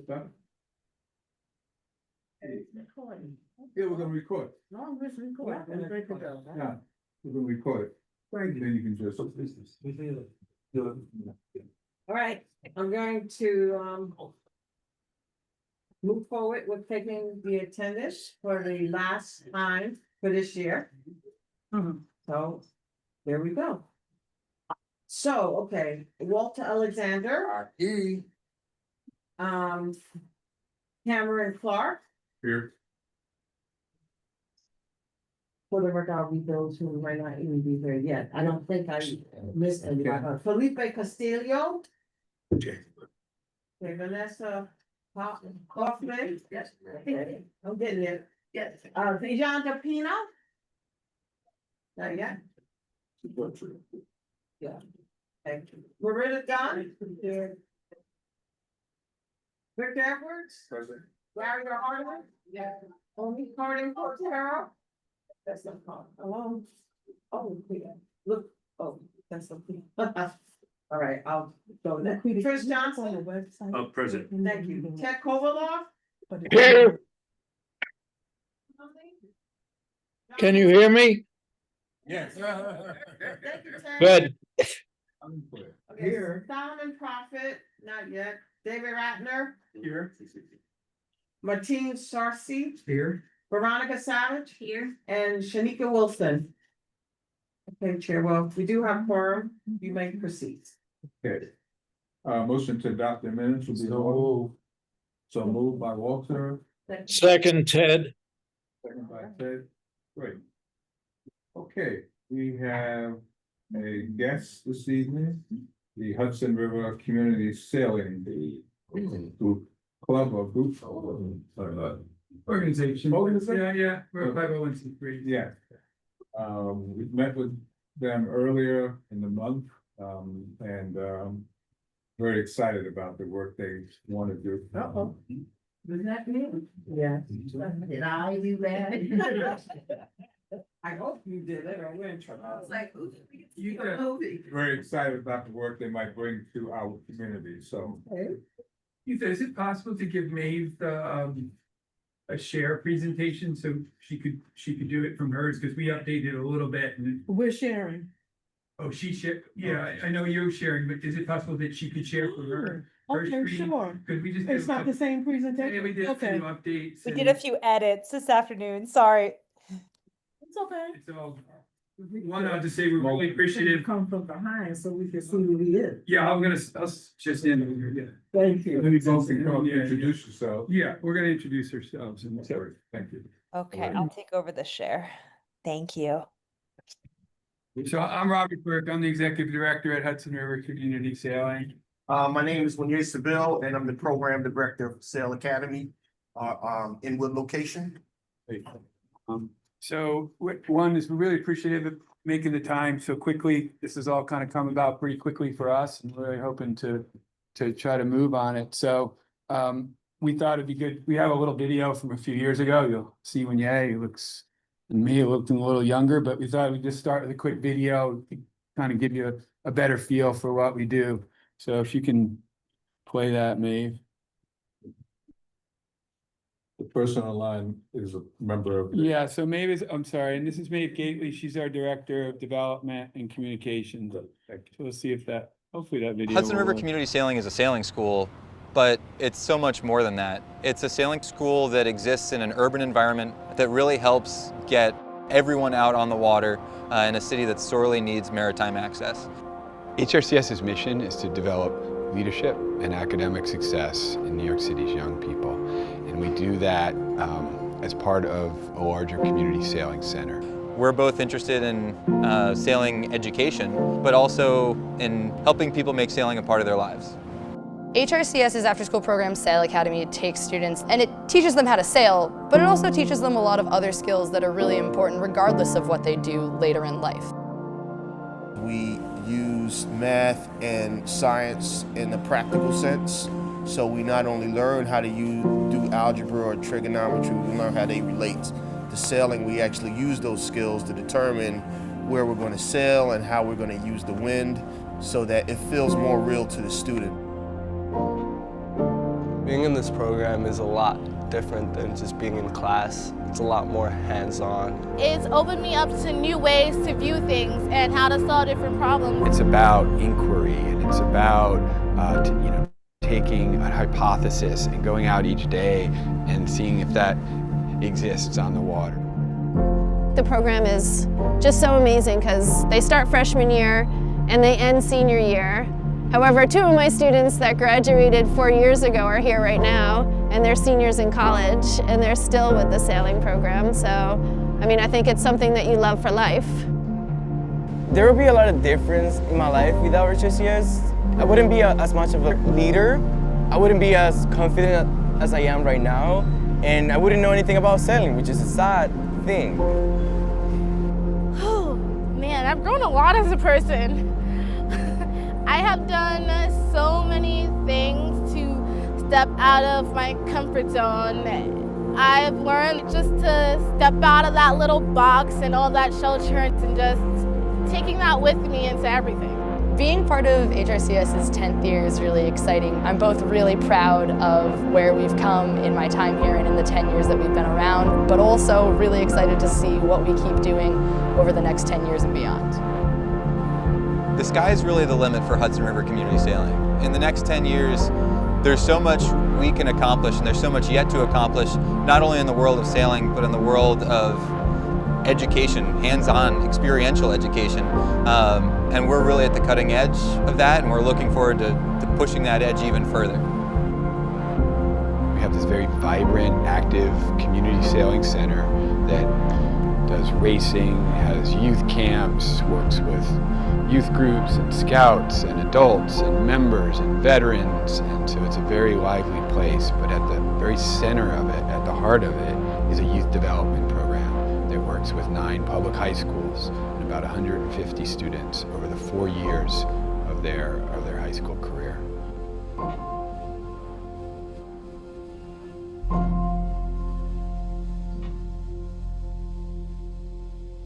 Yeah, we're gonna record. No, we're recording. Yeah, we're gonna record it. Thank you. Then you can just. All right, I'm going to, move forward with taking the attendance for the last time for this year. So, there we go. So, okay, Walter Alexander, Cameron Clark, Here. for the record, I'll read those who might not even be here yet. I don't think I missed anybody. Felipe Castillo. Okay, Vanessa Kaufman. Yes. I'm getting it. Yes. Dejan Capino. Not yet. Yeah. Thank you. Marissa Dunn. Here. Victor Edwards. Present. Larry Hardman. Yeah. Only Harding Portero. That's not called. Oh, yeah. Look, oh, that's something. All right, I'll go there. Trish Johnson. Present. Thank you. Ted Kovalov. Here. Can you hear me? Yes. Thank you, Ted. Good. Okay, Here. Solomon Prophet, not yet. David Ratner, Here. Martine Sarcy, Here. Veronica Savage. Here. And Shanika Wilson. Okay, Chair, well, we do have quorum. You may proceed. Okay. Motion to adopt the minutes will be in order. So moved by Walter, Second, Ted. second by Ted. Great. Okay, we have a guest this evening, the Hudson River Community Sailing Group Club or group. Organization. Organization? Yeah, we're a 501c3. Yeah. We met with them earlier in the month, and very excited about the work they want to do. Isn't that me? Yeah. Did I do that? I hope you did it, or we're in trouble. I was like, Very excited about the work they might bring to our community, so. Ethan, is it possible to give Maeve the, a share presentation so she could do it from hers, because we updated a little bit and. We're sharing. Oh, she shared, yeah, I know you're sharing, but is it possible that she could share from her? Okay, sure. Could we just? It's not the same Yeah, presentation? we did a few Okay, updates. We did a few edits this afternoon, sorry. it's okay. It's all, one, I'll just say we're really appreciative. Come from behind so we can see who he is. Yeah, I'll just end over here, yeah. Thank you. Maybe both can come introduce yourselves. Yeah, we're gonna introduce ourselves and Sorry, thank you. Okay, I'll take over the share. Thank you. So I'm Robert Burke. I'm the executive director at Hudson River Community Sailing. My name is Wanye Seville, and I'm the program director of Sail Academy, Inwood location. So one is we're really appreciative of making the time so quickly. This has all kind of come about pretty quickly for us, and we're really hoping to try to move on it. So we thought it'd be good. We have a little video from a few years ago. You'll see Wanye, he looks, and me, it looked a little younger, but we thought we'd just start with a quick video to kind of give you a better feel for what we do. So if you can play that, Maeve. The person online is a member of. Yeah, so Maeve is, I'm sorry, and this is Maeve Gately. She's our Director of Development and Communications. So we'll see if that, hopefully that video. Hudson will River work. Community Sailing is a sailing school, but it's so much more than that. It's a sailing school that exists in an urban environment that really helps get everyone out on the water in a city that sorely needs maritime access. HRCS's mission is to develop leadership and academic success in New York City's young people. And we do that as part of a larger community sailing center. We're both interested in sailing education, but also in helping people make sailing a part of their lives. HRCS's after-school program, Sail Academy, takes students and it teaches them how to sail, but it also teaches them a lot of other skills that are really important regardless of what they do later in life. We use math and science in a practical sense. So we not only learn how to do algebra or trigonometry, we learn how they relate to sailing. We actually use those skills to determine where we're going to sail and how we're going to use the wind so that it feels more real to the student. Being in this program is a lot different than just being in class. It's a lot more hands-on. It's opened me up to new ways to view things and how to solve different problems. It's about inquiry, and it's about taking a hypothesis and going out each day and seeing if that exists on the water. The program is just so amazing because they start freshman year and they end senior year. However, 2 of my students that graduated 4 years ago are here right now, and they're seniors in college, and they're still with the sailing program. So, I mean, I think it's something that you love for life. There will be a lot of difference in my life without HRCS. I wouldn't be as much of a leader. I wouldn't be as confident as I am right now, and I wouldn't know anything about sailing, which is a sad thing. Oh, man, I've grown a lot as a person. I have done so many things to step out of my comfort zone. I've learned just to step out of that little box and all that shelter and just taking that with me into everything. Being part of HRCS's 10th year is really exciting. I'm both really proud of where we've come in my time here and in the 10 years that we've been around, but also really excited to see what we keep doing over the next 10 years and beyond. The sky is really the limit for Hudson River community sailing. In the next 10 years, there's so much we can accomplish, and there's so much yet to accomplish, not only in the world of sailing, but in the world of education, hands-on, experiential education. And we're really at the cutting edge of that, and we're looking forward to pushing that edge even further. We have this very vibrant, active community sailing center that does racing, has youth camps, works with youth groups and scouts and adults and members and veterans, and so it's a very lively place. But at the very center of it, at the heart of it, is a youth development program that works with 9 public high schools and about 150 students over the 4 years of their high school career.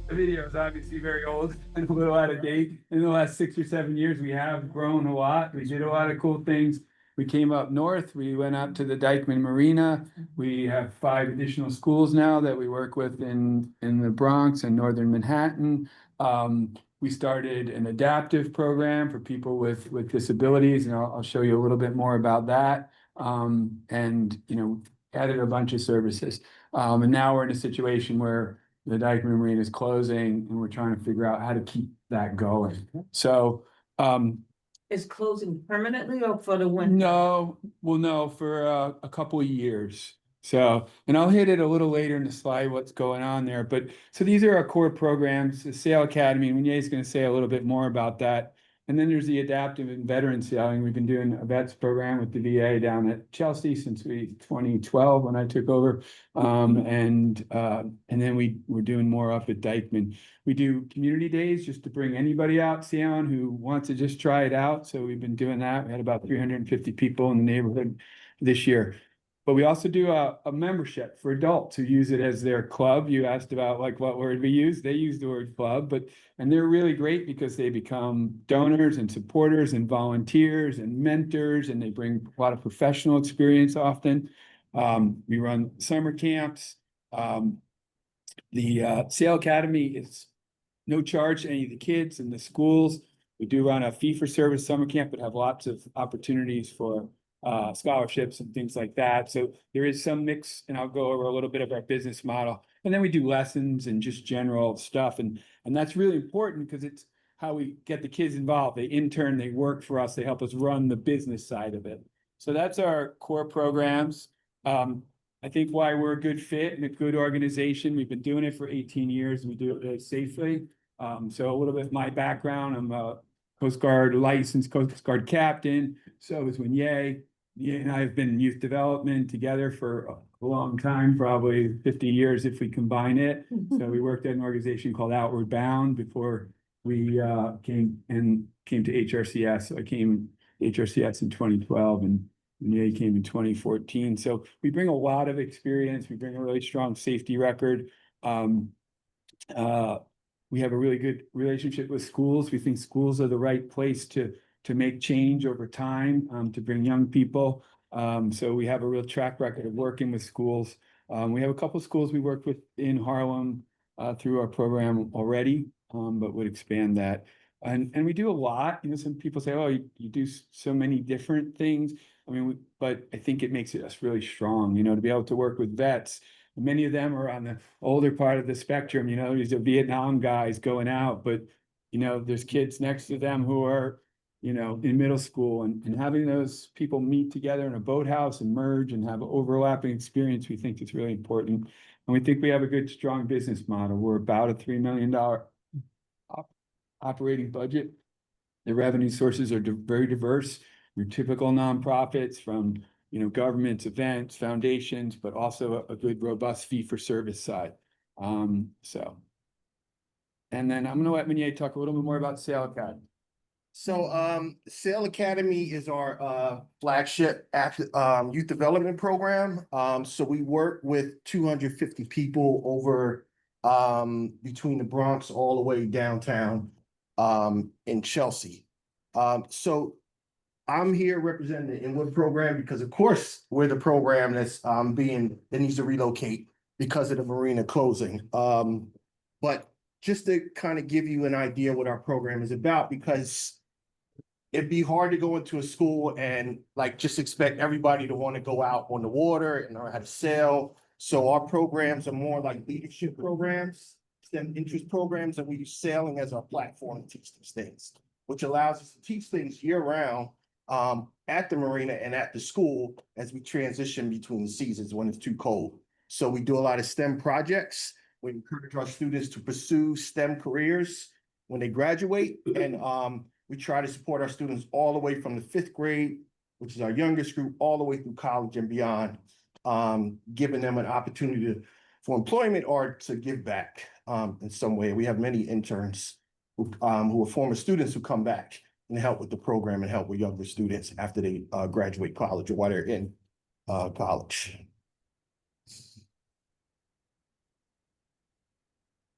The video is obviously very old and a little out of date. In the last 6 or 7 years, we have grown a lot. We did a lot of cool things. We came up north, we went out to the Dykeman Marina. We have 5 additional schools now that we work with in the Bronx and northern Manhattan. We started an adaptive program for people with disabilities, and I'll show you a little bit more about that. And added a bunch of services. And now we're in a situation where the Dykeman Marina is closing, and we're trying to figure out how to keep that going. So, Is closing permanently or for the winter? no, for a couple of years. So, and I'll hit it a little later in the slide, what's going on there. But so these are our core programs, the Sail Academy, and Renee is going to say a little bit more about that. And then there's the adaptive and veteran sailing. We've been doing a vets program with the VA down at Chelsea since 2012 when I took over. And then we're doing more up at Dykeman. We do community days just to bring anybody out sailing who wants to just try it out. So we've been doing that. We had about 350 people in the neighborhood this year. But we also do a membership for adults who use it as their club. You asked about like what word we use. They use the word club, and they're really great because they become donors and supporters and volunteers and mentors, and they bring a lot of professional experience often. We run summer camps. The Sail Academy is no charge to any of the kids in the schools. We do run a fee-for-service summer camp, but have lots of opportunities for scholarships and things like that. So there is some mix, and I'll go over a little bit of our business model. And then we do lessons and just general stuff. And that's really important because it's how we get the kids involved. They intern, they work for us, they help us run the business side of it. So that's our core programs. I think why we're a good fit and a good organization. We've been doing it for 18 years. We do it really safely. So a little bit of my background, I'm a Coast Guard licensed Coast Guard captain. So is Winnie. Yeah, and I've been in youth development together for a long time, probably 50 years if we combine it. So we worked at an organization called Outward Bound before we came to HRCS. So I came to HRCS in 2012 and Winnie came in 2014. So we bring a lot of experience. We bring a really strong safety record. We have a really good relationship with schools. We think schools are the right place to make change over time, to bring young people. So we have a real track record of working with schools. We have a couple of schools we worked with in Harlem through our program already, but would expand that. And we do a lot, some people say, oh, you do so many different things. I mean, but I think it makes us really strong, to be able to work with vets. Many of them are on the older part of the spectrum, these are Vietnam guys going out, but there's kids next to them who are, in middle school, and having those people meet together in a boathouse and merge and have an overlapping experience, we think is really important. And we think we have a good, strong business model. We're about a $3 million operating budget. The revenue sources are very diverse. Your typical nonprofits from, governments, events, foundations, but also a good, robust fee for service side. And then I'm going to let Meunier talk a little bit more about Sail Academy. So Sail Academy is our flagship youth development program. So we work with 250 people over between the Bronx all the way downtown in Chelsea. So I'm here representing the Inwood program because, of course, we're the program that's that needs to relocate because of the marina closing. But just to kind of give you an idea what our program is about, because it'd be hard to go into a school and just expect everybody to want to go out on the water and learn how to sail. So our programs are more like leadership programs, STEM interest programs, and we use sailing as our platform to teach these things, which allows us to teach things year round at the marina and at the school as we transition between the seasons when it's too cold. So we do a lot of STEM projects. We encourage our students to pursue STEM careers when they graduate, and we try to support our students all the way from the 5th grade, which is our youngest group, all the way through college and beyond, giving them an opportunity for employment or to give back in some way. We have many interns who are former students who come back and help with the program and help with younger students after they graduate college or while they're in college.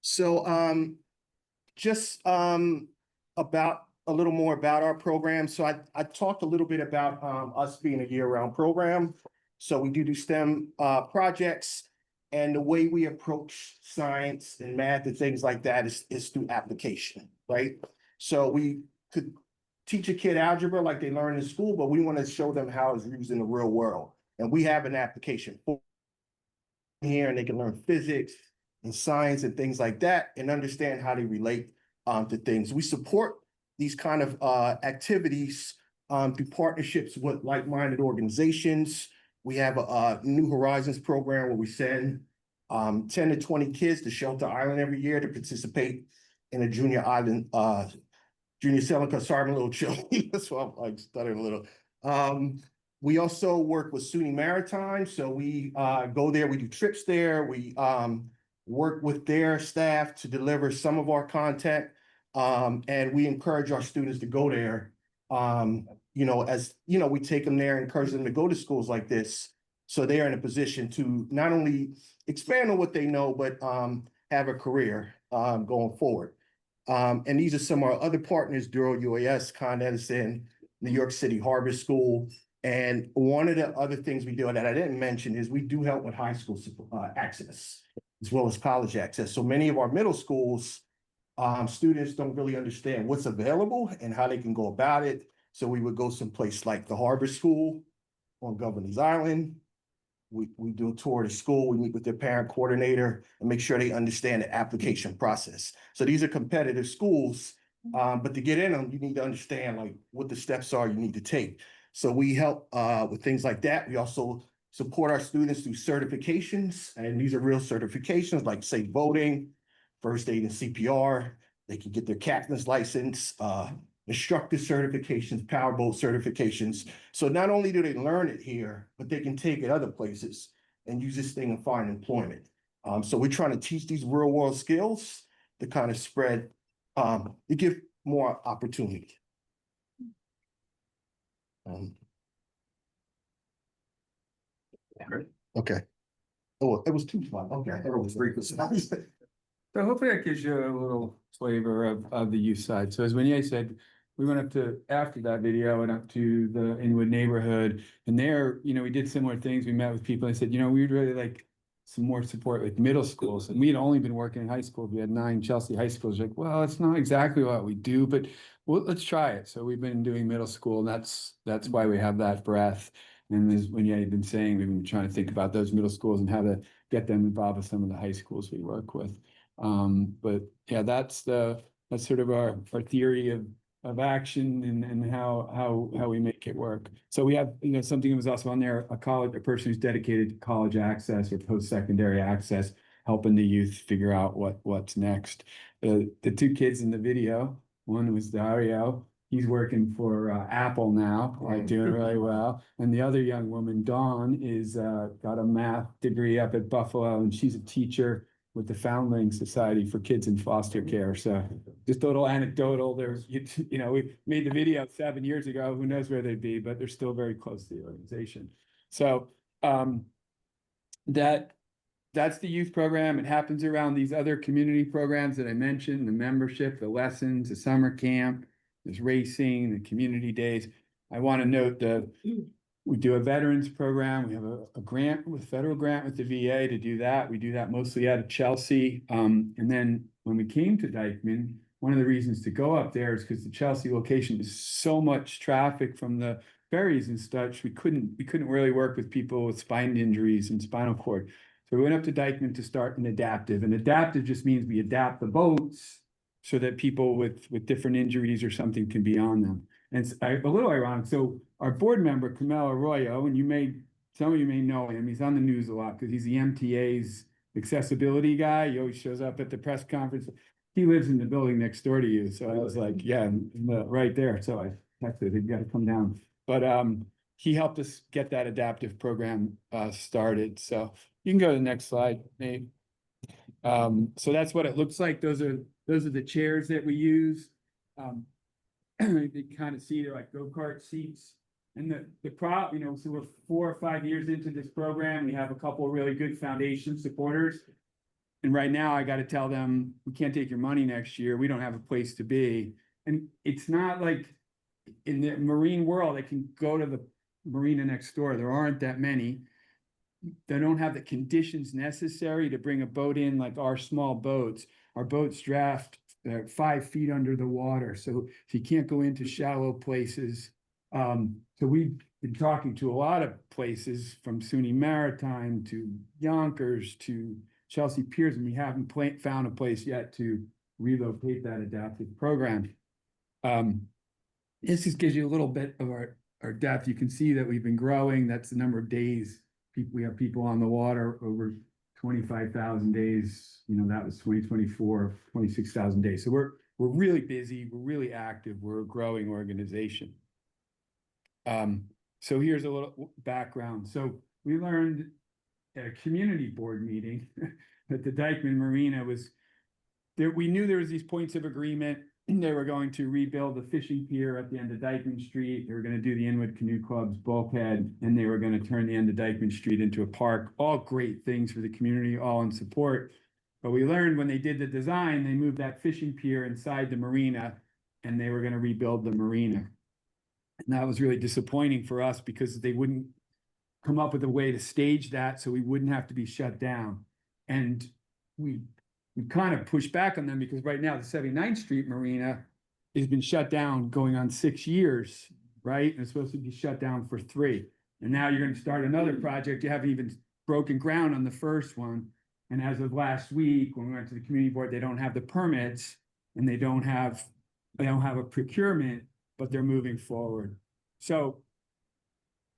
So just about a little more about our program. So I talked a little bit about us being a year-round program. So we do STEM projects, and the way we approach science and math and things like that is through application, right? So we could teach a kid algebra like they learn in school, but we want to show them how it's used in the real world. And we have an application for here, and they can learn physics and science and things like that and understand how they relate to things. We support these kind of activities through partnerships with like-minded organizations. We have a New Horizons program where we send 10 to 20 kids to Shelter Island every year to participate in a junior sailing class. Sorry, I'm a little chill. That's why I'm stuttering a little. We also work with SUNY Maritime. So we go there, we do trips there. We work with their staff to deliver some of our content. And we encourage our students to go there. We take them there and encourage them to go to schools like this. So they're in a position to not only expand on what they know, but have a career going forward. And these are some of our other partners: Duro UAS, Con Edison, New York City Harbor School. And one of the other things we do that I didn't mention is we do help with high school access as well as college access. So many of our middle schools, students don't really understand what's available and how they can go about it. So we would go someplace like the Harbor School on Governor's Island. We do a tour of the school. We meet with their parent coordinator and make sure they understand the application process. So these are competitive schools, but to get in them, you need to understand what the steps are you need to take. So we help with things like that. We also support our students through certifications, and these are real certifications like safe boating, first aid and CPR. They can get their captain's license, instructor certifications, powerboat certifications. So not only do they learn it here, but they can take it other places and use this thing and find employment. So we're trying to teach these real world skills to kind of spread, to give more opportunity. Okay. Oh, it was 2 slides. Okay, I thought it was 3 slides. So hopefully that gives you a little flavor of the youth side. So as Meunier said, we went up to, after that video, went up to the Inwood neighborhood. And there, we did similar things. We met with people and said, we'd really like some more support with middle schools. And we'd only been working in high school. We had 9 Chelsea high schools. Like, well, it's not exactly what we do, but let's try it. So we've been doing middle school, and that's why we have that breadth. And as when you've been saying, we've been trying to think about those middle schools and how to get them involved with some of the high schools we work with. But yeah, that's sort of our theory of action and how we make it work. So we have, something that was also on there, a person who's dedicated to college access or post-secondary access, helping the youth figure out what's next. The 2 kids in the video, one was Dario. He's working for Apple now, doing really well. And the other young woman, Dawn, is got a math degree up at Buffalo, and she's a teacher with the Foundling Society for Kids in Foster Care. So just a little anecdotal, we made the video 7 years ago, who knows where they'd be, but they're still very close to the organization. So that's the youth program. It happens around these other community programs that I mentioned, the membership, the lessons, the summer camp, there's racing, the community days. I want to note that we do a veterans program. We have a grant federal grant with the VA to do that. We do that mostly out of Chelsea. And then when we came to Dyckman, one of the reasons to go up there is because the Chelsea location is so much traffic from the ferries and such. We couldn't really work with people with spine injuries and spinal cord. So we went up to Dyckman to start an adaptive. And adaptive just means we adapt the boats so that people with different injuries or something can be on them. And it's a little ironic. So our board member, Camilo Arroyo, and some of you may know him, he's on the news a lot because he's the MTA's accessibility guy. He always shows up at the press conference. He lives in the building next door to you. So I was like, yeah, right there. So I texted, you got to come down. But he helped us get that adaptive program started. So you can go to the next slide, Nate. So that's what it looks like. Those are the chairs that we use. You kind of see they're like go-kart seats. And the prop, so we're 4 or 5 years into this program. We have a couple of really good foundation supporters. And right now I got to tell them, we can't take your money next year. We don't have a place to be. And it's not like in the marine world, I can go to the marina next door. There aren't that many. They don't have the conditions necessary to bring a boat in like our small boats. Our boats draft 5 feet under the water. So you can't go into shallow places. So we've been talking to a lot of places from SUNY Maritime to Yonkers to Chelsea Piers, and we haven't found a place yet to relocate that adaptive program. This just gives you a little bit of our depth. You can see that we've been growing. That's the number of days we have people on the water, over 25,000 days. That was 2024, 26,000 days. So we're really busy. We're really active. We're a growing organization. So here's a little background. So we learned at a community board meeting that the Dyckman Marina was there. We knew there was these points of agreement. They were going to rebuild the fishing pier at the end of Dyckman Street. They were going to do the Inwood Canoe Club's bulkhead, and they were going to turn the end of Dyckman Street into a park. All great things for the community, all in support. But we learned when they did the design, they moved that fishing pier inside the marina, and they were going to rebuild the marina. And that was really disappointing for us because they wouldn't come up with a way to stage that so we wouldn't have to be shut down. And we kind of pushed back on them because right now the 79th Street Marina has been shut down going on 6 years, right? And it's supposed to be shut down for 3. And now you're going to start another project. You haven't even broken ground on the first one. And as of last week, when we went to the community board, they don't have the permits and they don't have a procurement, but they're moving forward. So,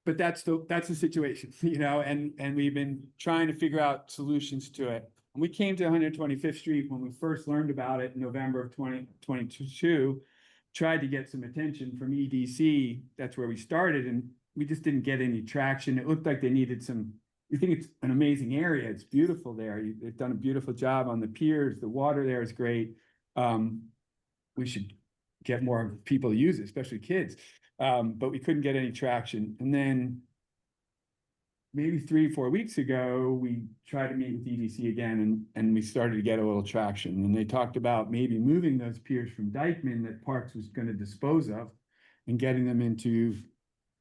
but that's the situation, and we've been trying to figure out solutions to it. And we came to 125th Street when we first learned about it in November of 2022, tried to get some attention from EDC. That's where we started, and we just didn't get any traction. It looked like they needed some. We think it's an amazing area. It's beautiful there. They've done a beautiful job on the piers. The water there is great. We should get more people to use it, especially kids. But we couldn't get any traction. And then maybe 3 or 4 weeks ago, we tried to meet with EDC again and we started to get a little traction. And they talked about maybe moving those piers from Dykeman that Parks was going to dispose of and getting them into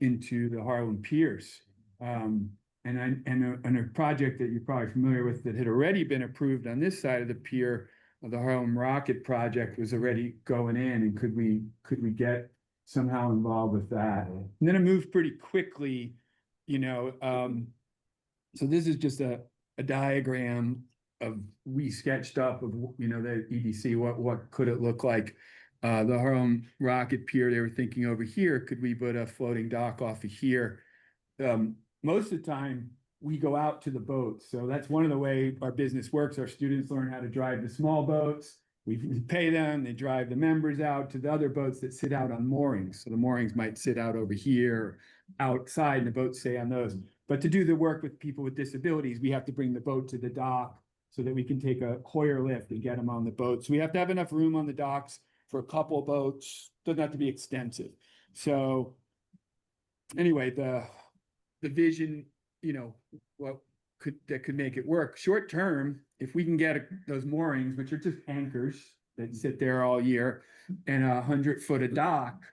the Harlem piers. And a project that you're probably familiar with that had already been approved on this side of the pier, the Harlem Rocket project was already going in, and could we get somehow involved with that? And then it moved pretty quickly, you know. So this is just a diagram of we sketched up of, you know, the EDC, what could it look like? The Harlem Rocket Pier, they were thinking over here, could we put a floating dock off of here? Most of the time we go out to the boats. So that's one of the way our business works. Our students learn how to drive the small boats. We pay them, they drive the members out to the other boats that sit out on moorings. So the moorings might sit out over here, outside, and the boats stay on those. But to do the work with people with disabilities, we have to bring the boat to the dock so that we can take a Hoyer lift and get them on the boat. So we have to have enough room on the docks for a couple of boats. Doesn't have to be extensive. So anyway, the vision, you know, that could make it work. Short term, if we can get those moorings, which are just anchors that sit there all year, and 100-foot of dock,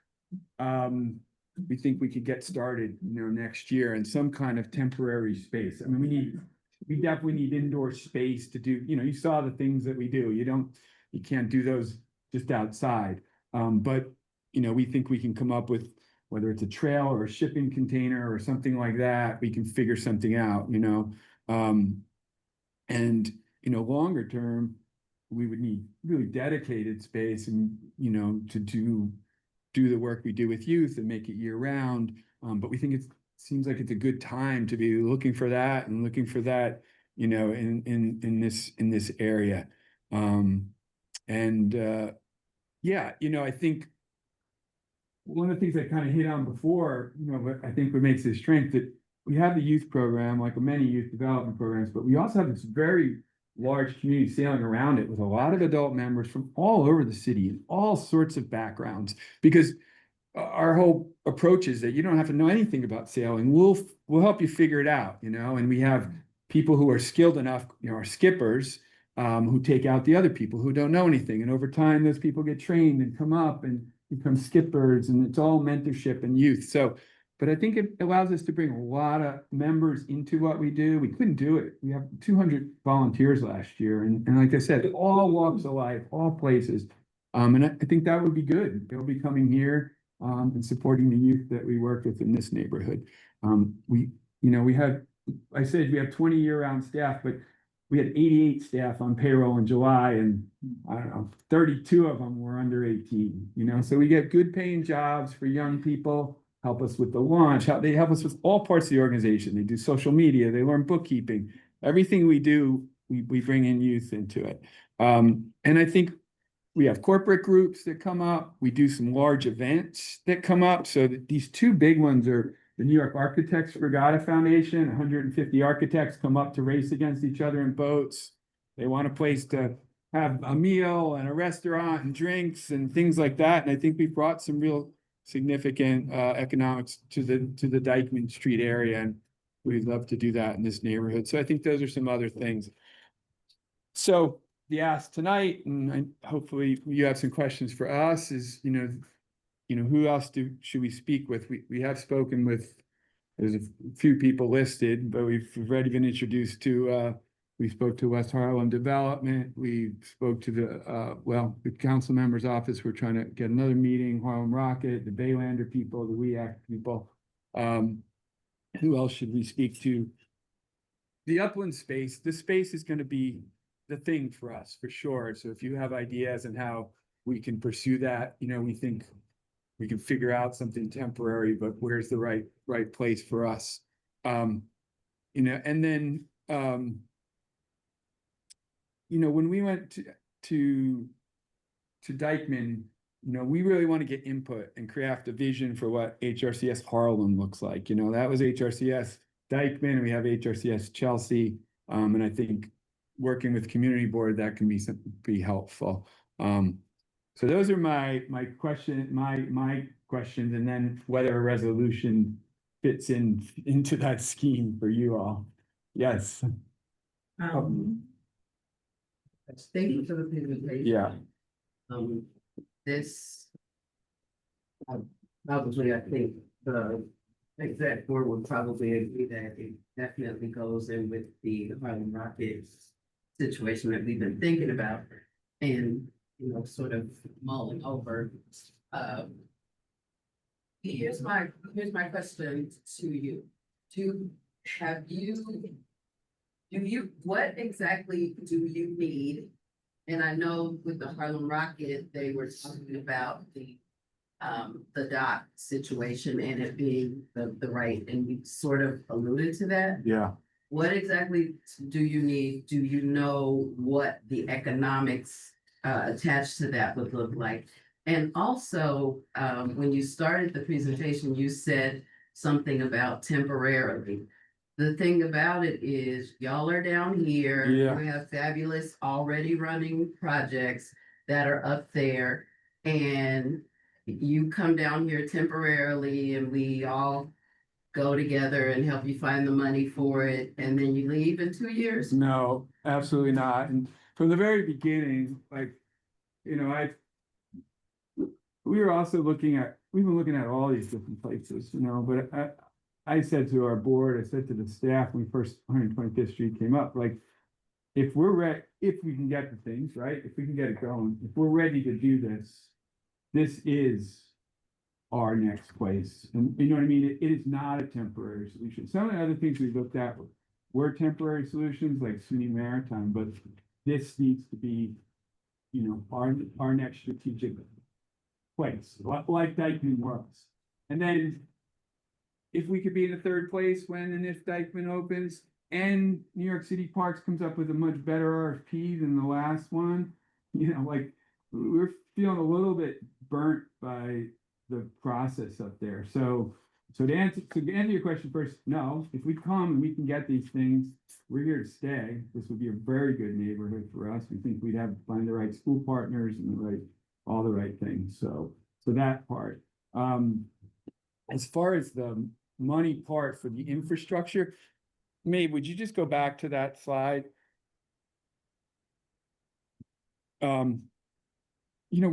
we think we could get started, you know, next year in some kind of temporary space. I mean, we definitely need indoor space to do, you know, you saw the things that we do. You can't do those just outside. But, you know, we think we can come up with, whether it's a trail or a shipping container or something like that, we can figure something out, you know. And, you know, longer term, we would need really dedicated space and, you know, to do the work we do with youth and make it year round. But we think it seems like it's a good time to be looking for that, you know, in this area. Yeah, you know, I think one of the things I kind of hit on before, you know, but I think what makes this strength, that we have the youth program, like many youth development programs, but we also have this very large community sailing around it with a lot of adult members from all over the city and all sorts of backgrounds, because our whole approach is that you don't have to know anything about sailing. We'll help you figure it out, you know. And we have people who are skilled enough, you know, our skippers, who take out the other people who don't know anything. And over time, those people get trained and come up and become skippers, and it's all mentorship and youth. So, but I think it allows us to bring a lot of members into what we do. We couldn't do it. We have 200 volunteers last year. And like I said, all walks of life, all places. And I think that would be good. They'll be coming here and supporting the youth that we work with in this neighborhood. I said we have 20 year-round staff, but we had 88 staff on payroll in July, and I don't know, 32 of them were under 18, you know, so we get good paying jobs for young people, help us with the launch, they help us with all parts of the organization. They do social media, they learn bookkeeping, everything we do, we bring in youth into it. And I think we have corporate groups that come up, we do some large events that come up. So that these two big ones are the New York Architects Regatta Foundation. 150 architects come up to race against each other in boats. They want a place to have a meal and a restaurant and drinks and things like that. And I think we brought some real significant economics to the Dykeman Street area, and we'd love to do that in this neighborhood. So I think those are some other things. So the ask tonight, and hopefully you have some questions for us, is, you know, who else should we speak with? We have spoken with, there's a few people listed, but we've already been introduced to, we spoke to West Harlem Development. We spoke to the council member's office. We're trying to get another meeting, Harlem Rocket, the Baylander people, the WEAC people. Who else should we speak to? The upland space, the space is going to be the thing for us, for sure. So if you have ideas on how we can pursue that, you know, we think we can figure out something temporary, but where's the right place for us? You know, and then, you know, when we went to Dykeman, you know, we really want to get input and craft a vision for what HRCS Harlem looks like. You know, that was HRCS Dykeman, and we have HRCS Chelsea. And I think working with community board, that can be helpful. So those are my questions, and then whether a resolution fits into that scheme for you all. Yes, Thank you for the presentation. yeah, This. Obviously, I think the exact board would probably agree that it definitely goes in with the Harlem Rockets situation that we've been thinking about and, sort of mulling over. Here's my question to you. What exactly do you need? And I know with the Harlem Rocket, they were talking about the dock situation and it being the right, and you sort of alluded to that. yeah. What exactly do you need? Do you know what the economics attached to that would look like? And also, when you started the presentation, you said something about temporarily. The thing about it is y'all are down here. Yeah. We have fabulous already running projects that are up there. And you come down here temporarily and we all go together and help you find the money for it. And then you leave in 2 years. No, absolutely not. And from the very beginning, like, we've been looking at all these different places, but I said to our board, I said to the staff, when first 125th Street came up, like, if we can get the things, right? If we can get it going, if we're ready to do this, this is our next place. And you know what I mean? It is not a temporary solution. Some of the other things we looked at were temporary solutions like SUNY Maritime, but this needs to be, our next strategic place, like Dykeman was. And then if we could be in a third place when and if Dykeman opens and New York City Parks comes up with a much better RFP than the last one, like we're feeling a little bit burnt by the process up there. So to answer your question first, no, if we come and we can get these things, we're here to stay. This would be a very good neighborhood for us. We think we'd find the right school partners and all the right things. So that part. As far as the money part for the infrastructure, Maeve, would you just go back to that slide?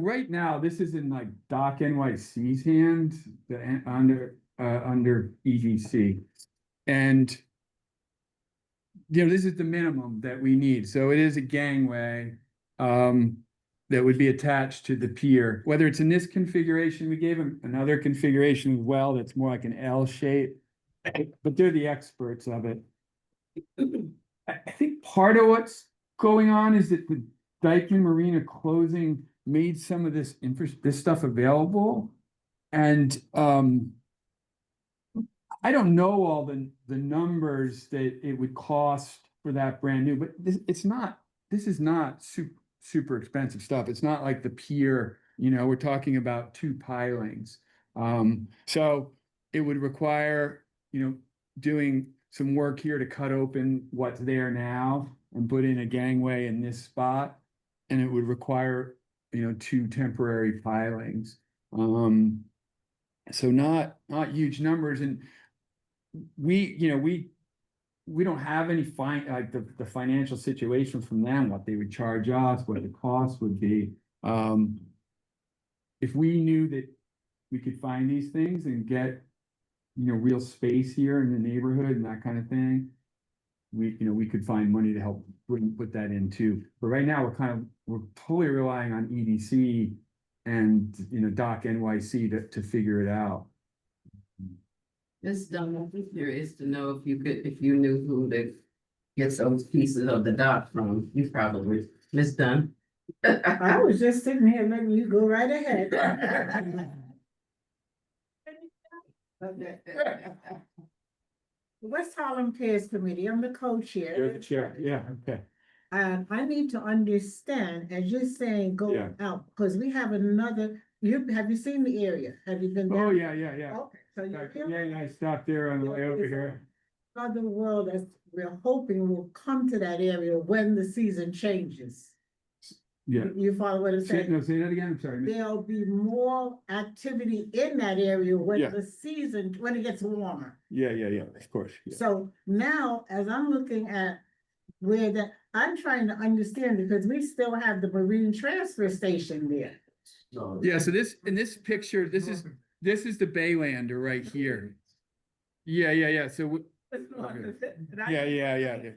Right now, this is in like Doc NYC's hand, under EDC. And, this is the minimum that we need. So it is a gangway, that would be attached to the pier, whether it's in this configuration. We gave them another configuration as well, that's more like an L shape, but they're the experts of it. I think part of what's going on is that the Dykeman Marina closing made some of this stuff available. And I don't know all the numbers that it would cost for that brand new, but this is not super expensive stuff. It's not like the pier, we're talking about 2 pilings. So it would require, doing some work here to cut open what's there now and put in a gangway in this spot. And it would require, 2 temporary pilings. So not huge numbers. And we don't have any the financial situation from them, what they would charge us, what the cost would be. If we knew that we could find these things and get, real space here in the neighborhood and that kind of thing, we could find money to help put that in too. But right now we're totally relying on EDC and, Doc NYC to figure it out. Ms. Dunn, I'm curious to know if you knew who to get those pieces of the dock from. You probably, Ms. Dunn. I was just sitting here letting you go right ahead. West Harlem Cares Committee, I'm the co-chair. You're the chair, yeah, okay. And I need to understand, as you're saying, Yeah. go out, because we have another, have you seen the area? Have you been? Oh, down? yeah. Okay, so you're. Yeah, I stopped there on the way over here. Other world that we're hoping will come to that area when the season changes. Yeah. You follow what I'm Say, saying? no, say that again, I'm sorry. There'll be more activity in that area when Yeah. the season, when it gets warmer. Yeah, of course. Yeah. So now, as I'm looking at where that, I'm trying to understand because we still have the marine transfer station there. Yeah, so this, in this picture, this is the Baylander right here. Yeah, so, yeah.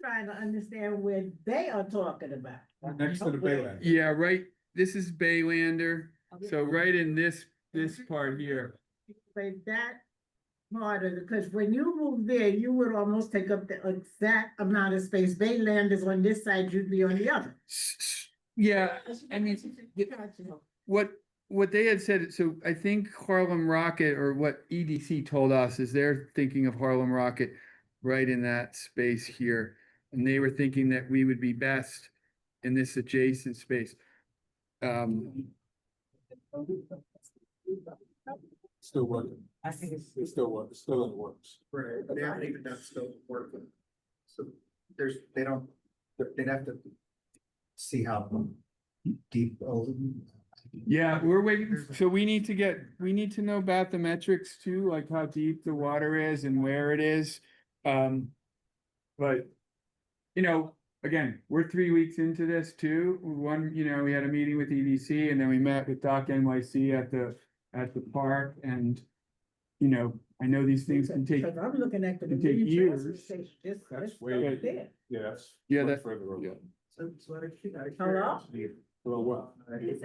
Trying to understand where they are talking about. Next to the Bayland. Yeah, right, this is Baylander, so right in this part here. Like that part of it, because when you move there, you would almost take up the exact amount of space. Bayland is on this side, you'd be on the other. Yeah, I mean, what they had said, so I think Harlem Rocket, or what EDC told us, is they're thinking of Harlem Rocket right in that space here. And they were thinking that we would be best in this adjacent space. Still working. I think it's Still working, still in the works. Right, but I think that's still working. So they'd have to see how deep. Yeah, we're waiting, so we need to know about the metrics too, like how deep the water is and where it is. But, you know, again, we're 3 weeks into this too. We had a meeting with EDC and then we met with Doc NYC at the park, and, you know, I know these things can take. Because I'm looking at the can take marine transfer years. station, That's just way- right there. Yes. Yeah, that- Further over. yeah. Hello? Well, what? It's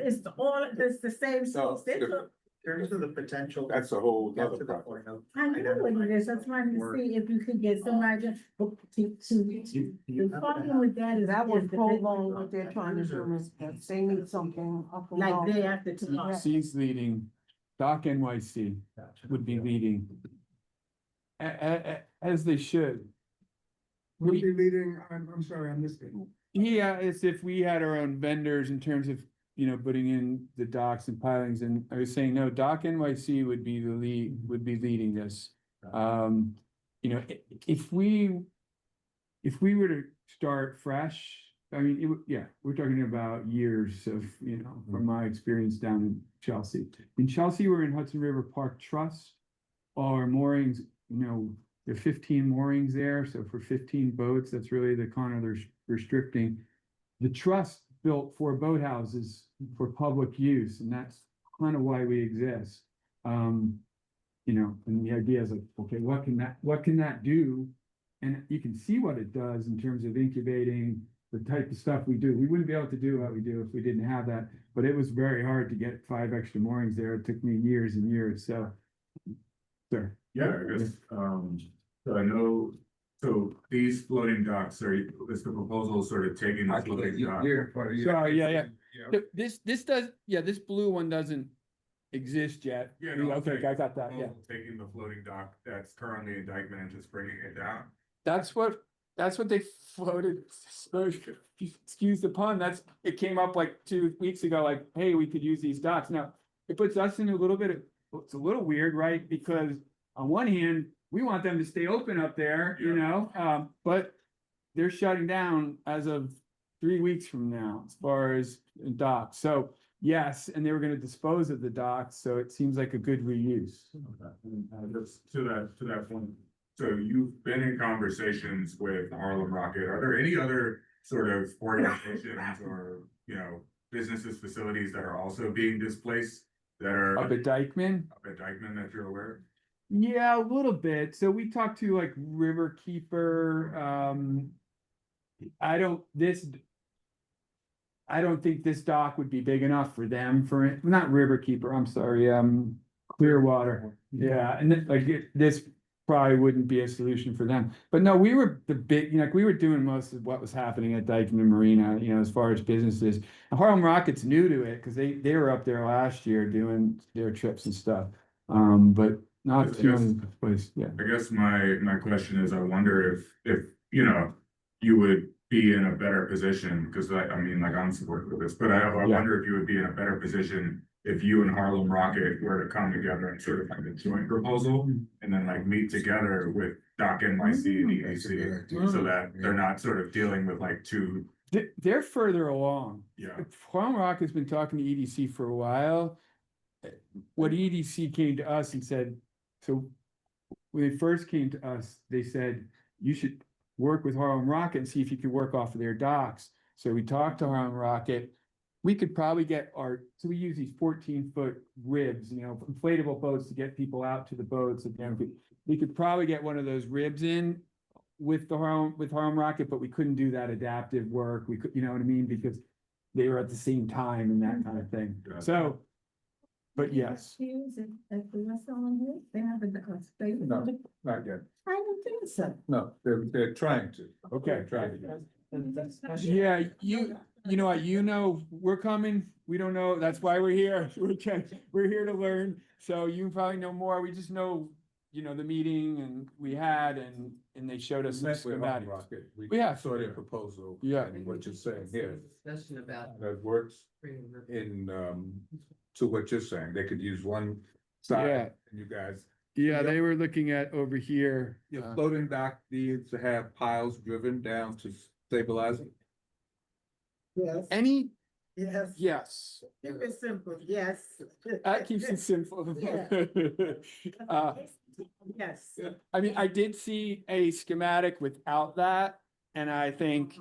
the same No, space. They took- In terms of the potential. That's a whole Get other to the problem. point of. I know what it is, I'm trying to see if you could get somebody to, the problem with that is. That would is the- prolong what they're trying to do, is that they need something up and Like down. they have to talk. EDC's leading, Doc NYC would be leading. As they should. Would be leading, I'm sorry, I missed it. Yeah, it's if we had our own vendors in terms of, you know, putting in the docks and pilings, and I was saying, no, Doc NYC would be leading this. You know, if we were to start fresh, I mean, we're talking about years of, you know, from my experience down in Chelsea. In Chelsea, we're in Hudson River Park Trust. Our moorings, you know, there are 15 moorings there, so for 15 boats, that's really the kind of they're restricting. The trust built 4 boathouses for public use, and that's kind of why we exist. You know, and the idea is like, okay, what can that do? And you can see what it does in terms of incubating the type of stuff we do. We wouldn't be able to do what we do if we didn't have that, but it was very hard to get 5 extra moorings there. It took me years and years, so. Sure. Yeah, I guess, so I know, so these floating docks are, is the proposal sort of taking the floating dock? Sorry, yeah. This blue one doesn't exist yet. Yeah, no, Okay, I got that, yeah. Taking the floating dock that's currently in Dykeman and just bringing it down. That's what they floated, excuse the pun, it came up like 2 weeks ago, like, hey, we could use these docks. Now, it puts us in a little bit it's a little weird, right? Because on one hand, we want them to stay open up there, you know, but they're shutting down as of 3 weeks from now, as far as docks. So yes, and they were gonna dispose of the docks, so it seems like a good reuse. Okay. And just to that point, so you've been in conversations with Harlem Rocket. Are there any other sort of organizations or, you know, businesses, facilities that are also being displaced that are Up at Dykeman? that you're aware of? Yeah, a little bit. So we talked to like Riverkeeper. I don't think this dock would be big enough for them for it. Not Riverkeeper, I'm sorry, Clearwater. Yeah, and this probably wouldn't be a solution for them. But no, we were we were doing most of what was happening at Dykeman Marina, you know, as far as businesses. And Harlem Rocket's new to it because they were up there last year doing their trips and stuff. But not too many places, yeah. I guess my question is, I wonder if, you know, you would be in a better position, because I mean, like, I'm supportive of this, but I wonder if you would be in a better position if you and Harlem Rocket were to come together and sort of like a joint proposal, and then like meet together with Doc NYC and EDC, so that they're not sort of dealing with like two They're further along. Yeah. Farm Rock has been talking to EDC for a while. What EDC came to us and said, so when they first came to us, they said, you should work with Harlem Rocket and see if you could work off of their docks. So we talked to Harlem Rocket. We could probably get so we use these 14-foot ribs, inflatable boats to get people out to the boats. We could probably get one of those ribs in with Harlem Rocket, but we couldn't do that adaptive work. We could, you know what I mean? Because they were at the same time and that kind of thing. So, but yes. They haven't stated. No, not yet. I don't think so. No, they're trying to. Okay. Trying to. Yeah, we're coming. We don't know. That's why we're here. We're here to learn. So you probably know more. We just know, the meeting and we had and they showed us some Met with Harlem schematics. Rocket. We Yeah. saw their proposal. Yeah. And what you're saying here, Discussion about. that works in, to what you're saying. They could use one Yeah. side and you guys. Yeah, they were looking at over here. Your floating dock needs to have piles driven down to stabilize it. Yes, yes. Yes, Keep it simple, yes. that keeps it simple. Yes. I mean, I did see a schematic without that, and I think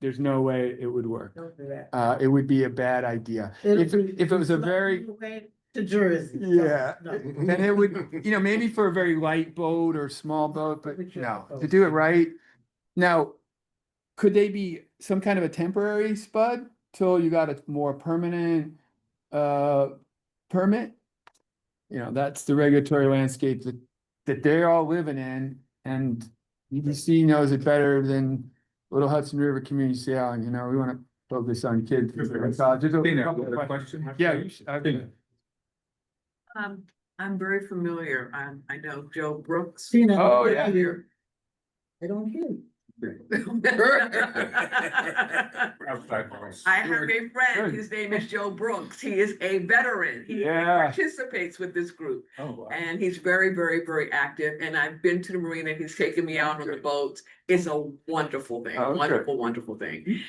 there's no way it would work. Don't do that. It would be a bad idea. If it was a very, To Jersey. yeah, No. and it would, maybe for a very light boat or small boat, but no, to do it right. Now, could they be some kind of a temporary spud till you got a more permanent permit? That's the regulatory landscape that they're all living in, and EDC knows it better than Little Hudson River Community Sailing. We want to focus on kids. Yeah, you should. I'm very familiar. I know Joe Brooks. Tina. Oh, yeah. I don't hear you. I have a friend, his name is Joe Brooks. He is a veteran. He Yeah. participates with this group. Oh, wow. And he's very, very, very active. And I've been to the marina. He's taken me out on the boats. It's a wonderful thing, Okay. wonderful, wonderful thing.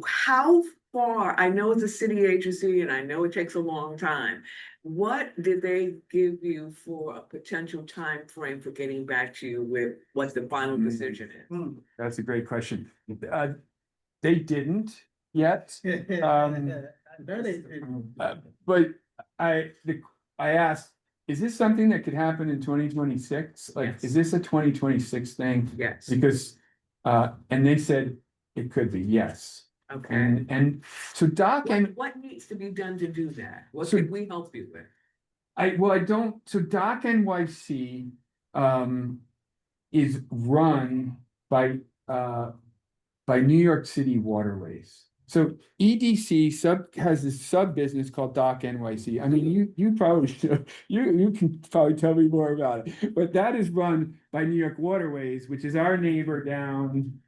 How far, I know it's a city agency and I know it takes a long time. What did they give you for a potential time frame for getting back to you with what the final decision is? That's a great question. They didn't yet. But I asked, is this something that could happen in 2026? Like, Yes. is this a 2026 thing? Yes, Because, and they said it could be, yes. okay. And so Doc and What needs to be done to do that? What So- can we help you with? so Doc NYC is run by New York City Waterways. So EDC has this sub business called Doc NYC. I mean, you probably you can probably tell me more about it, but that is run by New York Waterways, which is our neighbor down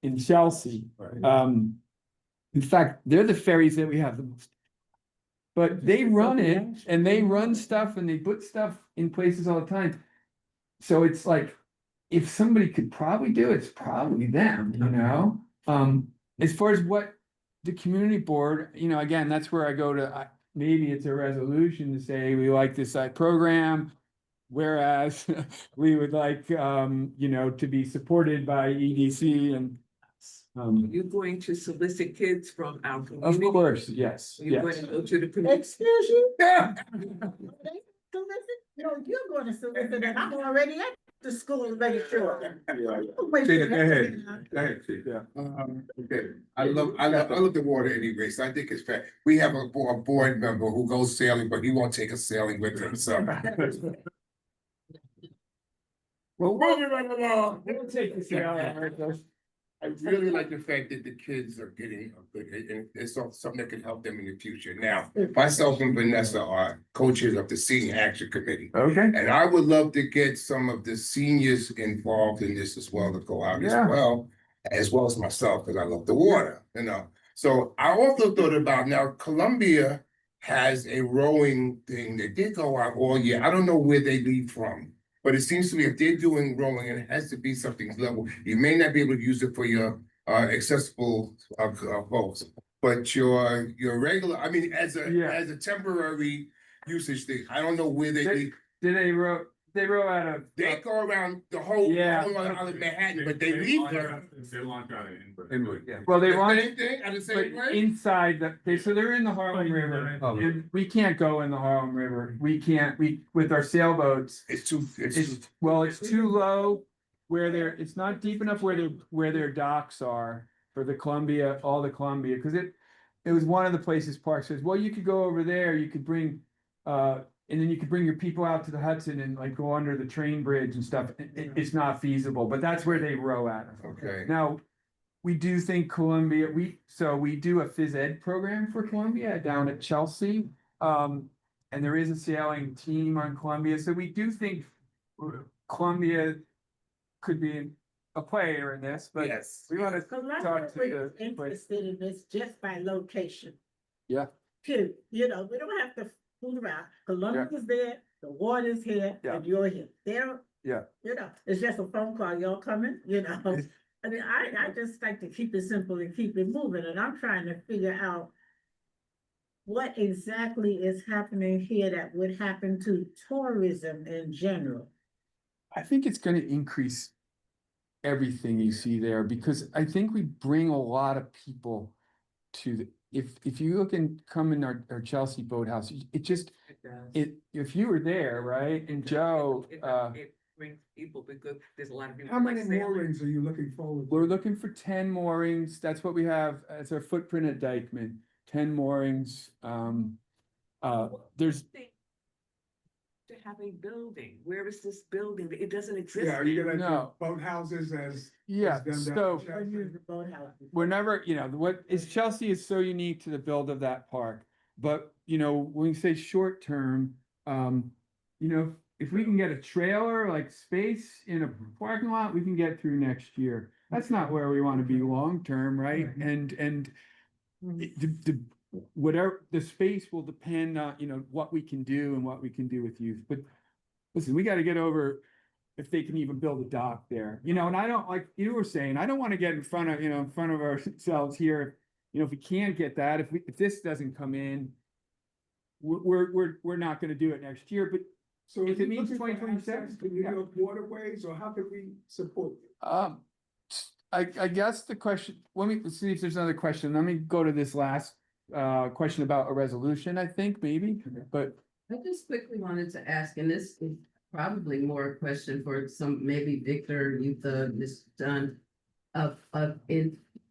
in Chelsea. In fact, they're the ferries that we have the most. But they run it and they run stuff and they put stuff in places all the time. So it's like, if somebody could probably do it, it's probably them, As far as what the community board, again, that's where I go to, maybe it's a resolution to say, we like this program. Whereas we would like, to be supported by EDC and. You're going to solicit kids from our Of community? course, yes, You're going yes. to go to the community? Excuse you? Solicit? No, you're going to solicit, and I'm already at the school, make sure. Wait, Tina, go ahead. Go ahead, Chief. Okay, I love the water anyway, so I think it's fair. We have a board member who goes sailing, but he won't take us sailing with him, so. Well, we'll take this out. I really like the fact that the kids are getting a good, and it's something that can help them in the future. Now, myself and Vanessa are co-chairs of the Senior Action Committee. Okay. And I would love to get some of the seniors involved in this as well, to go out Yeah. as well as myself, because I love the water, So I also thought about, now Columbia has a rowing thing that did go out all year. I don't know where they leave from. But it seems to me if they're doing rowing, and it has to be something level, you may not be able to use it for your accessible, boats. But your regular, I mean, as Yeah. a temporary usage thing, I don't know where they They row out of. they go around the whole island of Manhattan, but they leave there. They launch out of Inwood. Yeah. Well, they The launch. same thing at the But same rate? inside so they're in the Harlem River, and we can't go in the Harlem River, with our sailboats. It's too. It's too low it's not deep enough where their docks are for the Columbia, all the Columbia, because it was one of the places Park says, well, you could go over there, you could bring, and then you could bring your people out to the Hudson and like go under the train bridge and stuff. It's not feasible, but that's where they row out of. Okay. Now, we do think Columbia, we do a phys ed program for Columbia down at Chelsea. And there is a sailing team on Columbia, so we do think Columbia could be a player in this, but Yes. we want to Columbia talk to was the. interested in this just by location. Yeah. Too, you know, we don't have to fool around. Columbia's there, the water's here, Yeah. and you're here. They don't, Yeah. you know, it's just a phone call, y'all coming, you know? I mean, I just like to keep it simple and keep it moving, and I'm trying to figure out what exactly is happening here that would happen to tourism in general. I think it's gonna increase everything you see there, because I think we bring a lot of people to if you look and come in our Chelsea boathouse, if you were there, right, and Joe, It brings people because there's a lot of people. How many like sailing. moorings are you looking forward to? we're looking for 10 moorings. That's what we have as our footprint at Dykeman, 10 moorings. There's To have a building, where is this building? It doesn't exist. Yeah, are you gonna do No. boathouses as? Yeah, as them so down in Chelsea? Use the boathouse. we're never, Chelsea is so unique to the build of that park. But, when we say short term, if we can get a trailer like space in a parking lot, we can get through next year. That's not where we want to be long term, right? And whatever the space will depend on, what we can do and what we can do with youth. But listen, we got to get over if they can even build a dock there, and I don't, like you were saying, I don't want to get in front of ourselves here. If we can't get that, if this doesn't come in, we're not going to do it next year. But So if are it you means looking for 2027, access to New yeah. York waterways, or how could we support you? I guess the question, let me see if there's another question. Let me go to this last question about a resolution, I think, maybe, but. I just quickly wanted to ask, and this is probably more a question for maybe Victor, Ms. Dunn.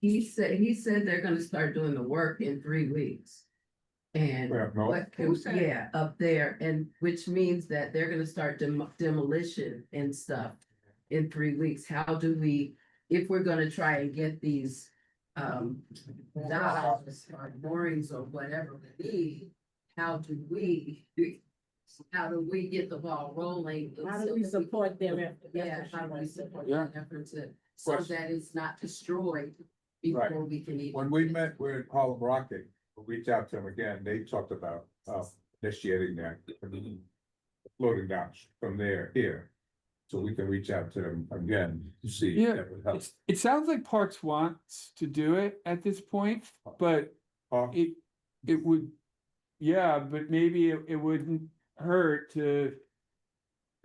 He said they're gonna start doing the work in 3 weeks. And up there, and which means that they're gonna start demolition and stuff in 3 weeks. How do we, if we're gonna try and get these docks or moorings or whatever we need, how do we get the ball rolling? How do we support their effort? Yeah, how do we support Yeah. their effort so that it's not destroyed before we can even. When we met with Harlem Rocket, we'll reach out to them again, they talked about initiating that. Floating docks from there here, so we can reach out to them again to see. if Yeah, that would help. it sounds like Parks wants to do it at this point, but it would, yeah, but maybe it wouldn't hurt to.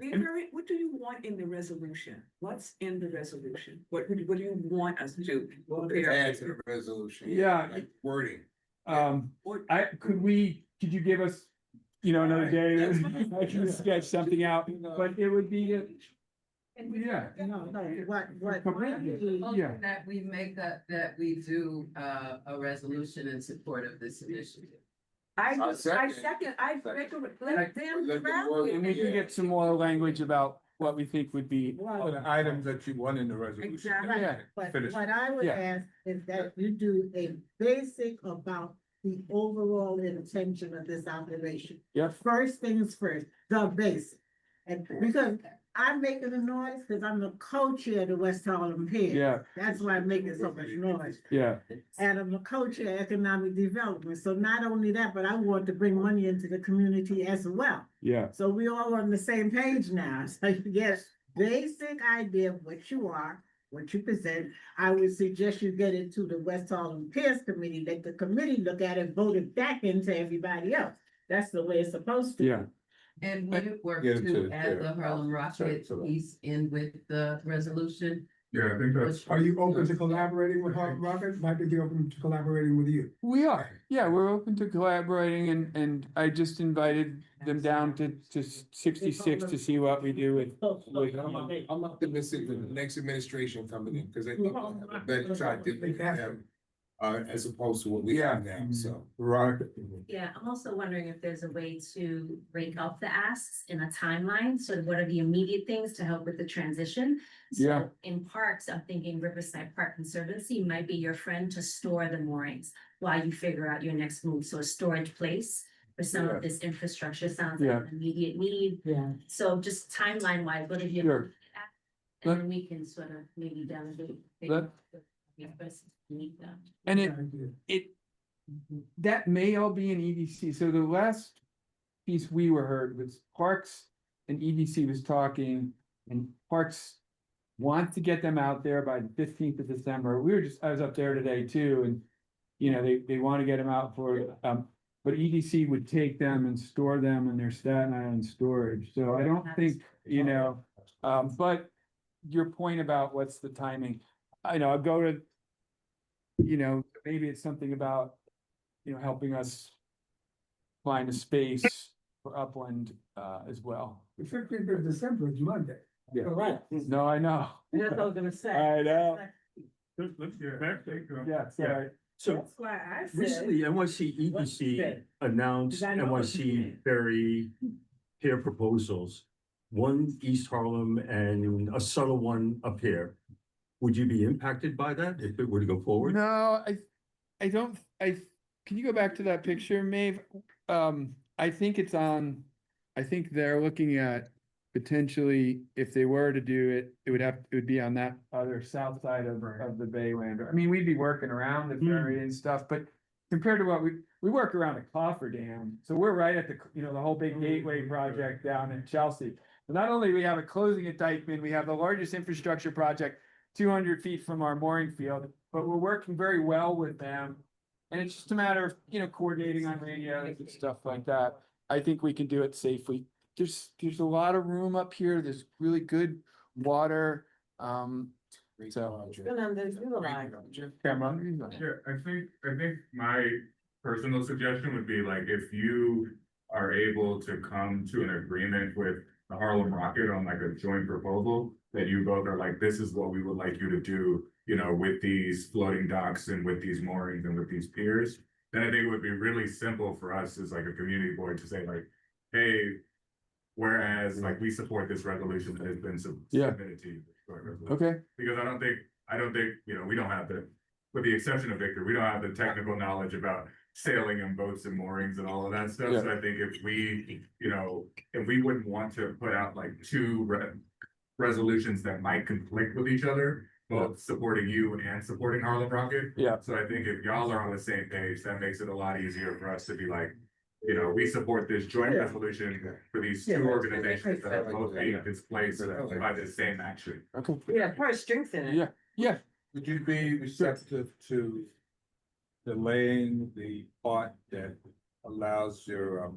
What do you want in the resolution? What's in the resolution? What do you want us to do? Add to the resolution. Yeah. Like wording. Could you give us, another day, I can sketch something out, but it would be, yeah. Yeah. That we make that we do a resolution in support of this initiative. I second. let them draft it. And we can get some more language about what we think would be. The items that you want in the resolution. Exactly. Yeah. But Finish. what I would Yeah. ask is that you do a basic about the overall intention of this operation. Yep. First things first, the basic. And because I'm making a noise, because I'm the co-chair of the West Harlem Pier. Yeah. That's why I'm making so much noise. Yeah, And I'm the co-chair of economic development. So not only that, but I want to bring money into the community as well. yeah, So we all on the same page now. So you get a basic idea of what you are, what you present, I would suggest you get it to the West Harlem Peers Committee, let the committee look at it, vote it back into everybody else. That's the way it's supposed to. Yeah. And would it work Get it to to- add the yeah. Harlem Rocket So- piece in with the resolution? Yeah, I think that's. Are you open to collaborating with Harlem Rocket? Might they be open to collaborating with you? We are, yeah, we're open to collaborating and I just invited them down to 66 to see what we do with. I'm optimistic that the next administration coming in, because I think we'll have a better shot than we have, as opposed to what we have now, so. Right. Yeah, I'm also wondering if there's a way to break up the asks in a timeline. So what are the immediate things to help with the transition? Yeah. So in parks, I'm thinking Riverside Park Conservancy might be your friend to store the moorings while you figure out your next move. So a storage place for some Yeah. of this infrastructure sounds like Yeah. an immediate need. Yeah. So just timeline wise, what have you? Sure. And then we can sort of maybe delegate. Let- Meet them. And it, that may all be in EDC. So the last piece we were heard was Parks and EDC was talking and Parks want to get them out there by the 15th of December. I was up there today too, and you know, they want to get them out for, but EDC would take them and store them in their Staten Island storage. So I don't think, you know, but your point about what's the timing, I know I'll go to, you know, maybe it's something about, you know, helping us find a space for upland, as well. The 15th of December is Monday. Yeah. Correct. No, I know. That's what I was gonna say. I know. Let's get back, take them. Yeah, sorry. So that's why I said. Recently, NYC What's EDC that? announced 'Cause I know what you NYC mean. ferry pair proposals. One East Harlem and a subtle one up here. Would you be impacted by that if it were to go forward? No, I don't, can you go back to that picture, Maeve? I think it's on, I think they're looking at potentially, if they were to do it, it would be on that other south side of the Baylander. I mean, we'd be working around the ferry and stuff, but compared to what we work around the Cofferdam, so we're right at the, you know, the whole big gateway project down in Chelsea. So not only we have a closing at Dykeman, we have the largest infrastructure project 200 feet from our mooring field, but we're working very well with them. And it's just a matter of, you know, coordinating on radios and stuff like that. I think we can do it safely. There's a lot of room up here. There's really good water. So. It's been underutilized. Cameron? Yeah, I think my personal suggestion would be like, if you are able to come to an agreement with the Harlem Rocket on like a joint proposal, that you both are like, this is what we would like you to do, you know, with these floating docks and with these moorings and with these piers, then I think it would be really simple for us as like a community board to say like, hey, whereas like we support this resolution that has been submitted to you. Okay. Because I don't think, you know, we don't have with the exception of Victor, we don't have the technical knowledge about sailing and boats and moorings and all of that stuff. Yeah. So I think if we, you know, if we wouldn't want to put out like two resolutions that might conflict with each other, both supporting you and supporting Harlem Rocket. Yeah. So I think if y'all are on the same page, that makes it a lot easier for us to be like, you know, we support this joint resolution for these two organizations that are both being displaced by the same action. Okay. Yeah, probably strengthen it. Yeah. Would you be receptive to delaying the part that allows your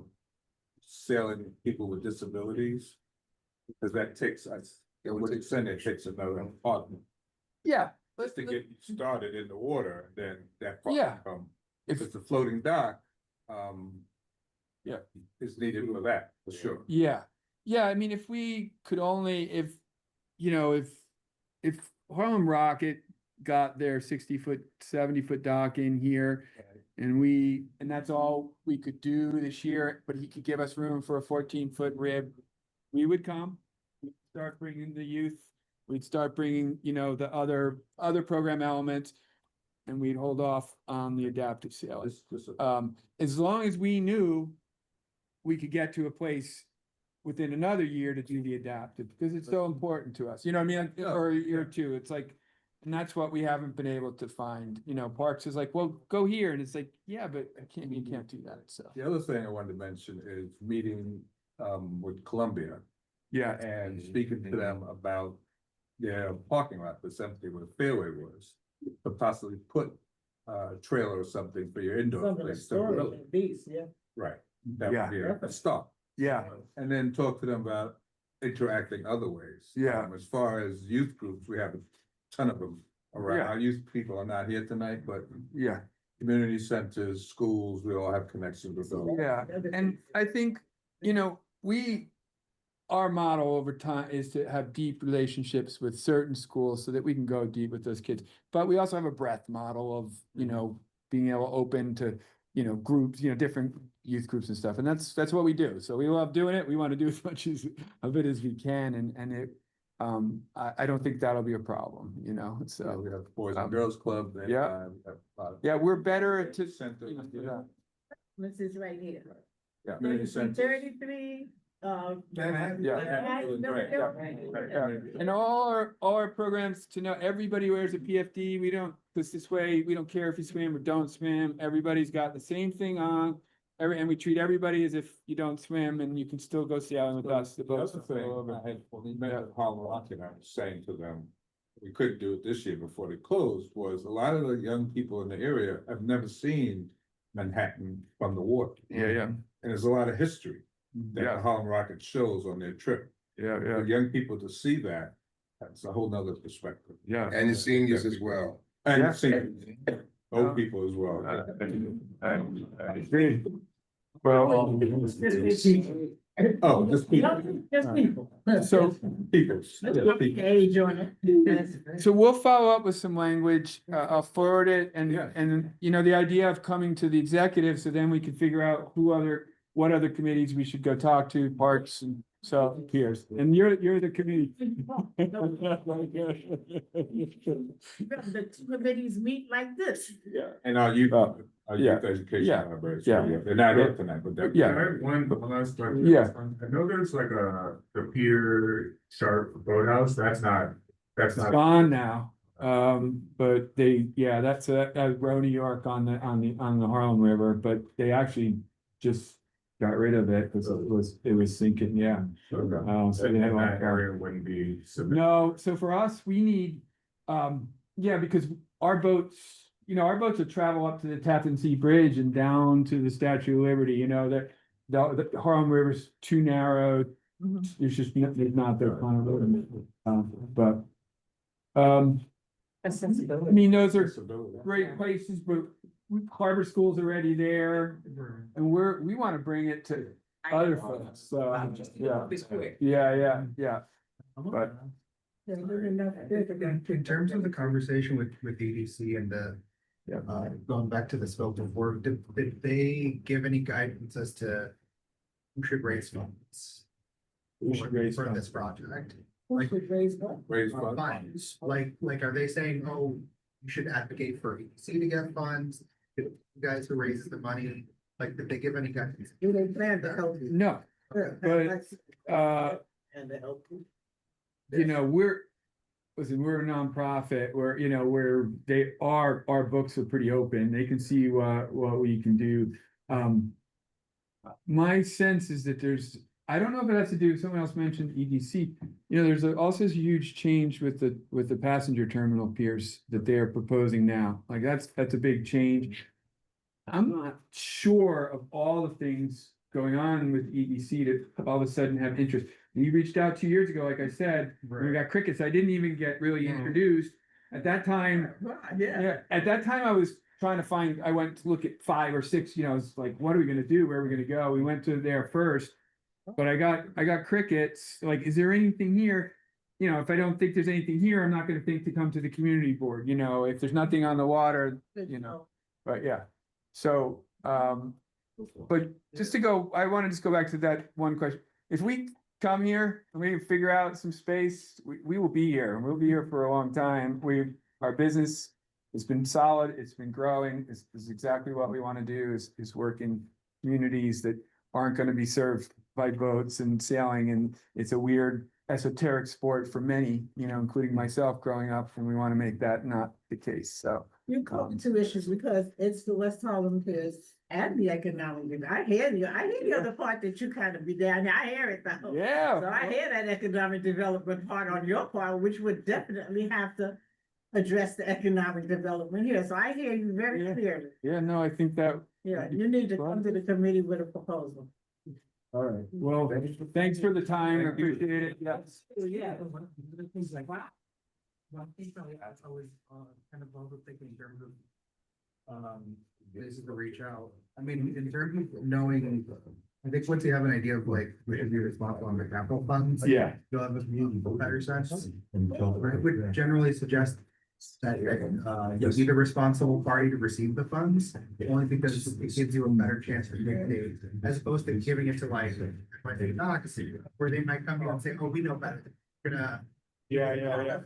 sailing people with disabilities? Because that takes us, it would extend, it takes another partner. Yeah. Just to get you started in the water, then that Yeah. part, if it's a floating dock, Yeah. is needed for that, for sure. Yeah, I mean, if we could only, if Harlem Rocket got their 60-foot, 70-foot dock in here. And that's all we could do this year, but he could give us room for a 14-foot rib. We would come, we'd start bringing the youth, we'd start bringing, you know, the other program elements. And we'd hold off on the adaptive sailing. As long as we knew we could get to a place within another year to do the adaptive, because it's so important to us, you know what I mean? Or a year or two, it's like, and that's what we haven't been able to find, you know, Parks is like, well, go here, and it's like, yeah, but you can't do that, so. The other thing I wanted to mention is meeting with Columbia. Yeah. And speaking to them about their parking lot that's empty where the fairway was. But possibly put a trailer or something for your indoor Something place. storage and beats, yeah. Right, that Yeah. would be a start. Yeah. And then talk to them about interacting other ways. Yeah. As far as youth groups, we have a ton of them around. Yeah. Our youth people are not here tonight, but Yeah. community centers, schools, we all have connections with those. Yeah, and I think, you know, our model over time is to have deep relationships with certain schools so that we can go deep with those kids. But we also have a breadth model of, you know, being able to open to, you know, groups, you know, different youth groups and stuff. And that's what we do. So we love doing it. We want to do as much of it as we can. And it, I don't think that'll be a problem, you know, so. We have Boys and Girls Club. we Yeah. have a lot of Yeah, we're better to, Center, you know, do that. This is right here. yeah, community centers. 33, Yeah. Right. And all our programs to know everybody wears a PFD. We don't, because this way, we don't care if you swim or don't swim. Everybody's got the same thing on. And we treat everybody as if you don't swim and you can still go sailing with us. The The boats other will thing, go over. I had, when we met at Harlem Rock, and I was saying to them, we couldn't do it this year before they closed, was a lot of the young people in the area have never seen Manhattan from the water. Yeah. And there's a lot of history that Yeah. the Harlem Rocket shows on their trip. Yeah, For young people to see that, that's a whole nother perspective. Yeah. And the seniors as well. And Yeah. seniors, old people as well. I agree. Well, Oh, just people. Just people. so People. Age on it. So we'll follow up with some language, I'll forward it, Yeah. and, you know, the idea of coming to the executive, so then we can figure out what other committees we should go talk to, parks, and so, here's, and you're the committee. The two committees meet like this. Yeah, and our youth yeah. education Yeah. library. Yeah. They're not here tonight, but they're. Yeah. I have one last question. Yeah. I know there's like the Peter Sharp Boathouse, that's not. It's gone now, but that's Row, New York on the Harlem River, but they actually just got rid of it because it was sinking, yeah. So they had like. That area wouldn't be. No, so for us, we need, because our boats will travel up to the Tappan Zee Bridge and down to the Statue of Liberty, you know, that the Harlem River's too narrow. There's just, there's not the kind of road. I mean, those are great places, but Harbor School's already there, and we want to bring it to other folks, so, yeah. But, In terms of the conversation with EDC and going back to the scope of work, did they give any guidance as to who should raise funds? Who should raise For funds? this project? Who should raise what? Raise funds. Funds, like, are they saying, oh, you should advocate for EDC to get funds? You guys who raises the money, like, did they give any guidance? Do they plan to help you? no, but, And to help you? you know, we're a nonprofit where, our books are pretty open. They can see what we can do. My sense is that I don't know if it has to do, someone else mentioned EDC. You know, there's also this huge change with the passenger terminal piers that they are proposing now. Like that's a big change. I'm not sure of all the things going on with EDC to all of a sudden have interest. We reached out 2 years ago, like I said, when we got crickets. I didn't even get really introduced. At that time, at that time I was trying to find, I went to look at 5 or 6, you know, it's like, what are we gonna do? Where are we gonna go? We went to there first. But I got crickets, like, is there anything here? You know, if I don't think there's anything here, I'm not gonna think to come to the community board, you know, if there's nothing on the water, you know, but yeah. So, but just to go, I wanna just go back to that one question. If we come here and we figure out some space, we will be here, and we'll be here for a long time. Our business has been solid, it's been growing, this is exactly what we wanna do, is work in communities that aren't gonna be served by boats and sailing, and it's a weird esoteric sport for many, you know, including myself growing up, and we want to make that not the case, so. You caught two issues because it's the West Harlem kids and the economic, I hear you, I hear the other part that you kind of be down there, I hear it though. Yeah. So I hear that economic development part on your part, which would definitely have to address the economic development here, so I hear you very clearly. Yeah, no, I think that. Yeah, you need to come to the committee with a proposal. All right, well, thanks for the time, I appreciate it, yes. Yeah. Things like, wow. Well, I think probably I was kind of overthinking in terms of this is the reach out. I mean, in terms of knowing, I think once you have an idea of like, we should be responsible on the capital funds. Yeah. You'll have a better sense. I would generally suggest that you'll be the responsible party to receive the funds, only because it gives you a better chance to dictate, as opposed to giving it to like, where they might come in and say, oh, we know better. We're gonna. Yeah.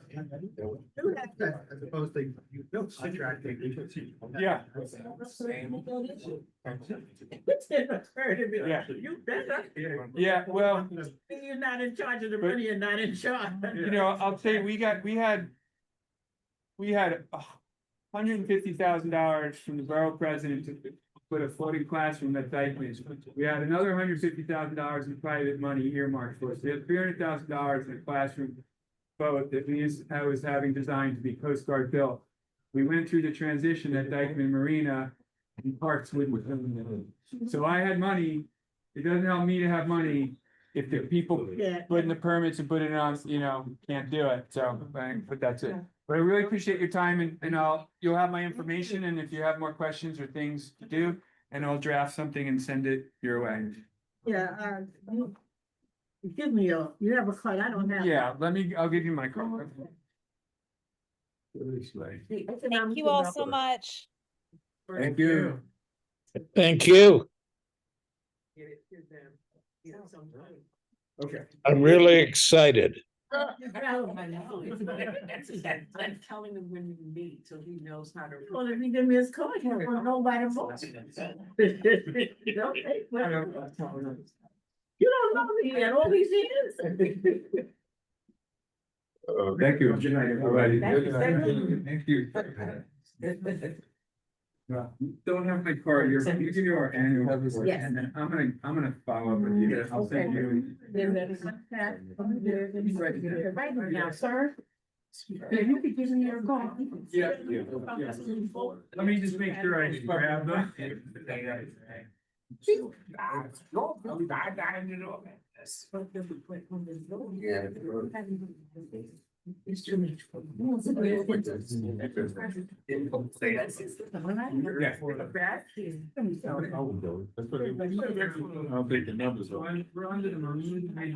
As opposed to you built contracting. Yeah. You better. Yeah, well. You're not in charge of the money, you're not in charge. You know, I'll say we had $150,000 from the borough president to put a floating classroom at Dykeman. We had another $150,000 in private money earmarked for us. We had $300,000 in a classroom boat that I was having designed to be Coast Guard built. We went through the transition at Dykeman Marina and parks with. So I had money. It doesn't help me to have money if the people putting the permits and putting it on, you know, can't do it. So, but that's it. But I really appreciate your time and you'll have my information, and if you have more questions or things to do, and I'll draft something and send it your way. Yeah, give me you have a card, I don't have. Yeah, I'll give you my card. Thank you all so much. Thank you. Thank you. Okay. I'm really excited. I'm telling him when you meet, so he knows how to. Well, if you give me his card, he won't know by the phone. You don't know me yet, all these years. Thank you. Good night, everybody. Thank you. Thank you. Don't have my card, you give me our annual report, Yes. and then I'm gonna follow up with you, I'll send you. Right now, sir. Yeah, you could give me your card. Yeah. Let me just make sure I grab them. It's too much. I'll take the numbers. We're under the marine. I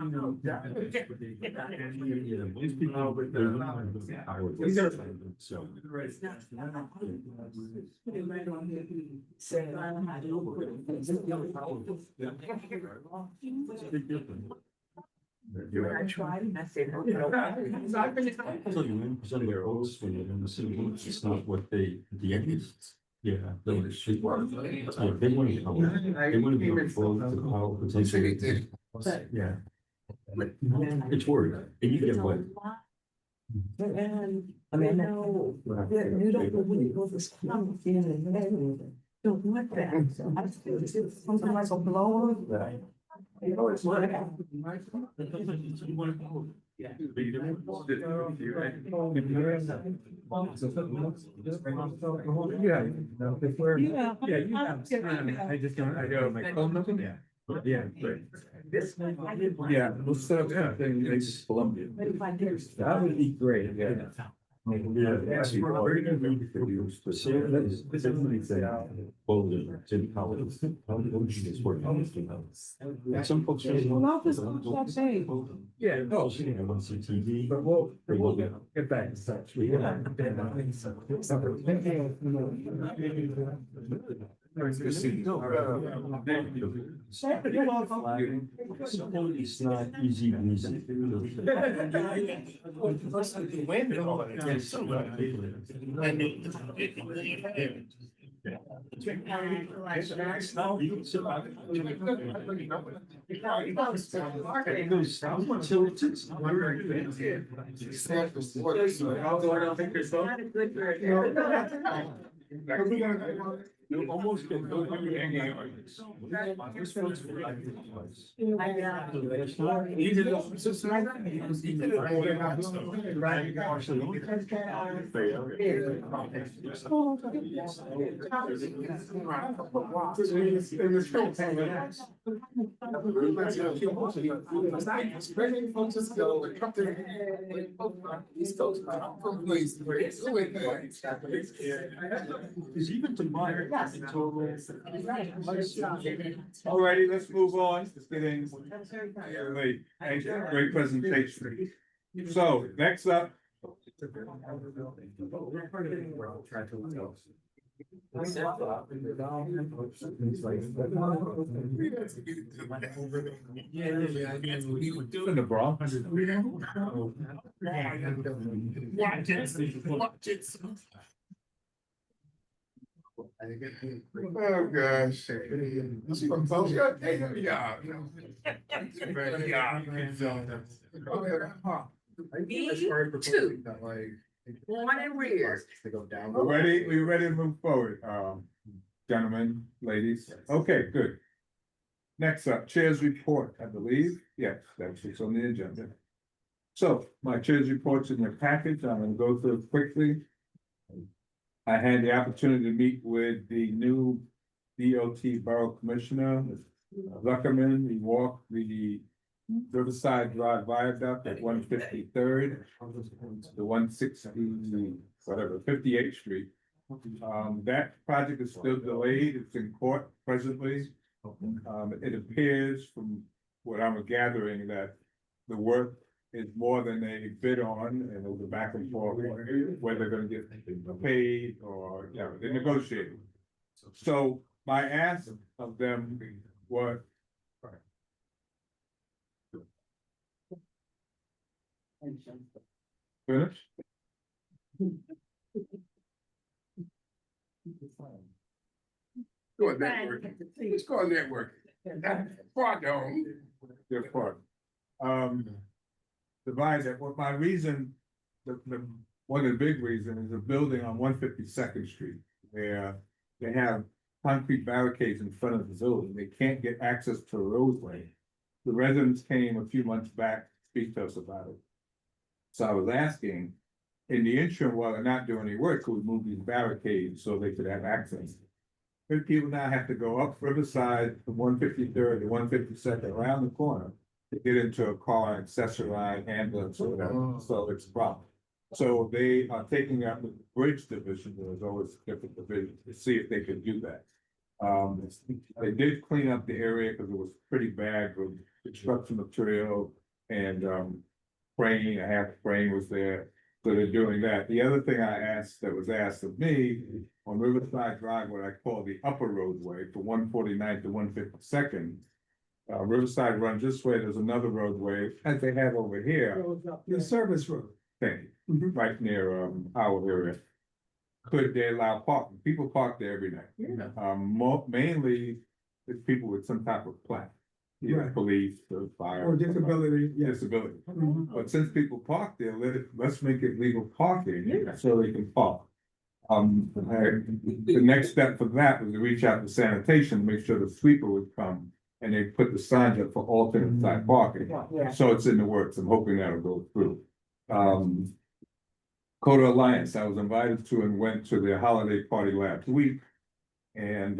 tried and I said, okay. So you win some of their votes when you're in the city, limits, it's not what the end is. Yeah. They want to come. They want to be full of the power potential. Yeah. It's word, and you get what? And I mean, no, you don't really go to school. Don't want that. I feel something like a blower. You know, it's what happened. Yeah. I just don't, I know my phone number. Yeah. Yeah. Yeah, we'll set up something in Columbia. That would be great, yeah. Some folks. Yeah, no, TV. but we'll get back in touch. It's not easy. You almost get even to mine. Alrighty, let's move on. It's getting late. Thank you. Great presentation. So next up. In the Bronx. Oh, gosh. This one, folks, yeah. Two. One in rear. We ready to move forward, gentlemen, ladies? Okay, good. Next up, chair's report, I believe. Yes, that's what's on the agenda. So my chair's report's in your package. I'm gonna go through it quickly. I had the opportunity to meet with the new DOT Borough Commissioner, Zuckerman. We walked the Riverside Drive Viaduct at 153rd, the 160, whatever, 58th Street. That project is still delayed. It's in court presently. It appears from what I'm gathering that the work is more than they bid on, and there's a back and forth whether they're gonna get paid or, you know, they're negotiating. So my ask of them was. Finish? Go networking. It's called networking. Pardon. Your part. Divide that, well, my reason, one of the big reasons is a building on 152nd Street where they have concrete barricades in front of the building. They can't get access to a roadway. The residents came a few months back to speak to us about it. So I was asking, in the interim, while they're not doing any work, could we move these barricades so they could have access? But people now have to go up Riverside from 153rd to 152nd around the corner to get into a car, accessory, ambulance, or whatever, so it's a problem. So they are taking up the bridge division, there's always different divisions, to see if they could do that. They did clean up the area because it was pretty bad with construction material and frame, a half frame was there. So they're doing that. The other thing I asked, that was asked of me, on Riverside Drive, what I call the upper roadway for 149th to 152nd. Riverside runs this way, there's another roadway, as they have over here. The service road. Thing, right near our area. Could they allow parking? People park there every night. Mainly it's people with some type of plaque. Either Right. police or fire. Or disability, yes. Disability. Mhm. But since people park there, let's make it legal parking so they can park. The next step for that was to reach out to sanitation, make sure the sweeper would come. And they put the signs up for alternate side parking. Yeah. So it's in the works. I'm hoping that'll go through. Coda Alliance, I was invited to and went to their holiday party last week. And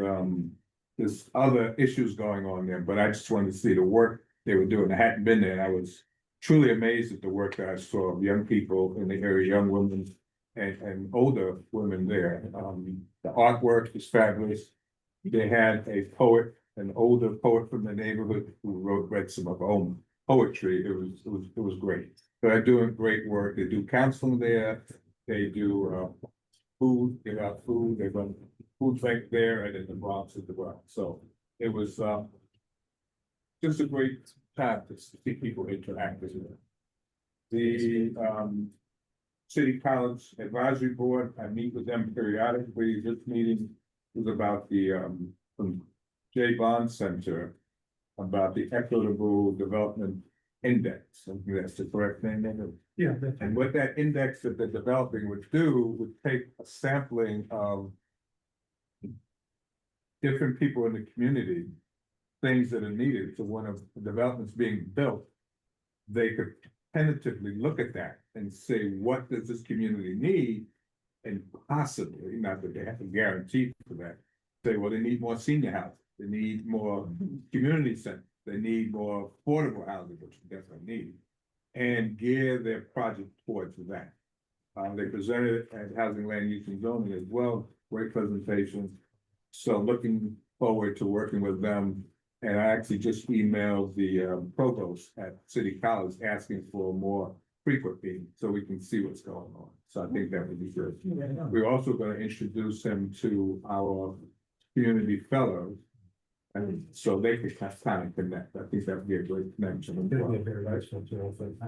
there's other issues going on there, but I just wanted to see the work they were doing. I hadn't been there, and I was truly amazed at the work that I saw of young people in the area, young women and older women there. The artwork is fabulous. They had a poet, an older poet from the neighborhood who read some of her own poetry. It was great. They're doing great work. They do counseling there. They do food, give out food. They run food bank there and in the Bronx as well. So it was just a great time to see people interact with it. The City College Advisory Board, I meet with them periodically. This meeting was about from J. Bond Center, about the Equitable Development Index. I think that's the correct name of it. Yeah. And what that index that they're developing would do would take a sampling of different people in the community, things that are needed. So when a development's being built, they could tentatively look at that and say, what does this community need? And possibly, not that they have to guarantee for that, say, well, they need more senior housing, they need more community centers, they need more affordable housing, which we definitely need, and gear their project towards that. They presented it at Housing, Land Use and Zoning as well, great presentation. So looking forward to working with them. And I actually just emailed the provost at City College asking for more frequent meetings so we can see what's going on. So I think that would be good. We're also going to introduce him to our community fellows. And so they could kind of connect. I think that would be a great connection.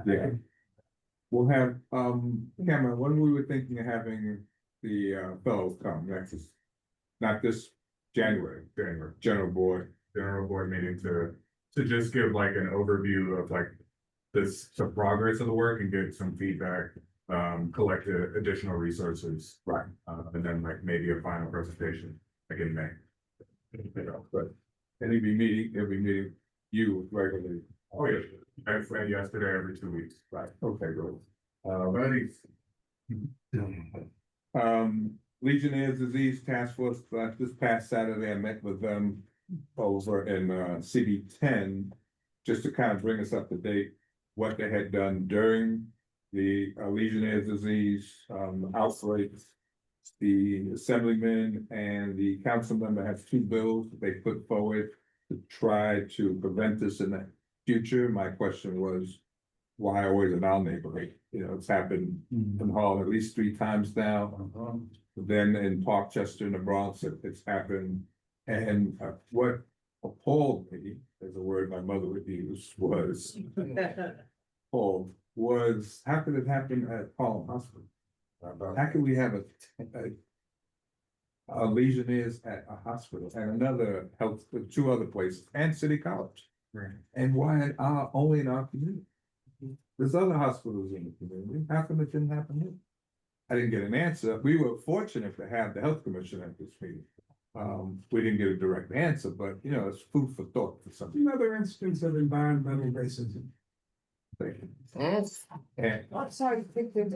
Yeah. We'll have, Cameron, when we were thinking of having the fellows come next, not this January, general board meeting to just give like an overview of like the progress of the work and get some feedback, collect additional resources. Right. And then like maybe a final presentation like in May. But and he'll be meeting you regularly. Oh, yeah. And yesterday, every 2 weeks. Right, okay, good. Legionnaire's Disease Task Force, this past Saturday, I met with them over in CB10, just to kind of bring us up to date, what they had done during the Legionnaire's Disease outbreaks. The assemblyman and the council member has 2 bills that they put forward to try to prevent this in the future. My question was, why always in our neighborhood? You know, it's happened in Harlem at least 3 times now. Then in Parkchester in the Bronx, it's happened. And what appalled me, as a word my mother would use, was appalled, was how could it happen at Harlem Hospital? How can we have a Legionnaires at a hospital and another health, 2 other places, and City College? Right. And why only in our community? There's other hospitals in the community. How come it didn't happen here? I didn't get an answer. We were fortunate to have the health commission at this meeting. We didn't get a direct answer, but you know, it's food for thought for some. Another instance of environmental racism. And I'm sorry, Victor,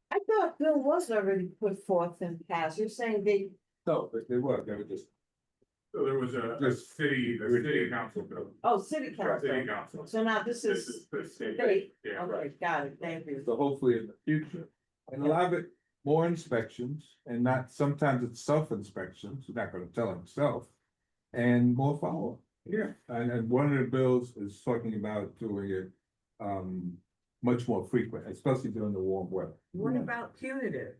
I thought Bill was already put forth and passed. You're saying they. so they were just. So there was a city council bill. Oh, city council. City council. So now this is the state. state. Yeah. Okay, got it. Thank you. So hopefully in the future, and a lot of it, more inspections, and not, sometimes it's self-inspections, you're not gonna tell himself. And more follow-up. Yeah. And one of the bills is talking about doing it, much more frequent, especially during the warm weather. What about punitive?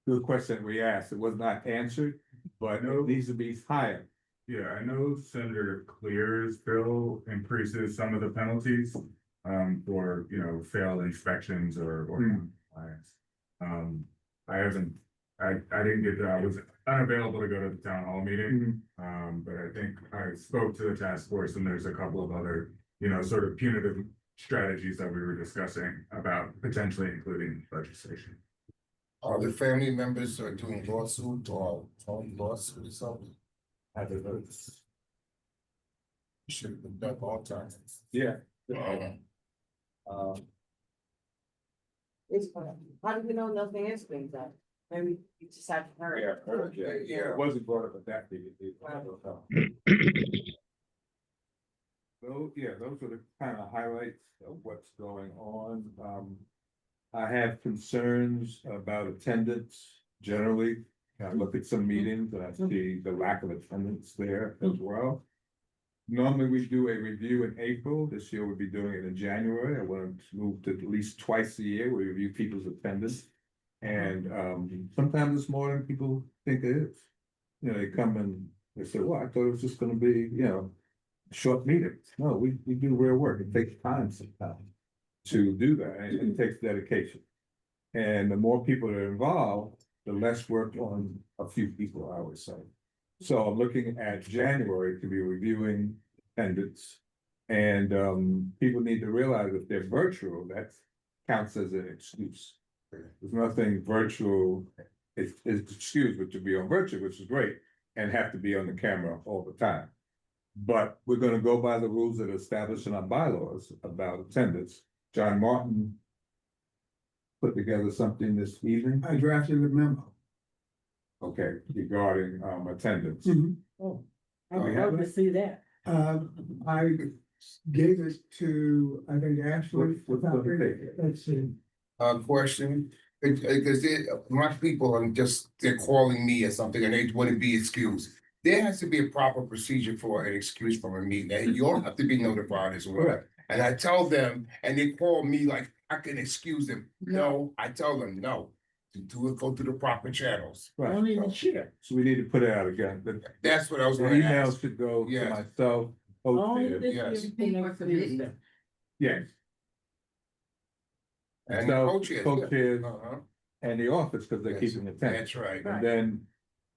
Good question we asked, it was not answered, but it needs to be higher. Yeah, I know Senator Clear's bill increases some of the penalties, for, you know, failed inspections or compliance. I didn't get I was unavailable to go to the town hall meeting. But I think I spoke to the task force and there's a couple of other, you know, sort of punitive strategies that we were discussing about potentially including legislation. Are the family members are doing lawsuit or own lawsuit or something? I don't know. Should have been done all time. Yeah. It's fine. How do you know nothing is being done? Maybe you just haven't heard. Yeah, it wasn't brought up at that meeting. So, yeah, those are the kind of highlights of what's going on. I have concerns about attendance generally. I look at some meetings and I see the lack of attendance there as well. Normally we do a review in April. This year we'll be doing it in January. I want to move to at least twice a year. We review people's attendance. And sometimes it's more than people think it is. You know, they come and they say, well, I thought it was just gonna be, you know, short meetings. No, we do real work. It takes time sometimes to do that, and it takes dedication. And the more people that are involved, the less work on a few people, I would say. So I'm looking at January to be reviewing attendance. And people need to realize if they're virtual, that counts as an excuse. There's nothing virtual, it's excused, but to be on virtual, which is great, and have to be on the camera all the time. But we're gonna go by the rules that are established in our bylaws about attendance. John Martin put together something this evening. I drafted a memo. Okay, regarding attendance. Oh, I would love to see that. I gave it to, I think, Ashley. What's on the paper? Let's see. Question, because my people are just, they're calling me or something and they want to be excused. There has to be a proper procedure for an excuse from a meeting, and you all have to be notified as well. Correct. And I tell them, and they call me like, I can excuse them. No, I tell them, no, to do it, go through the proper channels. Right. Only the chair. So we need to put it out again. That's what I was The gonna emails ask. should go to Yes. myself. Only Chair. the yes. chair can make the Yes. And the Myself, co-chairs, co-chairs, Uh-huh. and the office, because they're Yes, keeping the tent. That's right. And then,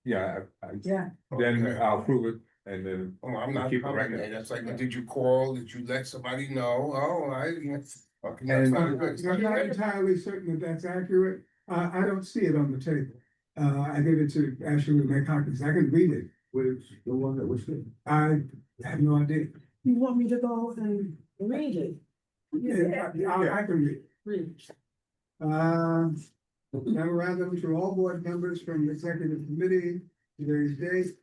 yeah, Yeah. then Okay. I'll approve it, and then Oh, I'm not keep a coming record. there. That's like, did you call? Did you let somebody know? Oh, okay, that's And- not good. I'm not entirely certain that that's accurate. I don't see it on the table. I gave it to Ashley with my copies. I can read it. Which, the one that was there. I have no idea. You want me to go and read it? Yeah, I can read it. Read. Memorandum to all board members from the executive committee, today's date.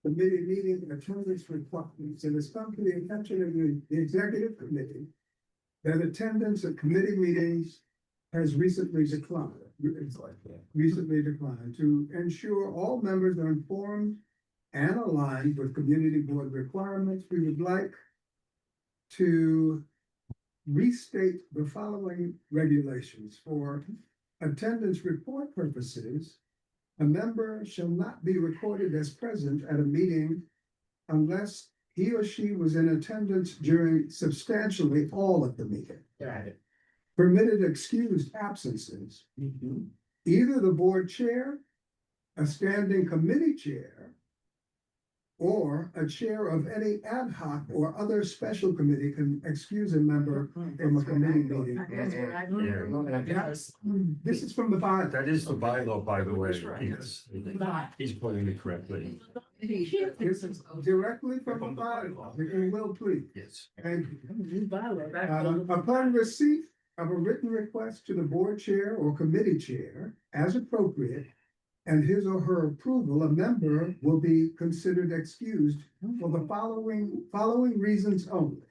Committee meeting attendance requirements, and it's come to the attention of the executive committee that attendance at committee meetings has recently declined. Recently declined. To ensure all members are informed and aligned with community board requirements, we would like to restate the following regulations. For attendance report purposes, a member shall not be recorded as present at a meeting unless he or she was in attendance during substantially all of the meeting. Got it. Permitted excused absences. Either the board chair, a standing committee chair, or a chair of any ad hoc or other special committee can excuse a member from a committee meeting. This is from the bylaw. That is the bylaw, by the way. Yes. He's putting it correctly. This is directly from the bylaw, if you will, please. Yes. And New bylaw, back upon receipt of a written request to the board chair or committee chair, as appropriate, and his or her approval, a member will be considered excused for the following reasons only: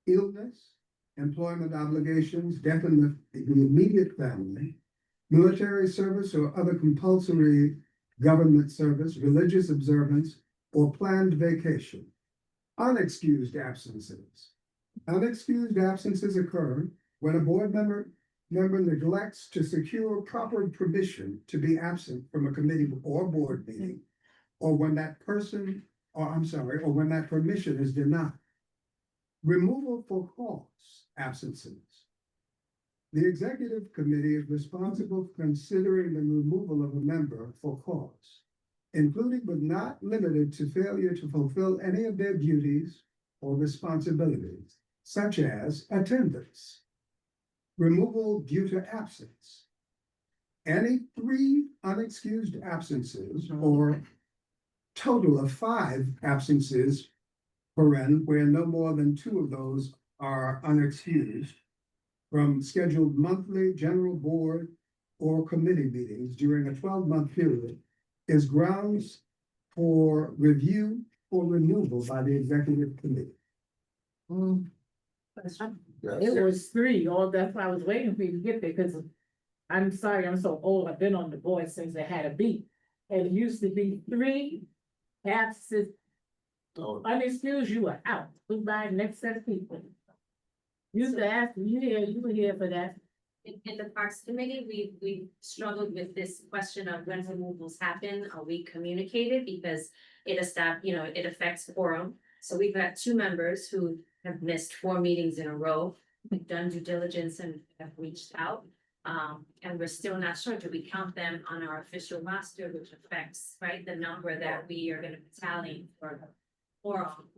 illness, employment obligations, death in the immediate family, military service or other compulsory government service, religious observance, or planned vacation. Unexcused absences. Unexcused absences occur when a board member neglects to secure proper permission to be absent from a committee or board meeting, or when that permission is denied. Removal for cause absences. The executive committee is responsible for considering the removal of a member for cause, including but not limited to failure to fulfill any of their duties or responsibilities, such as attendance. Removal due to absence. Any 3 unexcused absences or total of 5 absences where no more than 2 of those are unexcused from scheduled monthly general board or committee meetings during a 12-month period is grounds for review or removal by the executive committee. It was 3, that's why I was waiting for you to get there, because I'm sorry, I'm so old, I've been on the board since they had a beat. And it used to be 3 absences. Unexcused, you were out, goodbye, next set of people. Used to ask, you were here for that. In the Parks Committee, we struggled with this question of when removals happen, are we communicated? Because it affects quorum. So we've got 2 members who have missed 4 meetings in a row. We've done due diligence and have reached out. And we're still not sure, do we count them on our official roster, which affects, right, the number that we are gonna be tallying for the forum.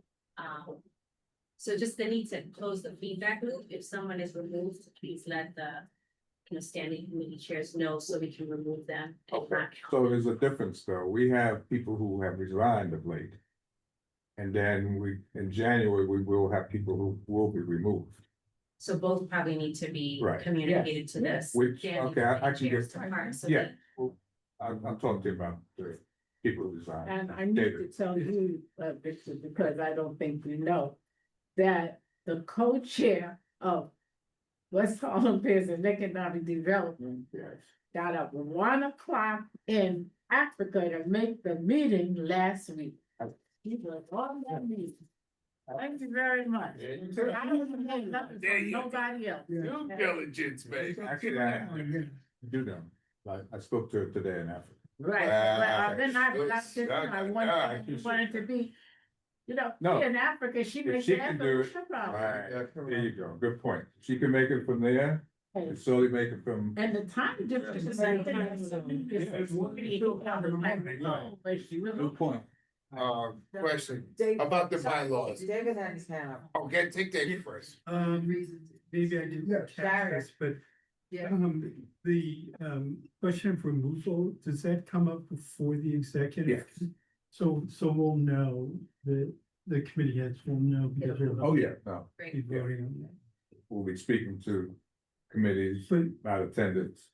So just the need to close the feedback loop. If someone is removed, please let the standing committee chairs know so we can remove them. And not count So them. there's a difference though. We have people who have resigned of late. And then in January, we will have people who will be removed. So both probably need to be Right. communicated to this. Which, standing okay, I committee can chairs get, to part, so yeah, that- well, I'm talking to you about the people who resigned. And I need to David. tell you, Bishop, because I don't think you know, that the co-chair of West Harlem Business and Economic Development got up at 1 o'clock in Africa to make the meeting last week. He was on that meeting. Thank you very much. I don't know nothing from nobody else. Due diligence, baby. Actually, I do know. I spoke to her today in Africa. Right, Wow. then I wanted to be, No. here in Africa, she If makes she the can do effort. it, right, there you go, good point. She can make it from there, and slowly make it from. And the time difference is like. Good point. Question about the bylaws. David had his hand up. Okay, take David first. Maybe I didn't catch this, but the question of removal, does that come up before the executive? Yes. So we'll know, the committee heads will know because we'll. Oh, yeah, no, Be voting on that. we'll be speaking to committees, But not attendance.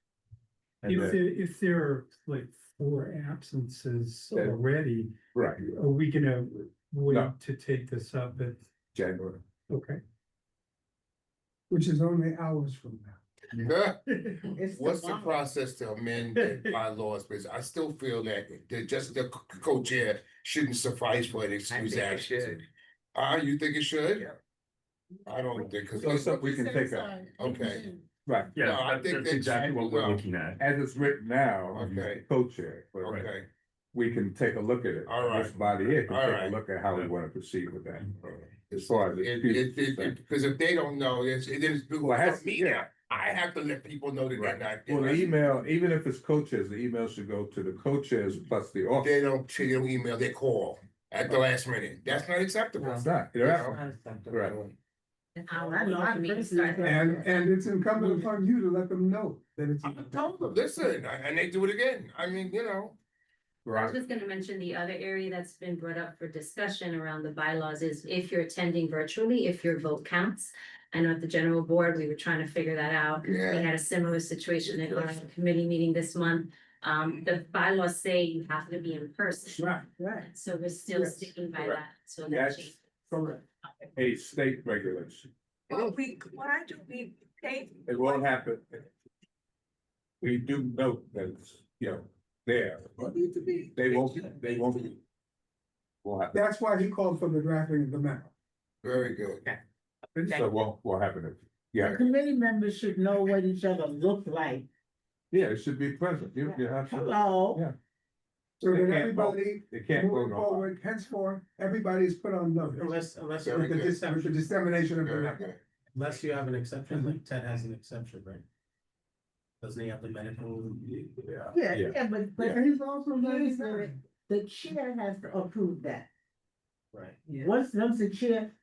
And then- if there are like 4 absences Yeah. already, Right, are we gonna wait No. to take this up at, January. okay? Which is only hours from now. What's the process to amend the bylaws? Because I still feel that just the co-chair shouldn't suffice for an excuse action. You think it should? Yeah. I don't think, So it's something we can take up. okay, Right. No, I think that's exactly what we're looking at. As it's written now, Okay. co-chair, but okay. we can take a look at it. All right. This body here can All take right. a look at how we want to proceed with that. As far as. Because if they don't know, it's Well, it has- me now. I have to let people know that they're not. Well, the email, even if it's co-chairs, the email should go to the co-chairs plus the office. They don't email, they call at the last minute. That's not acceptable. It's not, you're right. Right. And it's incumbent upon you to let them know that it's. I told them, listen, and they do it again. I mean, I was just gonna mention the other area that's been brought up for discussion around the bylaws is if you're attending virtually, if your vote counts. I know at the general board, we were trying to figure that out. We Yeah. had a similar situation in our committee meeting this month. The bylaws say you have to be in person. Right. So we're still Yes. sticking by Right. that, so that Yes. changes. Correct. A state regulation. Well, what I do, we pay. It won't happen. We do note that it's, there, but they won't be. Won't happen. That's why he called for the drafting of the memo. very good. So won't happen. If- Yeah, Committee members should know what each other look like. yeah, it should be present. You have to. Hello. Yeah. So They that can't vote. everybody, They can't moving vote on. forward, henceforth, everybody's put on notice. Unless Very good. With the dissemination of the Very memo. good. unless you have an exception, like Ted has an exception, right? Doesn't he have the medical? Yeah, but he's also the chair has to approve that. Right. Once the chair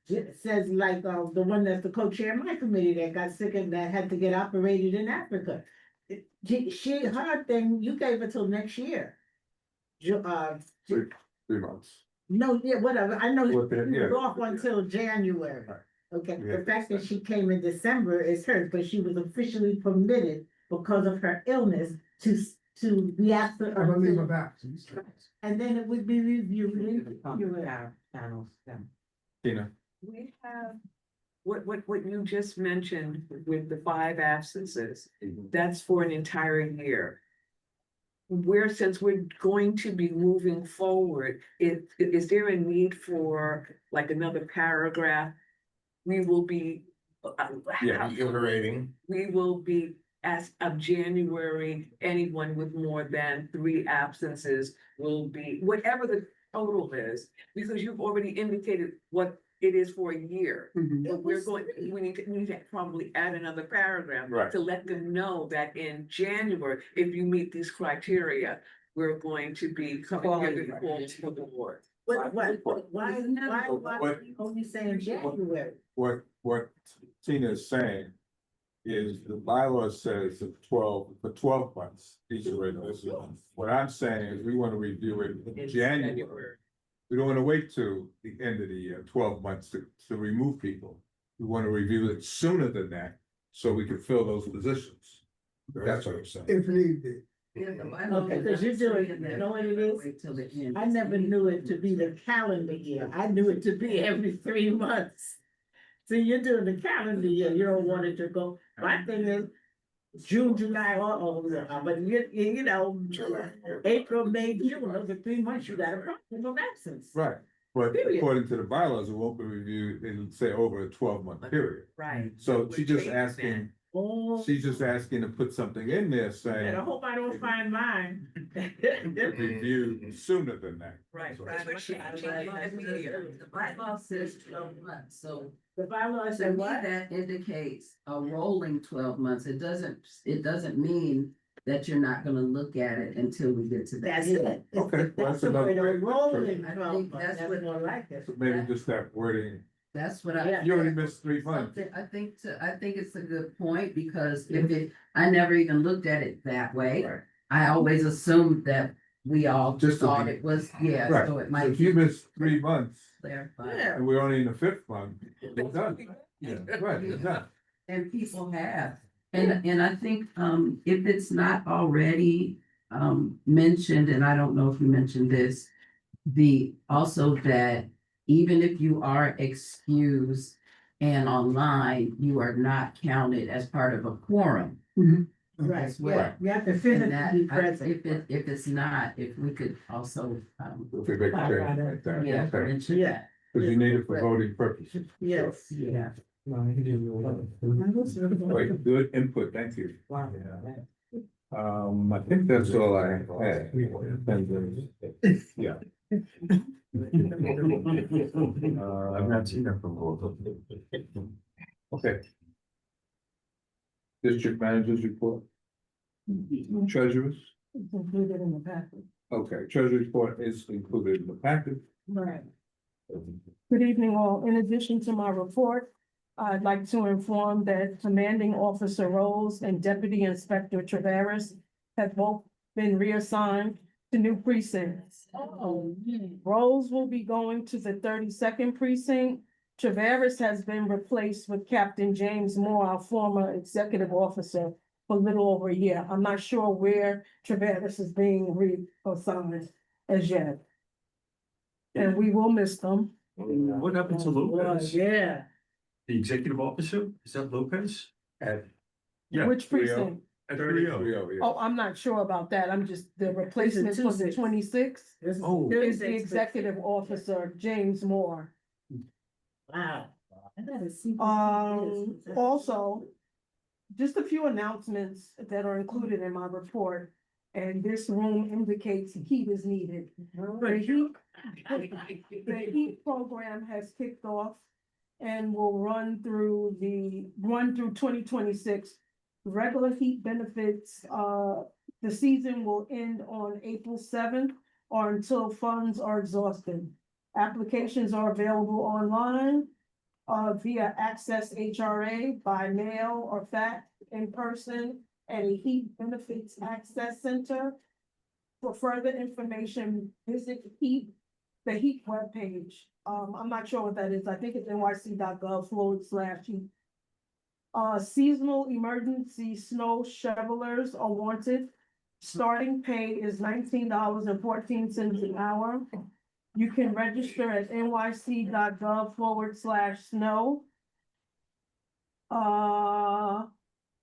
says like, the one that's the co-chair of my committee that got sick and that had to get operated in Africa. Her thing, you gave it till next year. 3 months. No, yeah, whatever, I know he What the- yeah. was off until January. Right. Okay, Yeah. the fact that she came in December is hers, but she was officially permitted because of her illness to be absent. I believe of absence. And then it would be reviewed in Tina, We have, what you just mentioned with the 5 absences, that's for an entire year. Since we're going to be moving forward, is there a need for like another paragraph? We will be. Reiterating. We will be, as of January, anyone with more than 3 absences will be, whatever the total is, because you've already indicated what it is for a year. Mhm. But we need to probably add another paragraph Right. to let them know that in January, if you meet these criteria, we're going to be coming here to call for the board. Why only saying January? What Tina is saying is the bylaw says for 12 months, each renewals. What I'm saying is we want to review it in January. We don't want to wait till the end of the year, 12 months to remove people. We want to review it sooner than that, so we can fill those positions. That's what I'm saying. If need be. Okay, because you're doing, you know what it is? I never knew it to be the calendar year. I knew it to be every 3 months. See, you're doing the calendar year, you don't want it to go, my thing is June, July, but you know, April, May, June, those are 3 months, you got a problem of absence. Right, but Period. according to the bylaws, it won't be reviewed in, say, over a 12-month period. Right. So she's just asking to put something in there And I saying hope I don't find mine. review sooner than that. Right. The bylaw says 12 months, so. The bylaw To said me, what? that indicates a rolling 12 months. It doesn't mean that you're not gonna look at it until we get to that. That's it. Okay, well, That's the way to roll it. I think that's what- more like it. So maybe just that wording, That's what I. you only missed 3 months. I think it's a good point, because I never even looked at it that way. Right. I always assumed that we all Just to thought be- it was, so Right, it so might if you be missed 3 months clarified. and we're only in the 5th month, it's done. Yeah, right, it's done. And people have, and I think, if it's not already, mentioned, and I don't know if you mentioned this, also that even if you are excused and online, you are not counted as part of a quorum. Right, As well. yeah, you have to And physically that, be present. if it's not, if we could also, If we make a change like that, yeah, okay. mention Yeah. that. Because you need it for voting purposes. Yes. Yeah. Wait, good input, thank you. I think that's all I had. Yeah. I've not seen that from both. Okay. District managers report, treasurers, It's included in the package. okay, treasurer's report is included in the package. Right. Good evening all. In addition to my report, I'd like to inform that Commanding Officer Rose and Deputy Inspector Traveris have both been reassigned to new precincts. Rose will be going to the 32nd precinct. Traveris has been replaced with Captain James Moore, our former executive officer, for a little over a year. I'm not sure where Traveris is being reassigned as yet. And we will miss them. What happened to Lopez? Yeah. The executive officer, is that Lopez? Yeah. Which precinct? At 30. Oh, I'm not sure about that. I'm just, the replacement for the 26th Oh. is the executive officer, James Moore. Wow. Also, just a few announcements that are included in my report. And this room indicates heat is needed. The heat program has kicked off and will run through 2026. Regular heat benefits, the season will end on April 7th or until funds are exhausted. Applications are available online, via Access HRA, by mail or fax, in person, at a Heat Benefits Access Center. For further information, visit the HEAT webpage. I'm not sure what that is. I think it's nyc.gov/heat. Seasonal emergency snow shovelers are wanted. Starting pay is $19.14 an hour. You can register at nyc.gov/snow.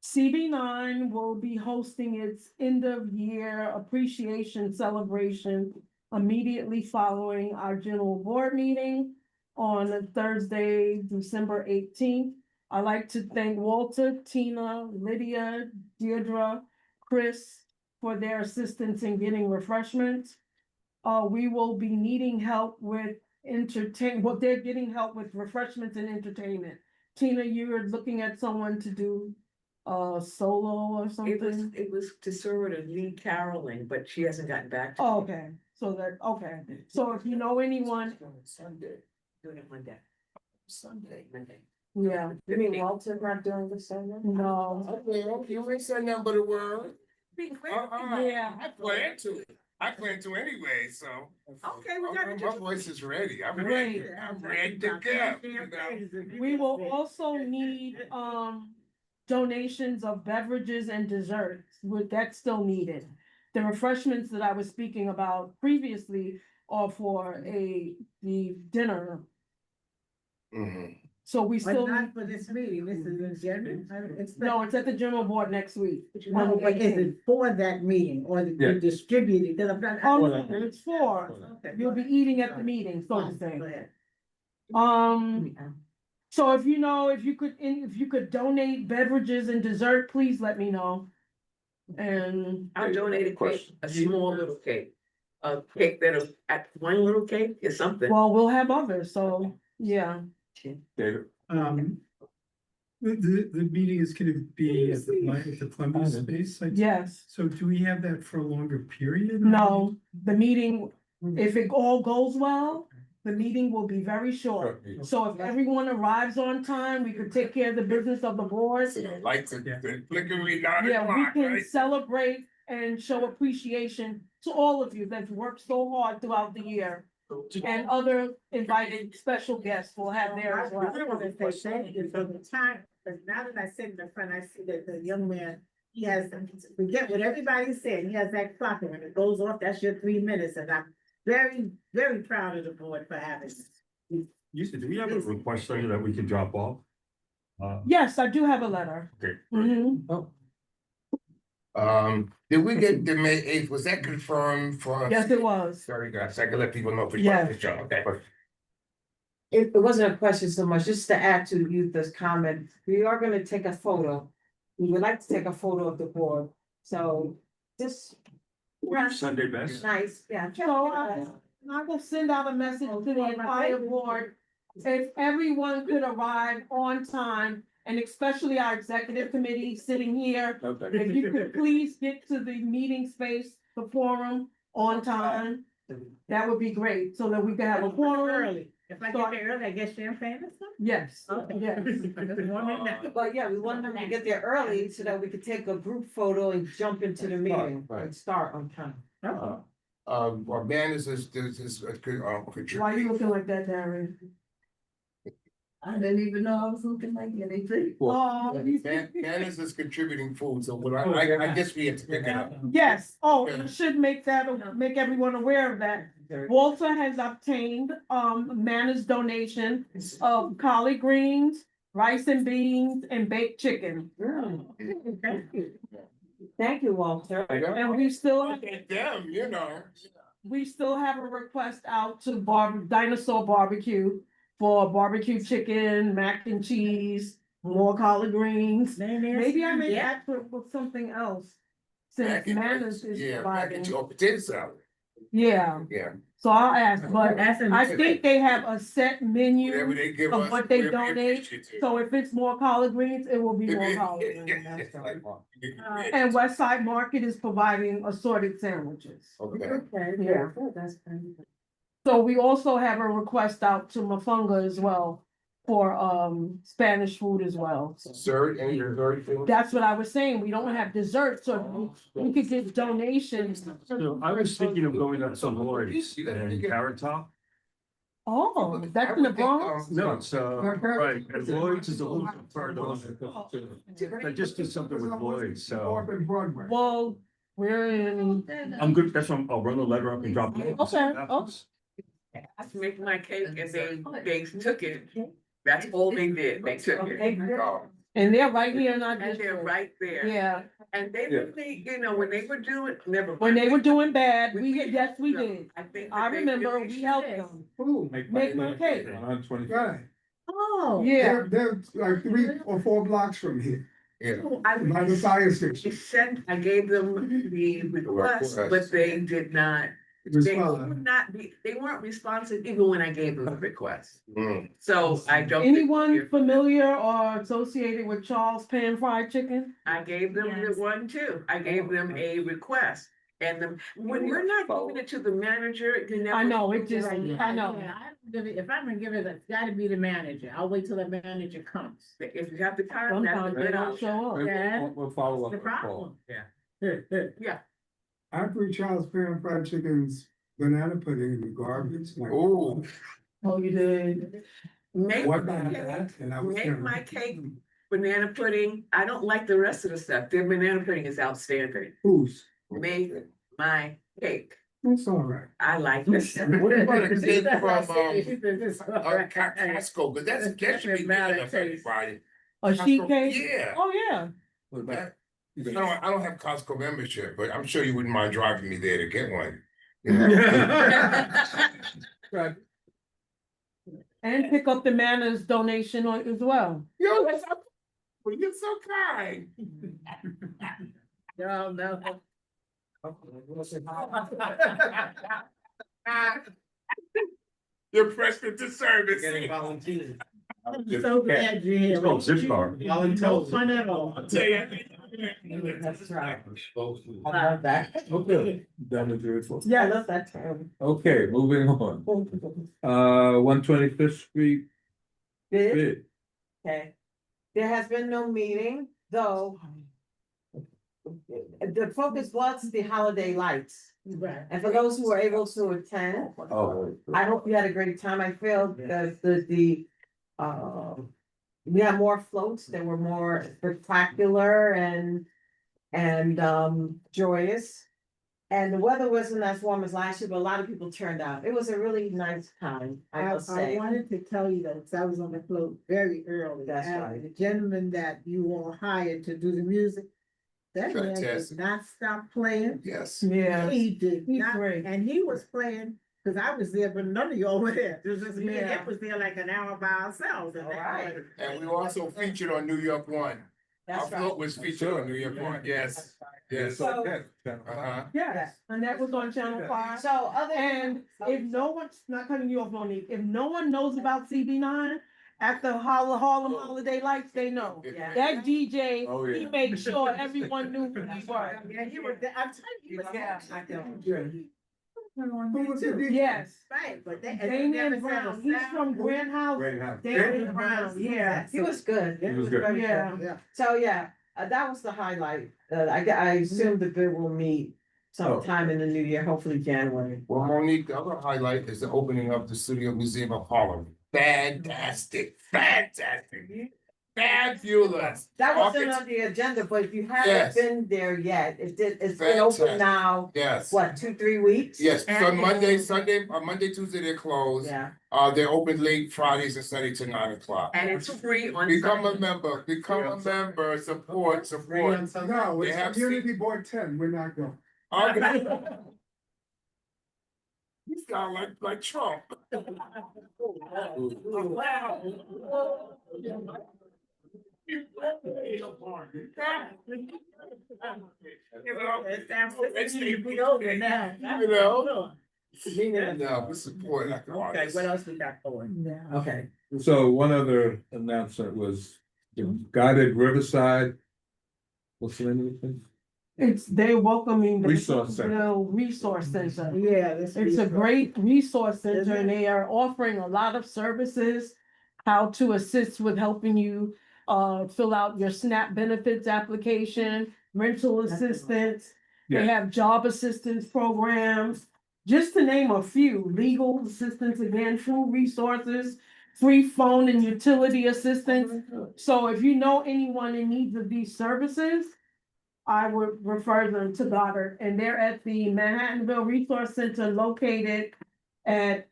CB9 will be hosting its end of year appreciation celebration immediately following our general board meeting on Thursday, December 18th. I'd like to thank Walter, Tina, Lydia, Deirdre, Chris for their assistance in getting refreshments. We will be needing help with they're getting help with refreshments and entertainment. Tina, you were looking at someone to do solo or something? It was to sort of lead caroling, but she hasn't gotten back to me. Oh, okay, okay, so if you know anyone, Sunday. Doing it Monday. Monday. yeah. You mean Walter not doing the Sunday? No. Okay, you ain't said nothing but a word. Yeah. I plan to anyway, so. Okay, we gotta My voice is ready. I'm Great. ready. I'm ready to go. We will also need, donations of beverages and desserts, that's still needed. The refreshments that I was speaking about previously are for the dinner. Mhm. So we But still, not for this meeting, this is in general. no, it's at the general board next week. No, but is it for that meeting or the Yeah. distributed? Cause I'm not. Oh, no, it's for, Okay. you'll be eating at the meeting, so to say. Go ahead. So if you know, if you could donate beverages and dessert, please let me know. And I'll donate a cake, a small little cake. A cake at one little cake is something. well, we'll have others, so, yeah. David? The meeting is gonna be at the Columbia space. Yes. So do we have that for a longer period? No, the meeting, if it all goes well, the meeting will be very short. So if everyone arrives on time, we could take care of the business of the board. Lights are flickering 9 Yeah, we o'clock, can right? celebrate and show appreciation to all of you that's worked so hard throughout the year. And other invited special guests will have their as I well. want to say thank you for the time, but now that I sit in the front, I see that the young man, he has, forget what everybody said, he has that clock, and when it goes off, that's your 3 minutes, and I'm very, very proud of the board for having this. Do we have a request letter that we can drop off? Yes, I do have a letter. Okay. Mhm. Did we get the May 8th? Was that confirmed for? Yes, it was. Sorry, guys, I can let people know for Yes. sure. Okay. It wasn't a question so much, just to add to Yutha's comment, we are gonna take a photo. We would like to take a photo of the board, so this. Sunday best. Nice, yeah. So I will send out a message to the entire board. If everyone could arrive on time, and especially our executive committee sitting here. If you could please get to the meeting space, the forum on time, that would be great, so that we can have a forum. Early, if I get there early, I get champagne or something? Yes, Okay. yes. But yeah, we want them to get there early so that we could take a group photo and jump into the meeting and start on time. Our banners is Why are you looking like that, Darren? I didn't even know I was looking like anything. Banners is contributing food, so I guess we have to pick it up. Yes, you should make everyone aware of that. Walter has obtained, Manners donation of collard greens, rice and beans, and baked chicken. Thank you, Walter. And we still have. Them, you know. We still have a request out to Dinosaur Barbecue for barbecue chicken, mac and cheese, more collard greens. Maybe I may add with something else. Since Manners is providing. Potato salad. Yeah. Yeah. So I'll ask, but I think they have a set menu Whatever they give of us, what they we're donate. appreciative. So if it's more collard greens, it will be more collard greens. And West Side Market is providing assorted sandwiches. Okay. Yeah. So we also have a request out to Mafunga as well for Spanish food as well. Dessert, any dessert thing? That's what I was saying. We don't have dessert, so we could get donations. So I was thinking of going on some Lloyd's and Carrot Top. Oh, that's in the Bronx? No, it's right, and Lloyd's is a little bit further on. I just did something with Lloyd's, so Well, we're in. I'm good, that's why I'll run the letter up and drop it. Okay. I was making my cake and they took it. That's all they did. They took it. And they're right here in our And they're district. right there. Yeah. And they really, when they were doing, never. When they were doing bad, yes, we did. I think. I remember we helped them. Make my cake. Right. Oh. Yeah. They're like 3 or 4 blocks from here. Yeah. By the fire station. I gave them the request, but they did not They would not be, they weren't responsive even when I gave them a request. So I don't. think- Anyone familiar or associated with Charles Pan Fried Chicken? I gave them the one too. I gave them a request. And when we're not giving it to the manager, it can never. I know, it just, I know. Yeah, I don't give it, if I'm gonna give it, it's gotta be the manager. I'll wait till the manager comes. If you have the time, that's a Sometimes they good don't option. show up. Yeah. We'll follow up. The with Paul. problem. Yeah. Yeah. I Charles Pan Fried Chicken's banana pudding in the garbage. Oh. Oh, you did? Make What my about cake, that? And I was make gonna- my cake banana pudding. I don't like the rest of the stuff. Their banana pudding is outstanding. Who's? Make my cake. It's all right. I like this. What about a cake from, Right. Costco, but that should be good enough for everybody. A sheet Costco- cake? Yeah. Oh, yeah. What about? I don't have Costco membership, but I'm sure you wouldn't mind driving me there to get one. Right. And pick up the Manners donation as well. Yo, that's up. Well, you're so kind. No. You're pressed into service. volunteers. I'm so glad you're here. It's called zip card. No fun at all. I'll tell you. That's right. I I love that. Okay. Done with your report. Yeah, I love that term. Okay, moving on. 125th Street Bid, bid. okay. There has been no meeting, though. The focus was the holiday lights. Right. And for those who were able to attend, Oh. I hope you had a great time. I feel that we had more floats that were more spectacular and joyous. And the weather wasn't as warm as last year, but a lot of people turned out. It was a really nice time, I I must say. wanted to tell you that, because I was on the float very early. That's And right. The gentleman that you all hired to do the music, that man did Fantastic. not stop playing. Yes. Yeah. He did He's not, great. and he was playing, because I was there, but none of y'all were there. It was just me and Yeah. him was there like an hour by ourselves. And All right. And we were also featured on New York One. Our That's float right. was featured on New York One, yes, yes. So- Uh-huh. Yes, and that was on Channel 5. So and if no one's not cutting you off, Monique, if no one knows about CB9 at the Harlem Holiday Lights, they know. Yeah. That DJ, Oh, he yeah. made sure everyone knew who he was. Yeah, he was there. I'm telling you, he was Yeah. Who was it? Yes, right, but they. Damian Brown, he's from Grand House. Great house. Damian Brown, yeah, he was good. He was good. Yeah, so yeah, that was the highlight. I assume the bid will meet sometime in the new year, hopefully January. Well, Monique, the other highlight is the opening of the Studio Museum of Harlem. Fantastic, fabulous. That wasn't Architect- on the agenda, but if you haven't Yes. been there yet, it's been open Fantastic. now, Yes. what, 2-3 weeks? Yes, on Monday, Tuesday, they're closed. Yeah. They're open late Fridays and Sunday to 9 o'clock. And it's free on. Become a Sunday. member, support. No, They it's have Community Board 10, we're not going. Okay. You sound like Trump. You know, It's time to be over now. You know? No, we support like Okay, artists. what else we got going? Okay. So one other announcement was the guided Riverside. What's the name of it? They're welcoming the Resource Center. Bakersfield Resource Center. Yeah. It's a great resource center and they are offering a lot of services. How to assist with helping you fill out your SNAP benefits application, rental assistance. They Yeah. have job assistance programs, just to name a few, legal assistance again, food resources, free phone and utility assistance. So if you know anyone in need of these services, I would refer them to Goddard, and they're at the Manhattanville Resource Center located at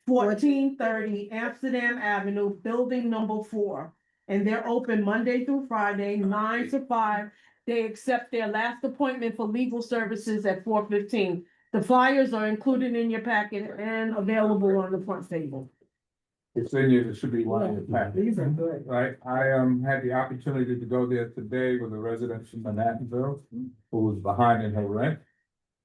1430 Amsterdam Avenue, building number 4. And they're open Monday through Friday, 9 to 5. They accept their last appointment for legal services at 4:15. The flyers are included in your packet and available on the front table. It's in you, it should be one in your package. These are good. Right, I had the opportunity to go there today with a resident from Manhattanville who was behind in her rent.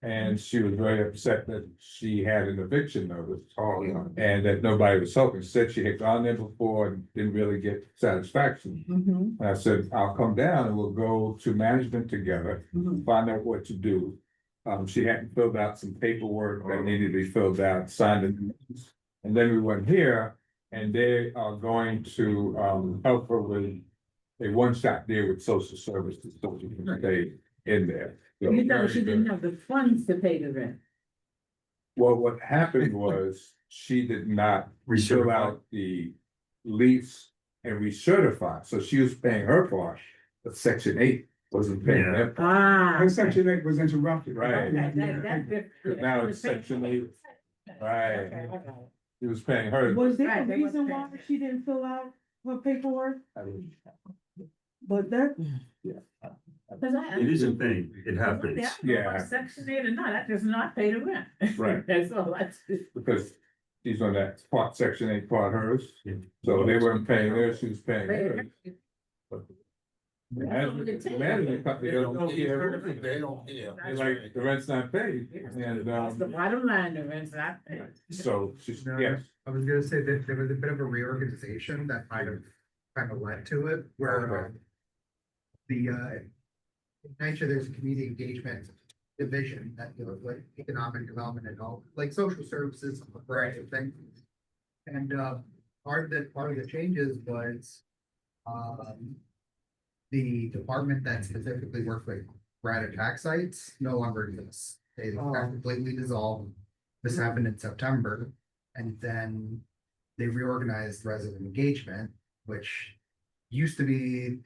And she was very upset that she had an eviction notice. Oh, yeah. And that nobody was helping. She said she had gone there before and didn't really get satisfaction. Mhm. And I said, I'll come down and we'll go to management together, find out what to do. She hadn't filled out some paperwork that needed to be filled out, signed it. And then we went here and they are going to help her with a one-shot deal with social services, so she can stay in there. So You know, very she good. didn't have the funds to pay the rent. Well, what happened was she did not fill out the lease and recertify, so she was paying her part, but Section 8 wasn't paying their part. Ah. Her Section 8 was interrupted. Right. That. Now it's Section 8, right, he was paying her. Was there a Right, they was reason why she didn't fill out her paperwork? But that, It is a thing, it happens. Yeah. Section 8 or not, that does not pay the rent. Right. That's all that's. Because she's on that part, Section 8 part hers, so they weren't paying her, she was paying hers. But the management company don't care. They don't care. They like, the rent's not paid, and, That's the bottom line, the rent's not paid. so she's, No, yes. I was gonna say that there was a bit of a reorganization that kind of led to it, where the NYCHA, there's a community engagement division that deals with economic development and all, like social services, a variety of things. And part of the changes was the department that specifically worked with rat attack sites no longer exists. They got completely dissolved. This happened in September, and then they reorganized resident engagement, which used to be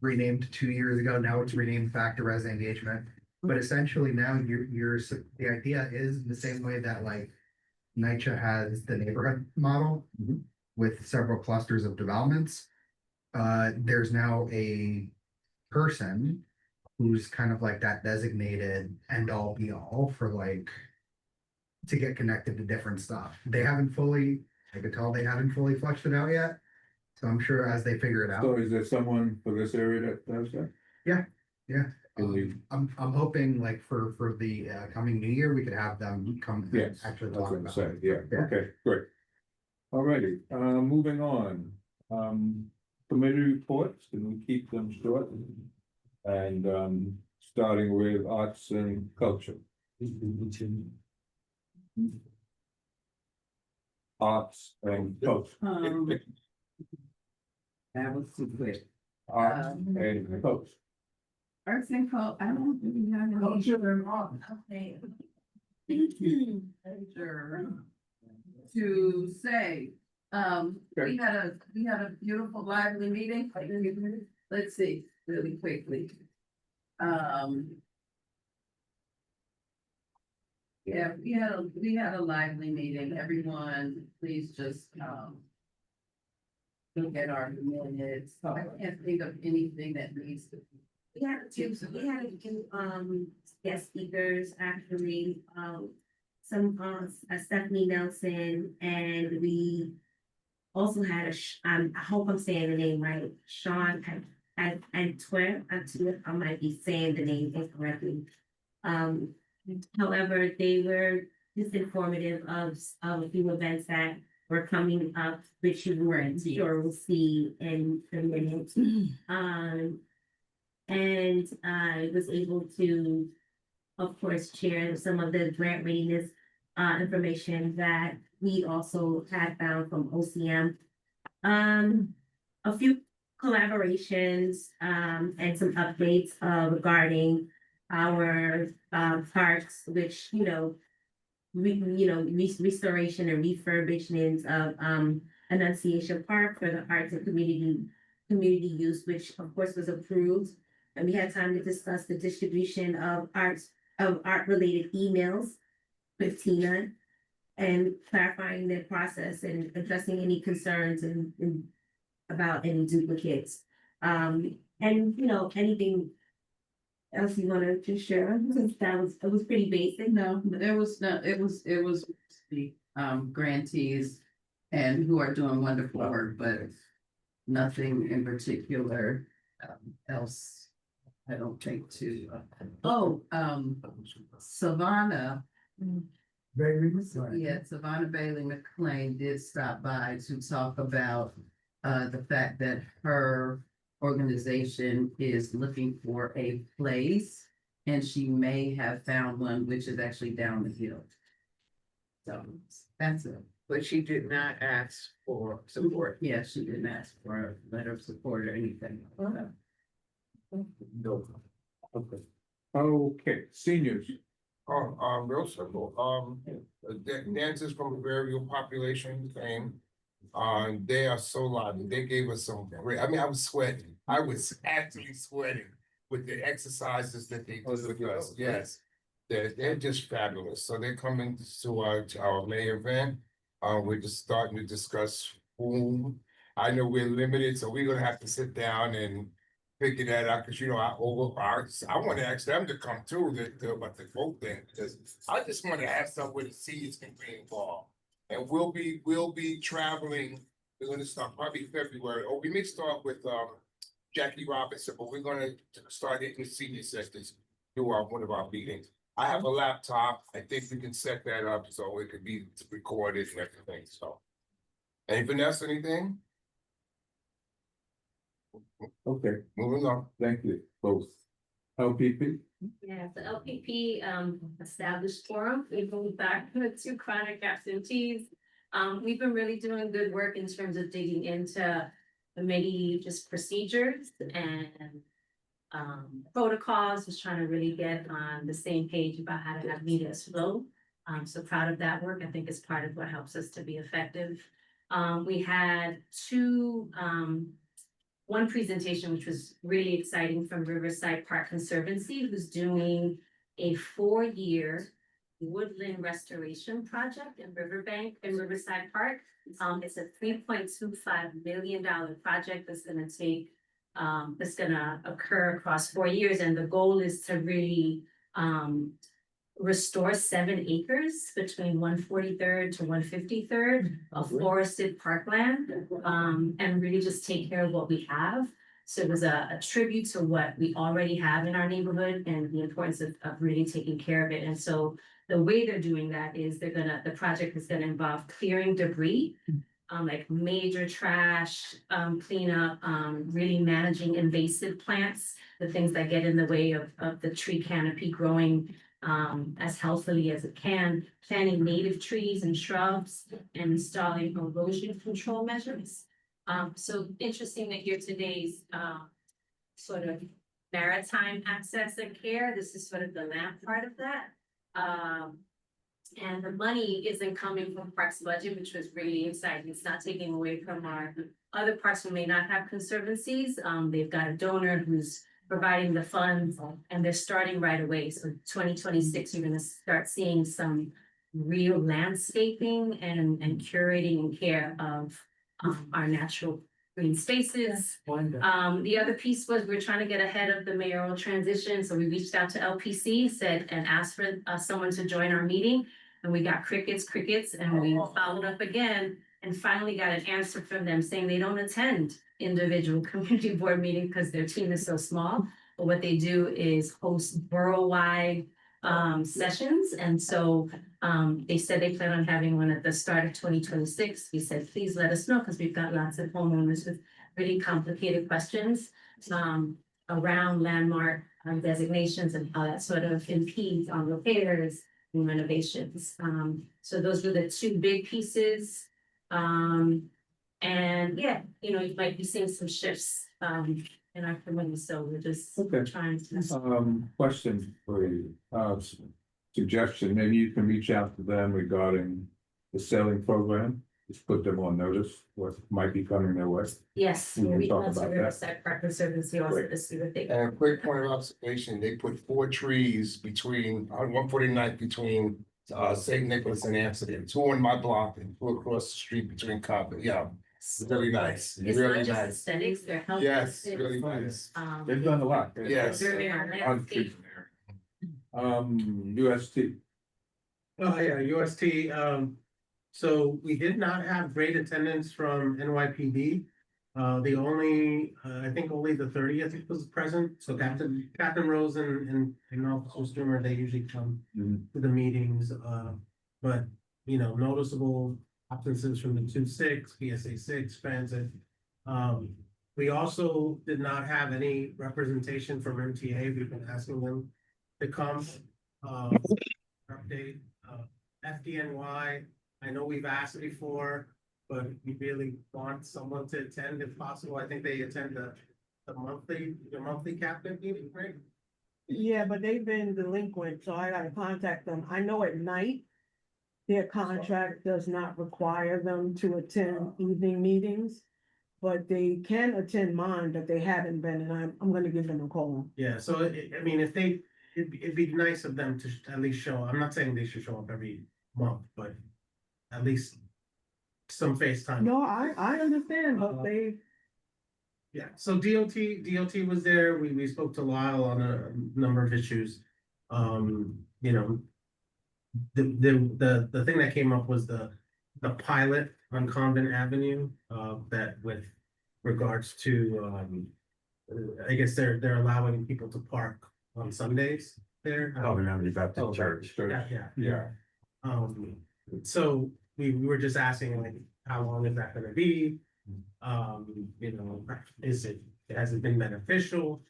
renamed 2 years ago. Now it's renamed back to resident engagement. But essentially now the idea is the same way that like NYCHA has the neighborhood model with several clusters of developments. There's now a person who's kind of like that designated end all be all for like to get connected to different stuff. I could tell they haven't fully fleshed it out yet. So I'm sure as they figure it out. So is there someone for this area that does that? Yeah. Can we- I'm hoping like for the coming new year, we could have them come and Yes, actually that's talk what I'm about saying, it. yeah, okay, great. Alrighty, moving on, committee reports, can we keep them short? And, starting with arts and culture. Arts and culture. that was too quick. Arts and culture. Arts and culture, I don't really have any. Culture and art. Okay. To say, Okay. we had a beautiful lively meeting. Let's see, really quickly. Yeah, we had a lively meeting. Everyone, please just, look at our minutes. So I can't think of anything that needs to. We had a few guest speakers, actually, some, Stephanie Nelson, and we also had I hope I'm saying the name right, Sean Antwerp, I might be saying the name incorrectly. However, they were just informative of a few events that were coming up, which you weren't sure we'll see in a minute. And I was able to, of course, share some of the grant readiness information that we also had found from OCM. A few collaborations and some updates regarding our parks, which restoration and refurbishment of Annunciation Park for the arts and community use, which of course was approved. And we had time to discuss the distribution of art related emails with Tina and clarifying the process and addressing any concerns and about any duplicates. And anything else you wanna just share, since it was pretty basic. No, it was the grantees and who are doing wonderful work, but nothing in particular else I don't think to, Savannah. Yeah, Savannah Bailey McLean did stop by to talk about the fact that her organization is looking for a place and she may have found one, which is actually down the hill. So that's it. But she did not ask for support. Yeah, she didn't ask for a letter of support or anything. No. Okay, seniors. Real simple, dancers from a variable population came. They are so lively, they gave us some great, I mean, I was sweating, I was actually sweating with the exercises that they did with us, yes. They're just fabulous, so they're coming to our May event, we're just starting to discuss food. I know we're limited, so we're gonna have to sit down and figure that out, cause you know, I want to ask them to come too, about the vote thing, because I just want to have something where the seniors can be involved. And we'll be traveling, we're gonna start probably February, or we may start with Jackie Robinson, but we're gonna start hitting the senior sectors through one of our meetings. I have a laptop, I think we can set that up so it could be recorded and everything, so. Anything else, anything? Okay, moving on. Thank you, both. LPP? Yeah, the LPP established forum, we've moved back to chronic absentees. We've been really doing good work in terms of digging into many just procedures and protocols, just trying to really get on the same page about how to have meetings flow. So proud of that work. I think it's part of what helps us to be effective. We had one presentation, which was really exciting, from Riverside Park Conservancy, who's doing a 4-year woodland restoration project in Riverbank and Riverside Park. It's a $3.25 million project that's gonna occur across 4 years, and the goal is to really restore 7 acres between 143rd to 153rd of forested parkland, and really just take care of what we have. So it was a tribute to what we already have in our neighborhood and the importance of really taking care of it. And so the way they're doing that is the project is gonna involve clearing debris, like major trash cleanup, really managing invasive plants, the things that get in the way of the tree canopy growing as healthily as it can, planting native trees and shrubs, and installing erosion control measures. So interesting to hear today's sort of maritime access and care. This is sort of the map part of that. And the money isn't coming from Parks budget, which was really exciting. It's not taking away from our other parks who may not have conservancies. They've got a donor who's providing the funds, and they're starting right away. So 2026, you're gonna start seeing some real landscaping and curating and care of our natural green spaces. The other piece was we're trying to get ahead of the mayoral transition. So we reached out to LPC, and asked for someone to join our meeting. And we got crickets, and we followed up again and finally got an answer from them saying they don't attend individual community board meetings because their team is so small. But what they do is host borough-wide sessions. And so they said they plan on having one at the start of 2026. We said, please let us know, because we've got lots of homeowners with really complicated questions around landmark designations and how that sort of impedes on repairs and renovations. So those were the 2 big pieces. And yeah, you might be seeing some shifts in our community, so we're just trying to. Question for you, suggestion, maybe you can reach out to them regarding the sailing program, just put them on notice, what might be coming their way. Yes, We can we talk also about that. Riverside Park Conservancy also to see what they. And a quick point of observation, they put 4 trees between, on 149th between St. Nicholas and Amsterdam, 2 on my block and 2 across the street between Cobb, yeah. It's really nice, It's really not just nice. aesthetics, they're health. Yes, really nice. They've done a lot. Yes. UST. Oh, yeah, UST, so we did not have great attendance from NYPD. The only, I think only the 30th was present, so Captain Rose and Officer Strimmer, they usually come to the meetings, but, you know, noticeable absences from the 2-6, PSA 6, transit. We also did not have any representation from MTA, we've been asking them to come, update, FDNY, I know we've asked before, but we really want someone to attend if possible. I think they attend the monthly captain meeting, right? Yeah, but they've been delinquent, so I gotta contact them. I know at night, their contract does not require them to attend evening meetings. But they can attend mine, but they haven't been, and I'm gonna give them a call. Yeah, so I mean, if they, it'd be nice of them to at least show, I'm not saying they should show up every month, but at least some FaceTime. No, I understand, but they, Yeah, so DOT was there, we spoke to Lyle on a number of issues. You know. The thing that came up was the pilot on Convent Avenue, that with regards to, I guess they're allowing people to park on Sundays there. Calvin Avenue Baptist Church. Yeah. So we were just asking like, how long is that gonna be? You know, has it been beneficial?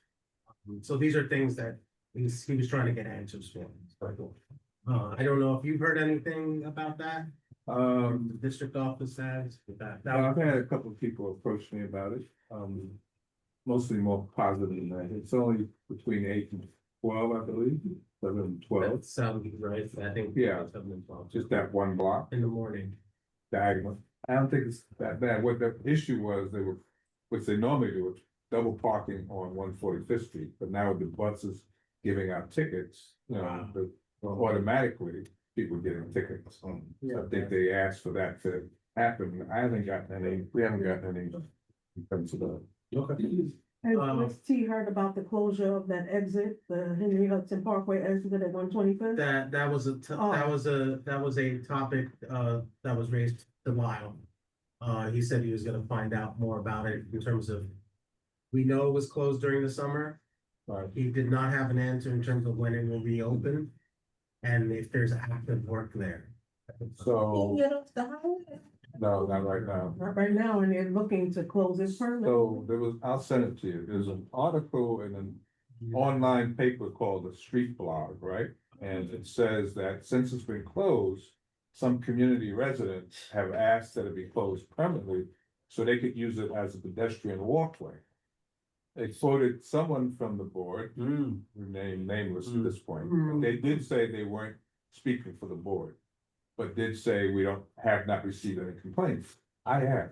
So these are things that he was trying to get answers for. I don't know if you've heard anything about that. The district office has with that. I've had a couple of people approach me about it, mostly more positive than that. It's only between 8 and 12, I believe, 7 and 12. That sounds right, I think. Yeah. 7 and 12. Just that one block. In the morning. Diagonal. I don't think it's that bad. What the issue was, they were, which they normally do, was double parking on 145th Street, but now with the buses giving out tickets, you know, automatically people getting tickets. So I think they asked for that to happen. I haven't gotten any, we haven't gotten any. Comes to the. Okay. has T heard about the closure of that exit, the Henry Hudson Parkway exit at 125th? That was a topic, that was raised to Lyle. He said he was gonna find out more about it in terms of, we know it was closed during the summer. He did not have an answer in terms of when it will reopen and if there's active work there. So, Get off the highway. no, not right now. Not right now, and they're looking to close this permit. So there was, I'll send it to you. There's an article in an online paper called the Street Blog, right? And it says that since it's been closed, some community residents have asked that it be closed permanently so they could use it as a pedestrian walkway. They quoted someone from the board, nameless at this point. They did say they weren't speaking for the board, but did say we have not received any complaints. I have.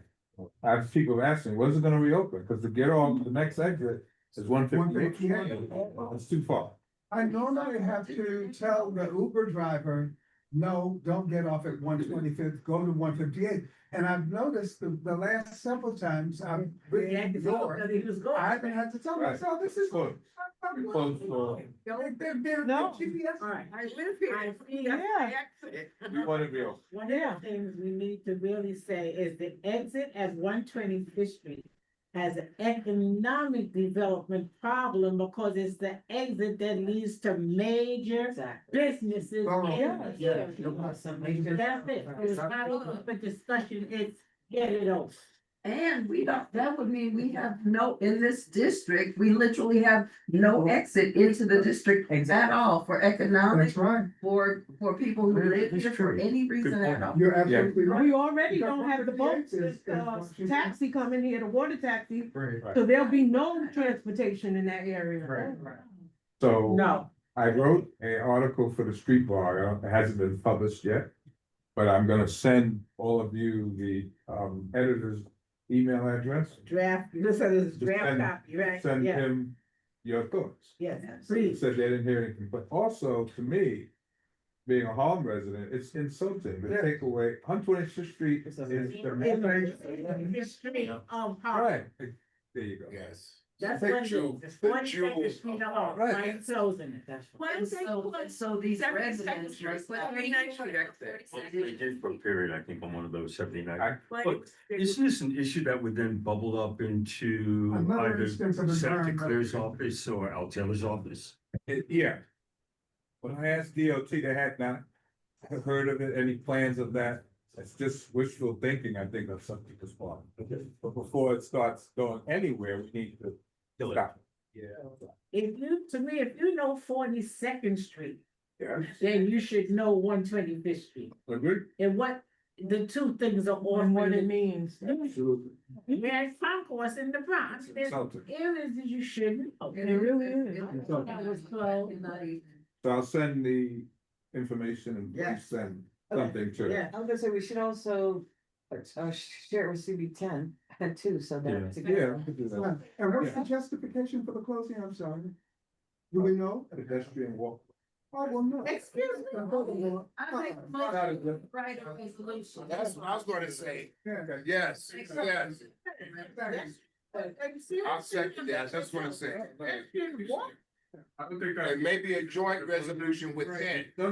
I have people asking, when is it gonna reopen? Because to get on the next exit is 158. It's too far. I normally have to tell the Uber driver, no, don't get off at 125th, go to 158. And I've noticed the last several times I've been door, I haven't had to tell them, so this is. Close. Close for. No. All right, I live here. I see. That's my exit. We want to be open. One of the things we need to really say is the exit at 125th Street has an economic development problem because it's the exit that leads to major businesses. in here. That's it. It's not open for discussion, it's get it over. And we don't, that would mean we have no, in this district, we literally have no exit into the district at all for economic. That's right. For people who live here for any reason at all. You're absolutely right. We already don't have the boats, taxi coming here, the water taxi, Right. so there'll be no transportation in that area. So. No. I wrote an article for the Street Blog, it hasn't been published yet. But I'm gonna send all of you the editor's email address. Draft, this is Just draft send- copy, right? Send Yeah. him your thoughts. Yes, He please. said they didn't hear anything, but also to me, being a Harlem resident, it's insulting to take away 125th Street is the main. History of Right, there you go. Yes. That's The what it jewel- is. the 42nd jewel Street of alone, Right. right, closing it. That's Why And don't they so, put so these 72nd residents. Street, request- 39th Street exit? They did for a period, I think, on one of those 79. Like, But isn't this an issue that would then bubble up into Another either instance of Septic environmental- Clear's office or Al Taylor's office? Yeah. When I asked DOT, they had not heard of it, any plans of that. It's just wishful thinking, I think, of something this far. But before it starts going anywhere, we need to stop. Yeah. If you, to me, if you know 42nd Street, Yeah. then you should know 125th Street. Agree? And what the two things are all. And what it means. Absolutely. There's concourse in the Bronx, there's Something. areas that you shouldn't. It really is. That was closed. So I'll send the information and please Yes. send something to. Yeah. I was gonna say, we should also, share with CB10 too, so Yeah. that. Yeah, we could do that. And what's the justification for the closing? I'm sorry. Do we know? Pedestrian walk. Oh, well, no. Excuse me. I think most write a resolution. That's what I was gonna say. Yeah. Yes, yes. I'll second that. That's what I'm saying. I don't think that. And maybe a joint resolution with Ken. No,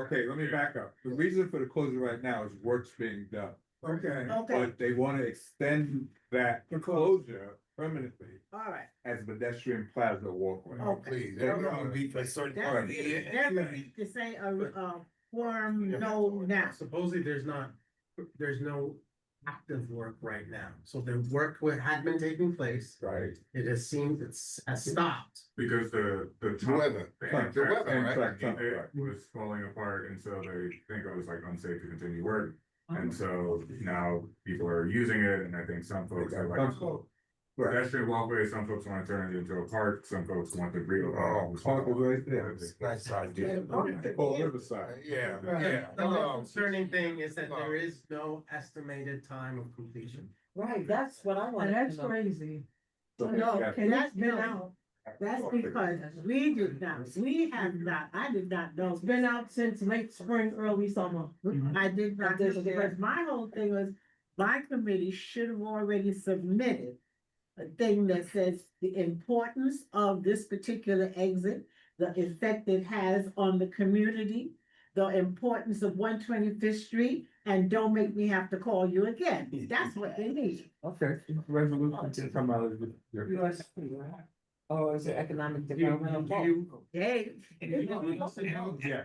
okay, let me back up. The reason for the closing right now is work's being done. Okay. Okay, But they wanna extend that closure permanently all right. as pedestrian plaza walkway. Okay. Please, that don't be for certain part of the year. That's to say a form no now. Supposedly there's no active work right now. So the work had been taking place. Right. It has seemed, has stopped. Because the The top. weather. The The weather, right? It was falling apart, and so they think it was like unsafe to continue work. And so now people are using it, and I think some folks are like. Pedestrian walkway, some folks wanna turn it into a park, some folks want to real. Oh, Park is right there. Nice idea. Oh, Riverside. Yeah, The yeah. only concerning thing is that there is no estimated time of completion. Right, that's what I want. And That's that's crazy. No, Yeah. that's been out. That's because we did not, we have not, I did not know. It's been out since late spring, early summer. I did not, know, because my whole thing was, my committee should have already submitted a thing that says the importance of this particular exit, the effect it has on the community, the importance of 125th Street, and don't make me have to call you again. That's what they need. Okay, resolution can come out of your. Or is it economic development? Hey. Yeah.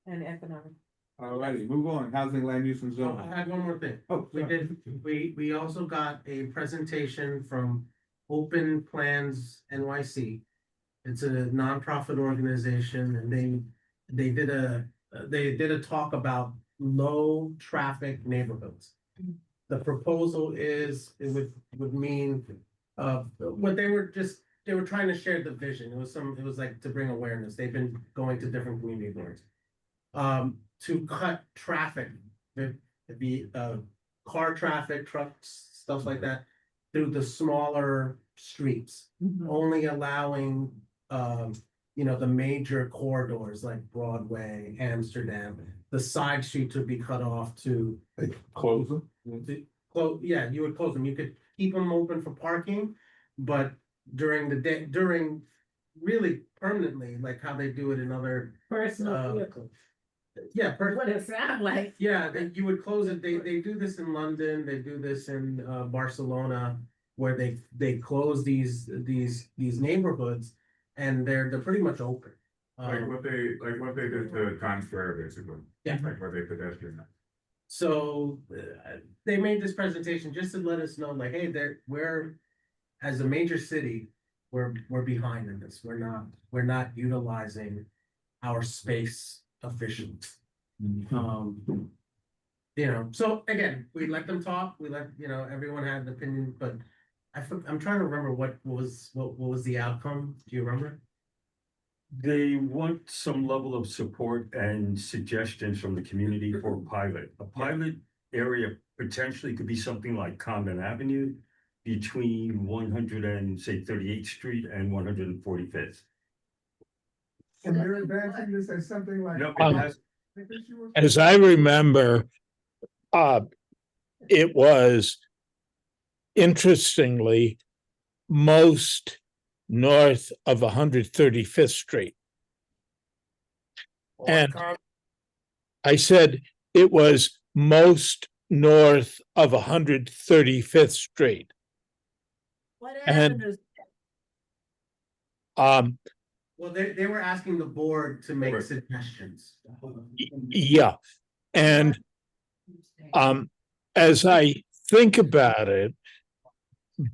And economic. Alrighty, move on, housing, land use and I zoning. had one more thing. Oh, We also got a presentation from Open Plans NYC. It's a nonprofit organization and they did a talk about low traffic neighborhoods. The proposal is, it would mean, what they were trying to share the vision. It was like to bring awareness. They've been going to different community boards. To cut traffic, the car traffic, trucks, stuff like that, through the smaller streets, only allowing, the major corridors like Broadway, Amsterdam, the side streets would be cut off to. Close them? Yeah, you would close them. You could keep them open for parking, but during the day, really permanently, like how they do it in other. Personal vehicles. Yeah. What it sound like. Yeah, you would close it. They do this in London, they do this in Barcelona, where they close these neighborhoods and they're pretty much open. Like what they did to Times Square, basically. Yeah. Like what they pedestrian. So they made this presentation just to let us know, like, hey, we're, as a major city, we're behind in this. We're not utilizing our space efficiently. So again, we let them talk, we let, everyone had an opinion, but I'm trying to remember what was the outcome. Do you remember? They want some level of support and suggestions from the community for a pilot. A pilot area potentially could be something like Common Avenue between 100 and say 38th Street and 145th. And they're advancing this as something like. No, it has, As I remember, it was interestingly, most north of 135th Street. And I said it was most north of 135th Street. What And avenues? Well, they were asking the board to make suggestions. yeah, and as I think about it,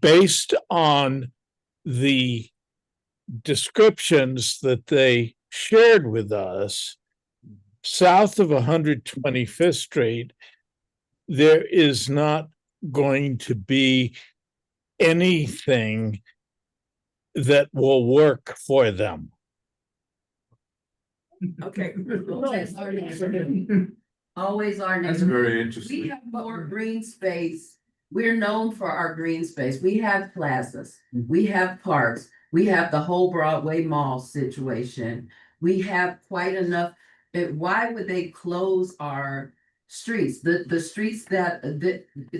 based on the descriptions that they shared with us, south of 125th Street, there is not going to be anything that will work for them. Okay. Always our neighborhood. Always our That's neighborhood. very interesting. We have more green space. We're known for our green space. We have plazas, we have parks, we have the whole Broadway Mall situation. We have quite enough. Why would they close our streets? The streets that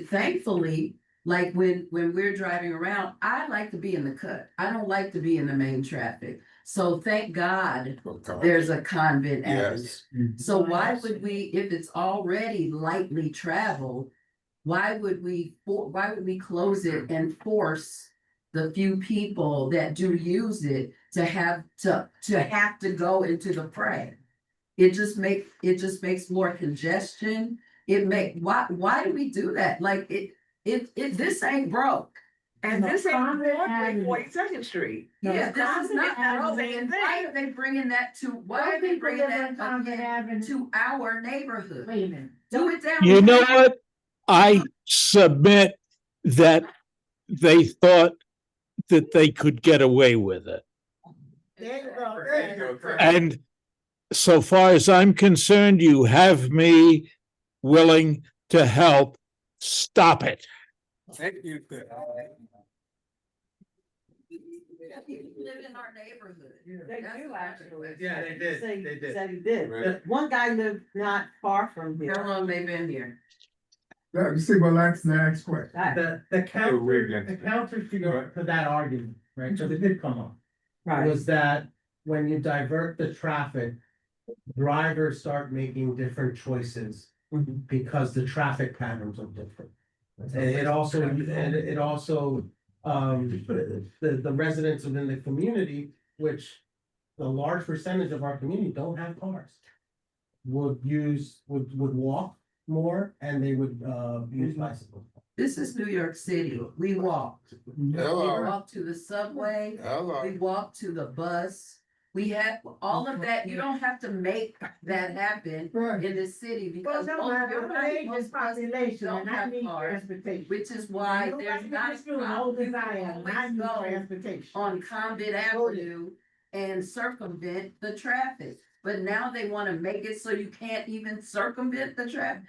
thankfully, like when we're driving around, I like to be in the cut. I don't like to be in the main traffic. So thank God there's a Convent Avenue. Yes. So why would we, if it's already lightly traveled, why would we close it and force the few people that do use it to have to go into the fray? It just makes more congestion. Why do we do that? Like this ain't broke. And this ain't Convent 42nd Street. Yeah, this is not Convent broke. And why are they bringing that to, why are they bringing that again to our neighborhood? Wait a minute. Do it down. You know here. what? I submit that they thought that they could get away with it. There you go. And so far as I'm concerned, you have me willing to help stop it. Thank you. People live in our neighborhood. They do actually. Yeah, they did. They did. Said he did. Right. One guy lived not far from here. How long they been here? You see, well, that's the next question. The against counter to that argument, right, because it did come up, Right. was that when you divert the traffic, drivers start making different choices because the traffic patterns are different. And it also, the residents within the community, which the large percentage of our community don't have cars, would walk more, and they would use bicycles. This is New York City. We walked. We Hello. walked to the subway. Hello. We walked to the bus. We had all of that. You don't have to make that happen in this city because Well, no, most I'm of an aging population don't and I have need cars, transportation. which is why there's not a problem. You always go transportation. on Convent Avenue and circumvent the traffic. But now they want to make it so you can't even circumvent the traffic.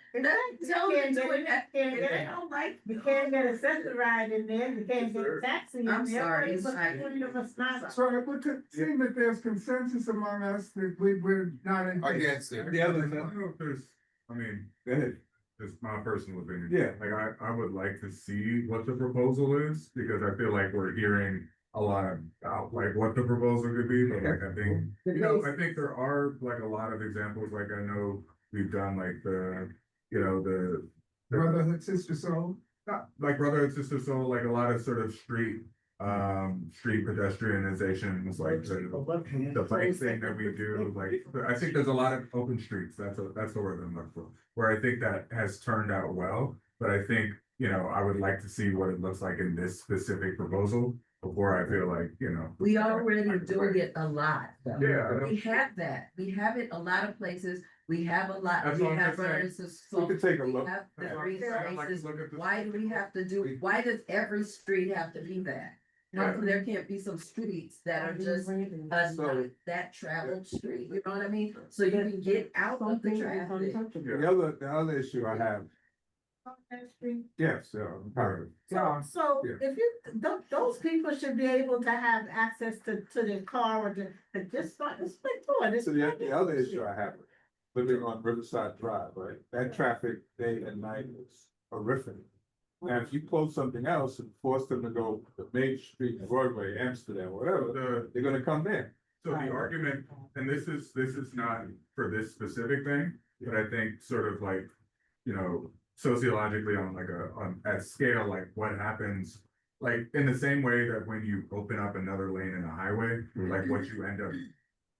Tell them to do it. They don't like. You can't get a second ride in there, you can't get a taxi in there. I'm sorry, But I- freedom is not. So it would seem that there's consensus among us that we're not in. Against it. The other I don't know if there's, I mean, Go ahead. it's my personal opinion. Yeah. Like, I would like to see what the proposal is, because I feel like we're hearing a lot about like what the proposal could be, but like, I think, I think there are like a lot of examples, like I know we've done like the Brotherhood, sister soul. not like brother and sister soul, like a lot of sort of street pedestrianization is like the bike thing that we do, like, I think there's a lot of open streets, that's the word I'm looking for, where I think that has turned out well, but I think, I would like to see what it looks like in this specific proposal before I feel like, We already doing it a lot. Though. Yeah. We have that. We have it a lot of places. We have a lot. That's We what I'm have saying. brothers of We soul. could take a We look. have the Yeah. green I'd like to spaces. look at this. Why do we have to do, why does every street have to be that? How come there can't be some streets that are just not that traveled street, you know what I mean? So you can get out of the traffic. The other issue I have, yes, part of So Yeah. if you, those people should be able to have access to their car or to just split door. it. So the other issue I have, living on Riverside Drive, right? That traffic day and night is horrific. Now, if you close something else and force them to go to Main Street, Broadway, Amsterdam, whatever, they're gonna come there. So the argument, and this is not for this specific thing, but I think sort of like, you know, sociologically on like at scale, like what happens, like in the same way that when you open up another lane in a highway, like what you end up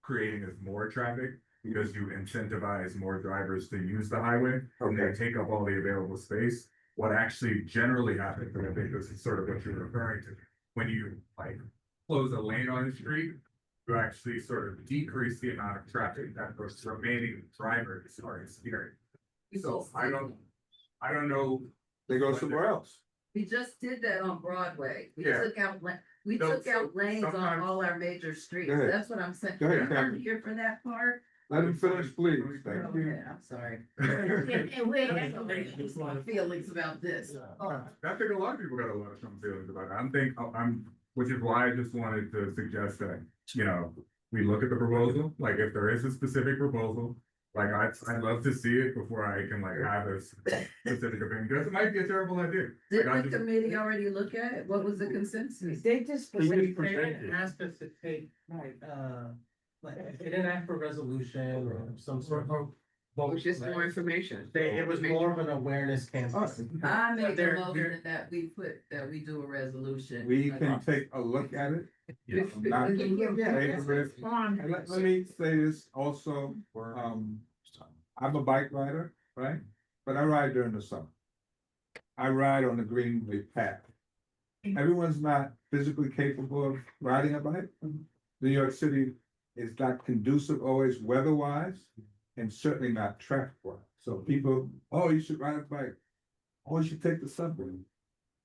creating is more traffic because you incentivize more drivers to use the highway and they take up all the available space. What actually generally happens, and I think this is sort of what you're referring to, when you like close a lane on the street, you actually sort of decrease the amount of traffic that those remaining drivers are experiencing. So I don't know. They go somewhere else. We just did that on Broadway. We Yeah. took out, we No, took out lanes on sometimes- all our major streets. Go ahead. That's what I'm saying. Go ahead, I'm Karen. not here for that part. Let him finish, please. Thank you. Okay, I'm sorry. And we're. My feelings about this. I think a lot of people got a lot of strong feelings about it. Which is why I just wanted to suggest that, you know, we look at the proposal, like if there is a specific proposal, like I'd love to see it before I can like have a specific opinion, because it might be a terrible idea. Did Like, I the just- committee already look at it? What was the consensus? They just. They didn't ask us to take, Right. like, they didn't ask for resolution or some sort of. It was just more information. It was more of an awareness campaign. I make a They're- motion that we do a resolution. We can take a look at it. I'm not in favor of it. And let me say this also, I'm a bike rider, right? But I ride during the summer. I ride on the Greenway path. Everyone's not physically capable of riding a bike. New York City is not conducive always weather-wise, and certainly not traffic-wise. So people, oh, you should ride a bike. Oh, you should take the subway.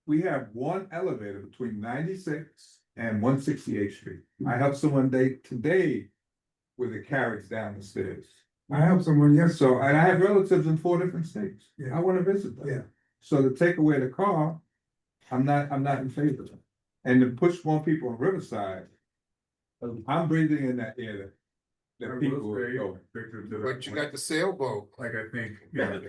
We have one elevator between 96 and 168th Street. I helped someone today with a carriage down the stairs. I helped someone yesterday. So, and I have relatives in 4 different states. Yeah. I wanna visit them. Yeah. So to take away the car, I'm not in favor of it. And to push more people on Riverside, I'm breathing in that air I that will people are say, going. Victor, to that But you point, got the sailboat. like, I think, yeah.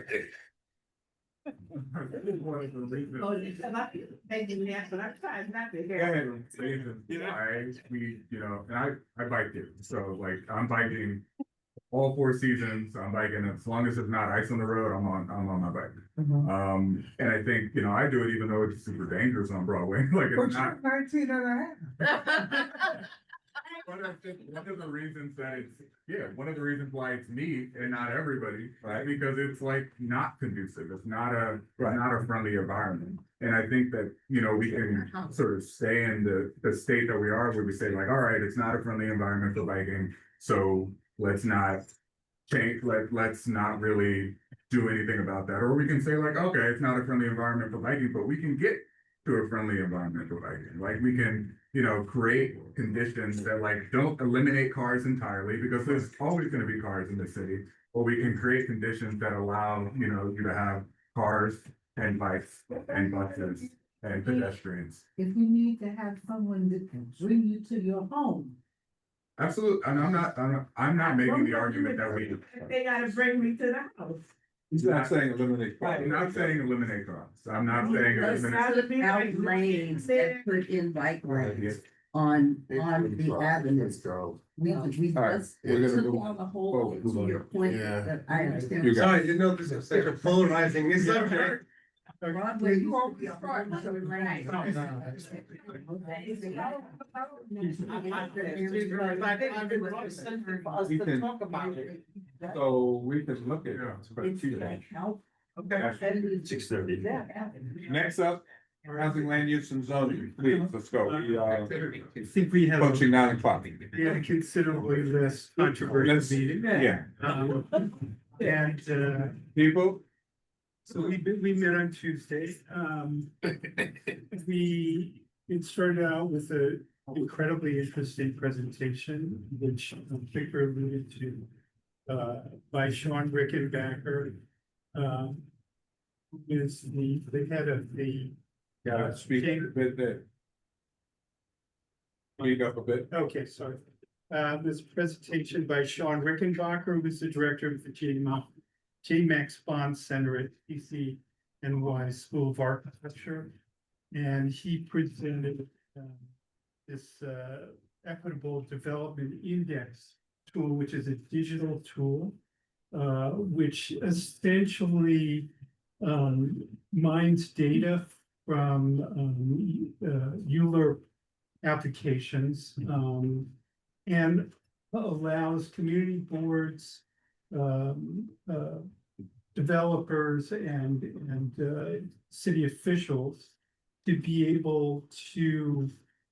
Making me ask, but I'm trying not to Yeah, hear. reasons why we, you know, and I bike it, so like, I'm biking all 4 seasons, I'm biking, as long as it's not ice on the road, I'm on my bike. And I think, you know, I do it even though it's super dangerous on Broadway, like, it's not. 19 and a half. But I think one of the reasons that one of the reasons why it's me and not everybody, right? Because it's like not conducive, it's not a friendly environment. And I think that, you know, we can sort of stay in the state that we are, where we say like, all right, it's not a friendly environment for biking, so let's not change, like, let's not really do anything about that. Or we can say like, okay, it's not a friendly environment for biking, but we can get to a friendly environment for biking. Like we can, you know, create conditions that like don't eliminate cars entirely, because there's always gonna be cars in the city. Or we can create conditions that allow, you know, you to have cars and bikes and buses and pedestrians. If you need to have someone that can bring you to your home. Absolutely, and I'm not making the argument that we. They gotta bring me to the house. He's not saying eliminate. I'm not saying eliminate cars, I'm not saying Let's eliminate. out lanes and put in bike lanes on the avenues. We All right, just we're gonna took move out the whole, forward. to your point, Yeah. that I understand. You got Sorry, you know, this is such a polarizing subject. Broadway used to be a whole other lane. For us We to can- talk about it. So we can look at it, but Okay. 6:30. next up, housing, land use and zoning, please, let's go. We are I think we have, approaching 9 o'clock. we have considerably less controversial Let's- meeting. Yeah, And, people, so we met on Tuesday. It started out with an incredibly interesting presentation, which Victor alluded to, by Sean Rickenbacker. Is the head of the. speak a bit there. Speak up a bit. Okay, sorry. This presentation by Sean Rickenbacker, who's the director of the JMAX Bond Center at DC NY School of Architecture. And he presented this equitable development index tool, which is a digital tool, which essentially mines data from Euler applications and allows community boards, developers and city officials to be able to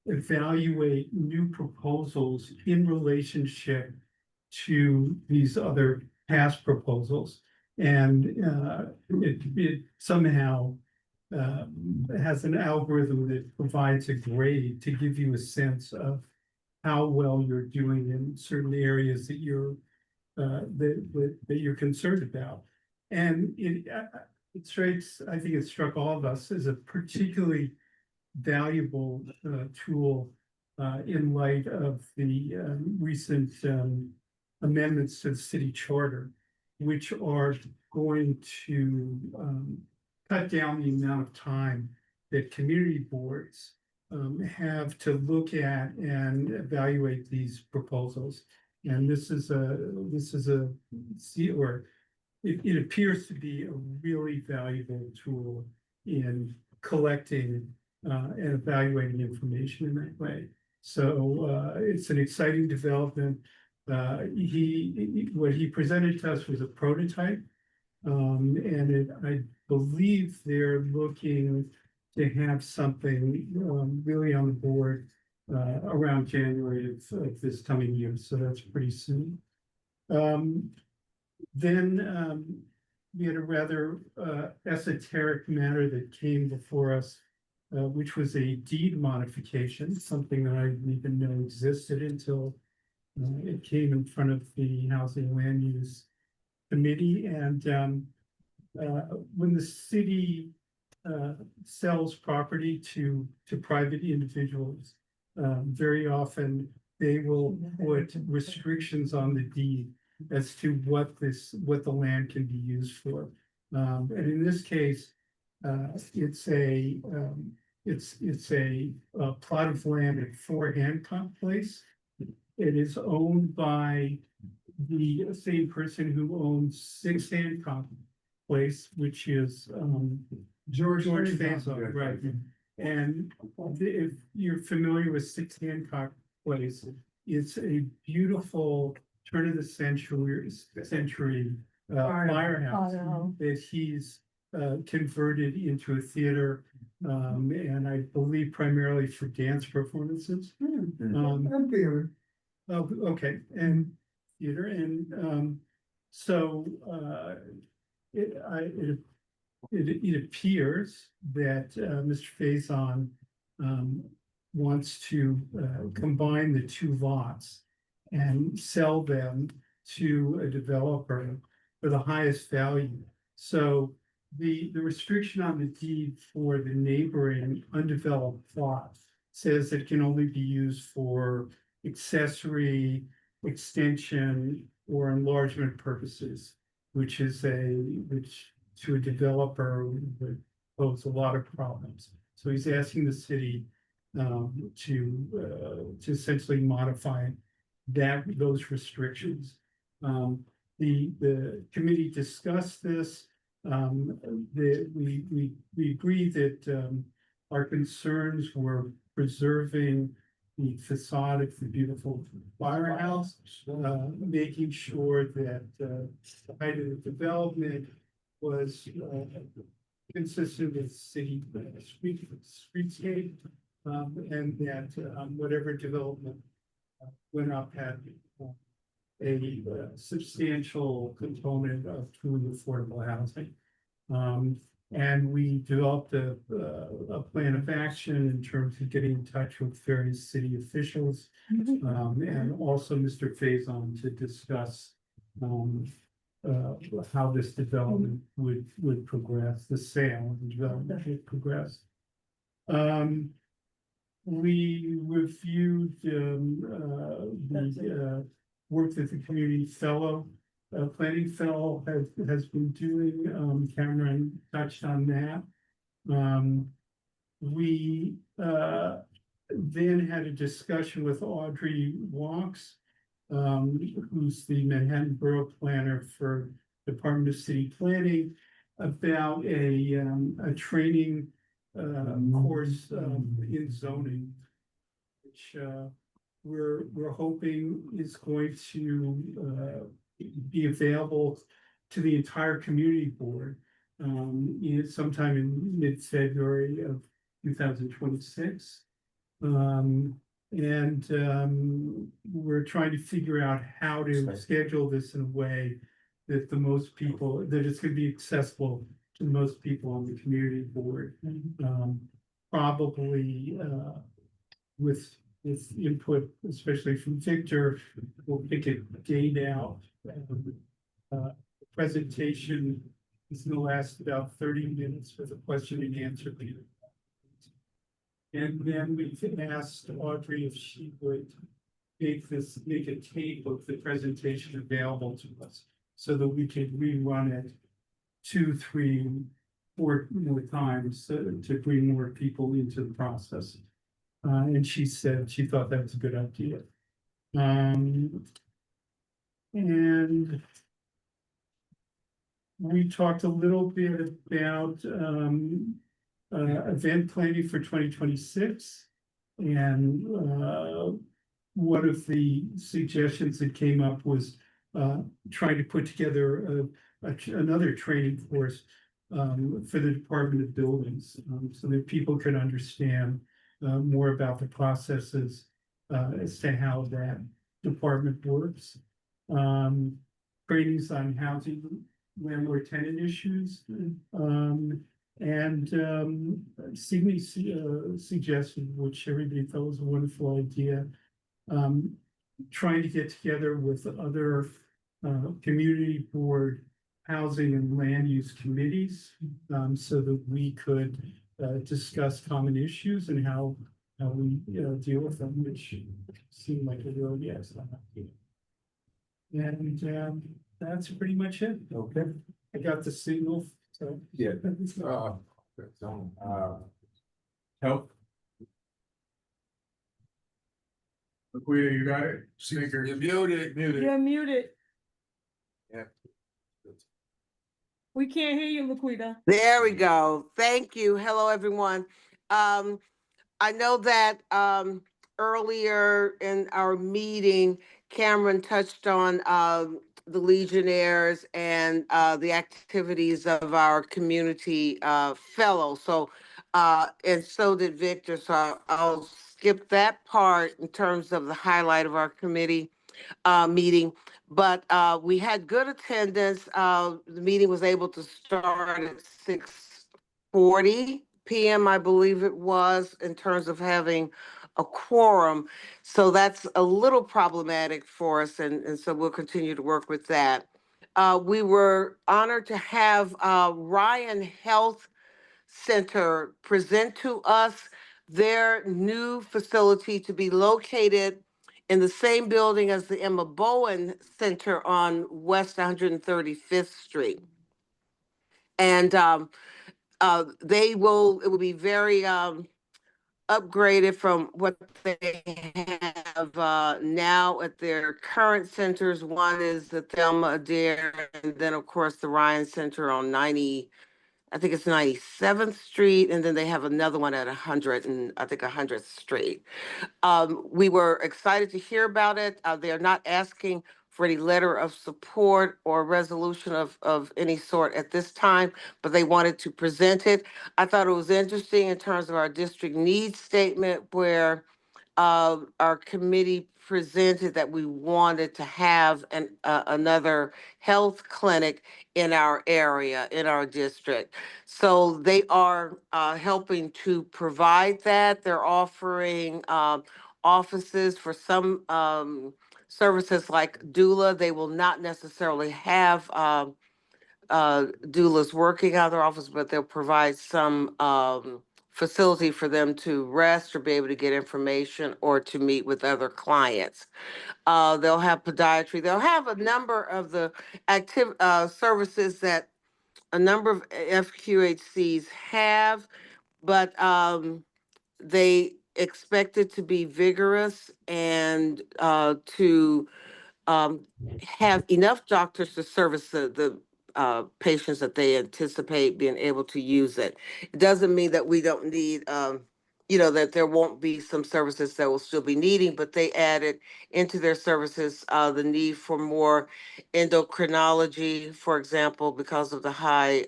evaluate new proposals in relationship to these other past proposals. And it somehow has an algorithm that provides a grade to give you a sense of how well you're doing in certain areas that you're that you're concerned about. And it strikes, I think it struck all of us as a particularly valuable tool in light of the recent amendments to the city charter, which are going to cut down the amount of time that community boards have to look at and evaluate these proposals. And this is it appears to be a really valuable tool in collecting and evaluating information in that way. So it's an exciting development. What he presented to us was a prototype, and I believe they're looking to have something really on the board around January of this coming year. So that's pretty soon. Then we had a rather esoteric matter that came before us, which was a deed modification, something that I didn't even know existed until it came in front of the Housing Land Use Committee. And when the city sells property to private individuals, very often they will put restrictions on the deed as to what the land can be used for. And in this case, it's a plot of land at 4 Hancock Place. It is owned by the same person who owns 6 Hancock Place, which is George Faison, right? And if you're familiar with 6 Hancock Place, it's a beautiful turn of the century firehouse that he's converted into a theater, and I believe primarily for dance performances. Theater. Oh, okay, and theater, and so it appears that Mr. Faison wants to combine the 2 lots and sell them to a developer for the highest value. So the restriction on the deed for the neighboring undeveloped plot says it can only be used for accessory, extension, or enlargement purposes, which to a developer would pose a lot of problems. So he's asking the city to essentially modify those restrictions. The committee discussed this. We agreed that our concerns were preserving the facade of the beautiful firehouse, making sure that the height of the development was consistent with city streetscape, and that whatever development went up had a substantial component of truly affordable housing. And we developed a plan of action in terms of getting in touch with various city officials, and also Mr. Faison to discuss how this development would progress, the sale of the development would progress. We reviewed the work that the community fellow planning fellow has been doing. Cameron touched on that. We then had a discussion with Audrey Walks, who's the Manhattan Borough Planner for Department of City Planning, about a training course in zoning, which we're hoping is going to be available to the entire community board sometime in mid-February of 2026. We're trying to figure out how to schedule this in a way that that it's gonna be accessible to the most people on the community board. Probably with input, especially from Victor, we'll pick a date out. Presentation is gonna last about 30 minutes with a question and answer period. And then we've asked Audrey if she would make a tape of the presentation available to us so that we could rerun it 2, 3, 4 more times to bring more people into the process. And she said she thought that was a good idea. And we talked a little bit about event planning for 2026. And one of the suggestions that came up was trying to put together another training course for the Department of Buildings, so that people can understand more about the processes as to how that department works. Trainings on housing, landlord tenant issues, and Sydney's suggestion, which everybody thought was a wonderful idea, trying to get together with other community board housing and land use committees, so that we could discuss common issues and how we deal with them, which seemed like a real yes. And that's pretty much it. Okay. I got the signal, so. Yeah. Health. Laquita, you got it? Speaker. You're muted. You're muted. Yeah. We can't hear you, Laquita. There we go. Thank you. Hello, everyone. I know that earlier in our meeting, Cameron touched on the Legionnaires and the activities of our community fellows. So, and so did Victor. So I'll skip that part in terms of the highlight of our committee meeting. But we had good attendance. The meeting was able to start at 6:40 p.m., I believe it was, in terms of having a quorum. So that's a little problematic for us, and so we'll continue to work with that. We were honored to have Ryan Health Center present to us their new facility to be located in the same building as the Emma Bowen Center on West 135th Street. And it will be very upgraded from what they have now at their current centers. One is the Thelma Adair, and then of course the Ryan Center on 97th Street, and then they have another one at 100th Street. We were excited to hear about it. They're not asking for any letter of support or resolution of any sort at this time, but they wanted to present it. I thought it was interesting in terms of our district needs statement, where our committee presented that we wanted to have another health clinic in our area, in our district. So they are helping to provide that. They're offering offices for some services like doula. They will not necessarily have doulas working out of their office, but they'll provide some facility for them to rest or be able to get information or to meet with other clients. They'll have podiatry. They'll have a number of the services that a number of FQHCs have, but they expect it to be vigorous and to have enough doctors to service the patients that they anticipate being able to use it. It doesn't mean that we don't need, that there won't be some services that will still be needing, but they added into their services the need for more endocrinology, for example, because of the high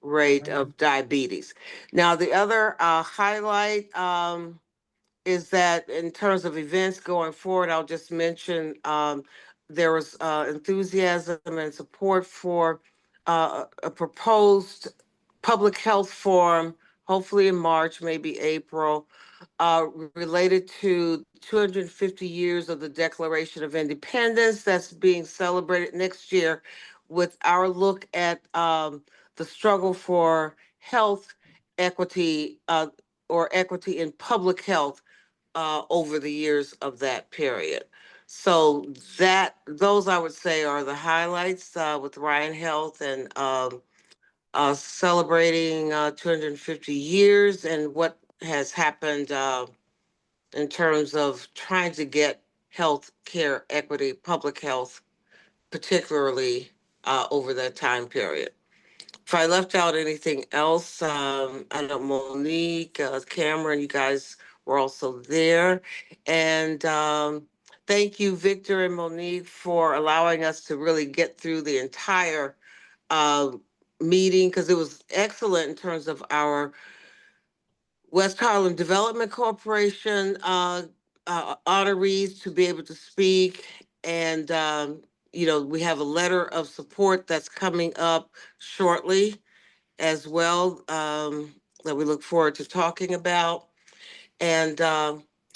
rate of diabetes. Now, the other highlight is that in terms of events going forward, I'll just mention there was enthusiasm and support for a proposed public health forum, hopefully in March, maybe April, related to 250 years of the Declaration of Independence that's being celebrated next year, with our look at the struggle for health equity or equity in public health over the years of that period. So those I would say are the highlights with Ryan Health and celebrating 250 years and what has happened in terms of trying to get health care equity, public health, particularly over that time period. If I left out anything else, I know Monique, Cameron, you guys were also there. And thank you, Victor and Monique, for allowing us to really get through the entire meeting, because it was excellent in terms of our West Harlem Development Corporation honorees to be able to speak. And we have a letter of support that's coming up shortly as well, that we look forward to talking about. And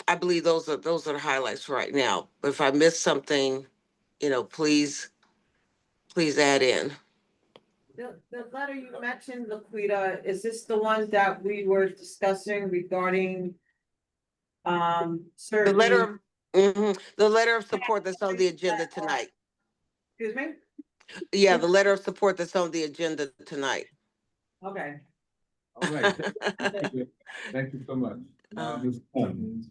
I believe those are the highlights right now. But if I missed something, please add in. The letter you mentioned, Laquita, is this the one that we were discussing regarding The certain? the letter of support that's on the agenda tonight. Excuse me? Yeah, the letter of support that's on the agenda tonight. Okay. All right. Thank you so much. Ms. Holmes,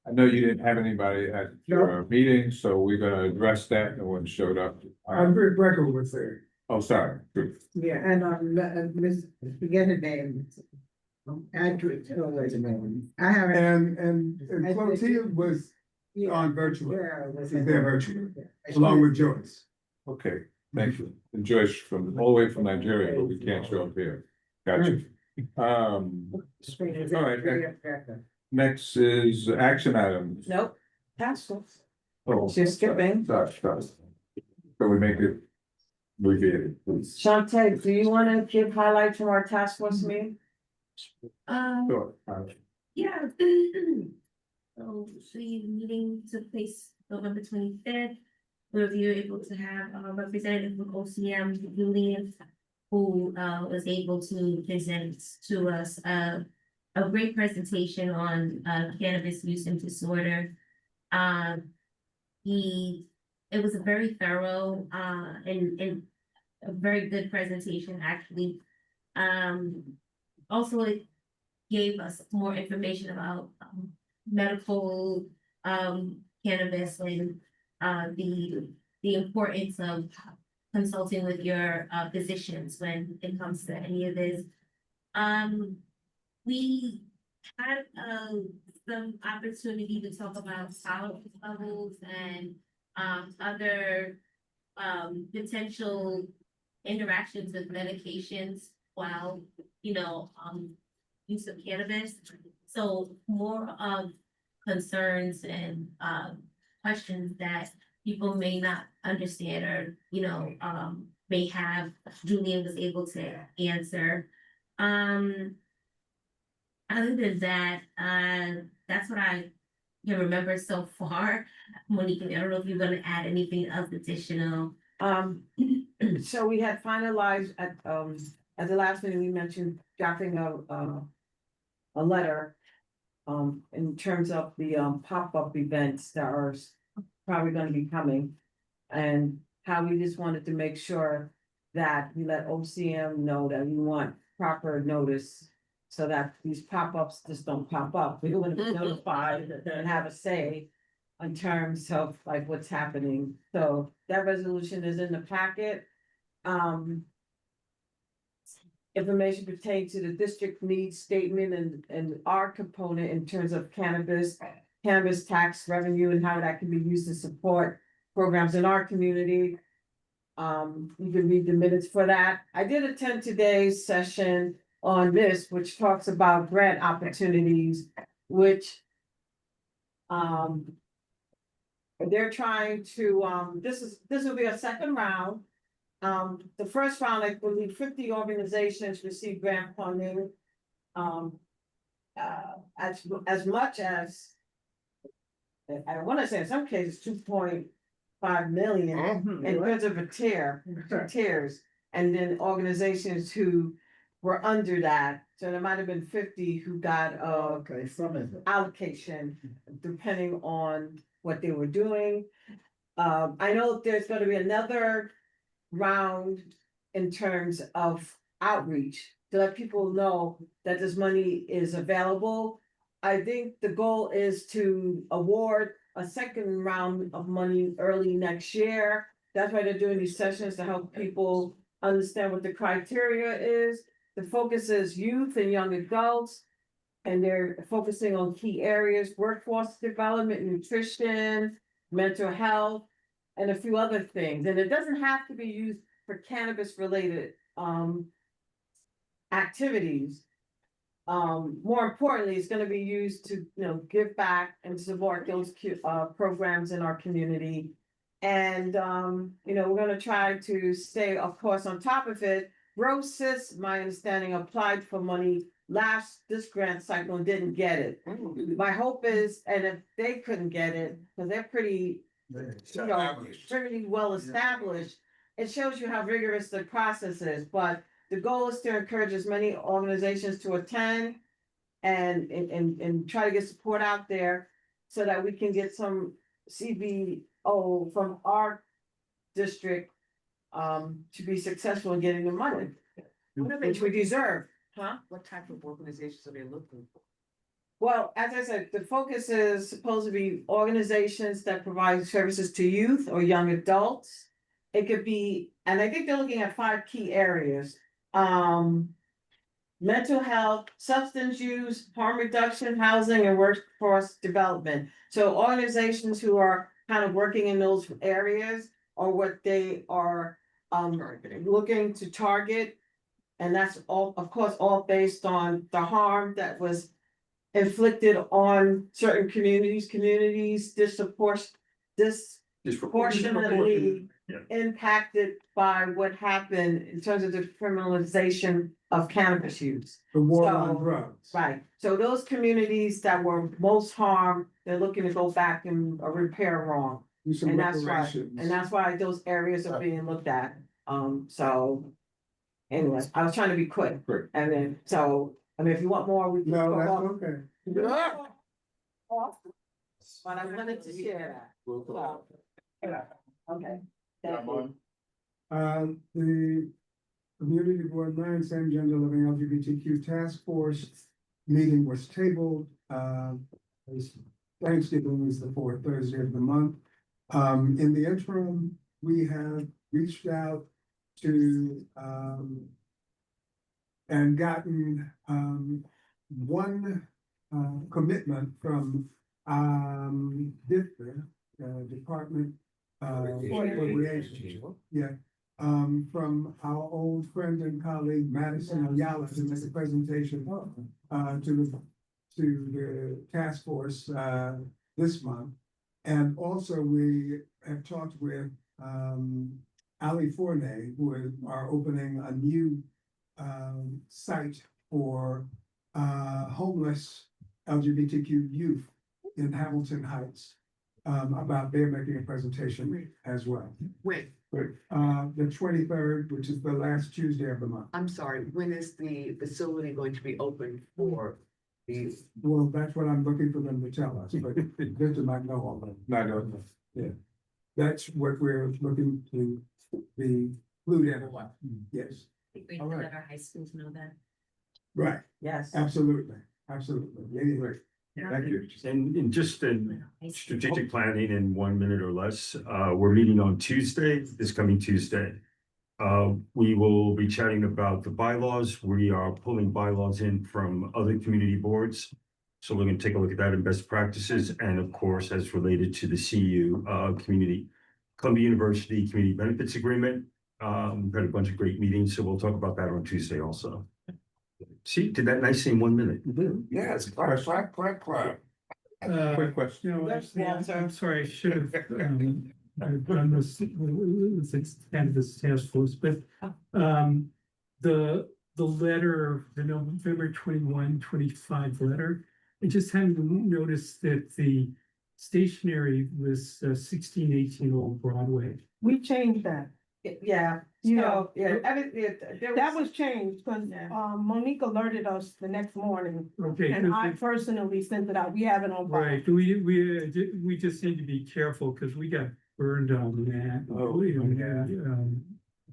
I know you didn't have anybody at your meeting, so we're gonna address that. No one showed up. Rick Brecker was there. Oh, sorry. Good. Yeah, and Miss, forget her name. Andrew, I haven't. And Clotilde was on virtual. Yeah, She's there virtually, along with Joyce. Okay, thank you. And Joyce from all the way from Nigeria, but we can't show up here. Gotcha. All right. Next is action items. Nope, task force. Oh, Just skipping. sorry. So we make it abbreviated, please. Shantae, do you want to give highlights from our task force meeting? Sure. Yeah. So the meeting took place November 25th, where we were able to have a representative from OCM, Julian, who was able to present to us a great presentation on cannabis use and disorder. It was a very thorough and a very good presentation, actually. Also, it gave us more information about medical cannabis and the importance of consulting with your physicians when it comes to any of this. We had some opportunity to talk about tolerance levels and other potential interactions with medications while, use of cannabis. So more of concerns and questions that people may not understand or, may have, Julian was able to answer. Other than that, that's what I can remember so far. Monique, I don't know if you're gonna add anything else additional. So we had finalized at the last meeting, we mentioned drafting a letter. In terms of the pop-up events that are probably gonna be coming. And how we just wanted to make sure that we let OCM know that we want proper notice. So that these pop-ups just don't pop up. We want to be notified and have a say. In terms of like what's happening. So that resolution is in the packet. Information pertaining to the district needs statement and our component in terms of cannabis tax revenue and how that can be used to support programs in our community. You can read the minutes for that. I did attend today's session on this, which talks about grant opportunities, which they're trying to, this will be a second round. The first round, I believe 50 organizations received grant funding. As much as, I wanna say in some cases, 2.5 million in terms of tiers. And then organizations who were under that, so there might have been 50 who got allocation, depending on what they were doing. I know there's gonna be another round in terms of outreach to let people know that this money is available. I think the goal is to award a second round of money early next year. That's why they're doing these sessions to help people understand what the criteria is. The focus is youth and young adults. And they're focusing on key areas, workforce development, nutrition, mental health, and a few other things. And it doesn't have to be used for cannabis related activities. More importantly, it's gonna be used to, give back and support those programs in our community. And, we're gonna try to stay, of course, on top of it. Rosis, my understanding, applied for money this grant cycle and didn't get it. My hope is, and if they couldn't get it, because they're pretty, pretty well established, it shows you how rigorous the process is, but the goal is to encourage as many organizations to attend and try to get support out there so that we can get some CBO from our district to be successful in getting the money, which we deserve. Huh? What type of organizations are they looking for? Well, as I said, the focus is supposed to be organizations that provide services to youth or young adults. It could be, and I think they're looking at 5 key areas. Mental health, substance use, harm reduction, housing, and workforce development. So organizations who are kind of working in those areas are what they are looking to target. And that's all, of course, all based on the harm that was inflicted on certain communities disproportionately impacted by what happened in terms of the criminalization of cannabis use. The war on drugs. Right, so those communities that were most harmed, they're looking to go back and repair wrong. Do some And that's why, reparations. and that's why those areas are being looked at, so. Anyways, I was trying to be quick, and then, so, if you want more, we can. No, go that's off. okay. But I wanted to share that. So, okay, thank you. The Community Board 9, Same Gender Living LGBTQ Task Force meeting was tabled. Thanksgiving is the 4th Thursday of the month. In the interim, we have reached out to and gotten one commitment from DIFTA, Department of Recreation. Yeah, from our old friend and colleague Madison Ayala to make a presentation to the task force this month. And also we have talked with Ali Forney, who are opening a new site for homeless LGBTQ youth in Hamilton Heights. About they're making a presentation as well. When? The 23rd, which is the last Tuesday of the month. I'm sorry, when is the facility going to be open for Well, that's what I'm looking for them to tell us, but this is not know all of them. No, no, Yeah. That's what we're looking to be included in. Yes, It'd be great All to right. let our high schools know that. right, Yes. absolutely, absolutely. Anyway, thank you. And just in strategic planning in 1 minute or less, we're meeting on Tuesday, this coming Tuesday. We will be chatting about the bylaws. We are pulling bylaws in from other community boards. So we're gonna take a look at that in best practices and of course, as related to the CU, Columbia University Community Benefits Agreement. We've had a bunch of great meetings, so we'll talk about that on Tuesday also. See, did that nicely in 1 minute. Yes, clap, clap, clap, clap. Quick question. No, Yes, actually, Walter. I'm sorry, I should have, done this, kind of this task force, but, the letter, the November 21, 25 letter, I just hadn't noticed that the stationery was 1618 Old Broadway. We changed that. Yeah, so, yeah, That was changed, because Monique alerted us the next morning, Okay. and I personally sent it out. We have it on file. Right, we just need to be careful, because we got burned on that. Oh, yeah.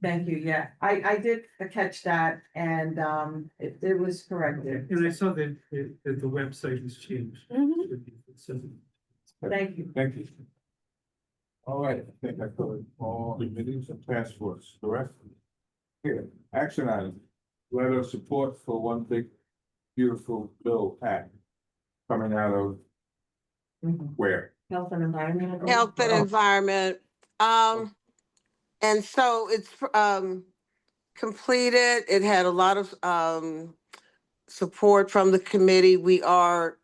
Thank you, yeah, I did catch that, and, it was corrected. And I saw that the website was changed. So, Thank you. Thank you. All right, I think I covered all the meetings and task force, correct? Here, action item, letter of support for one big beautiful bill act coming out of where? Health and environment. Health and environment. And so it's completed. It had a lot of support from the committee. We are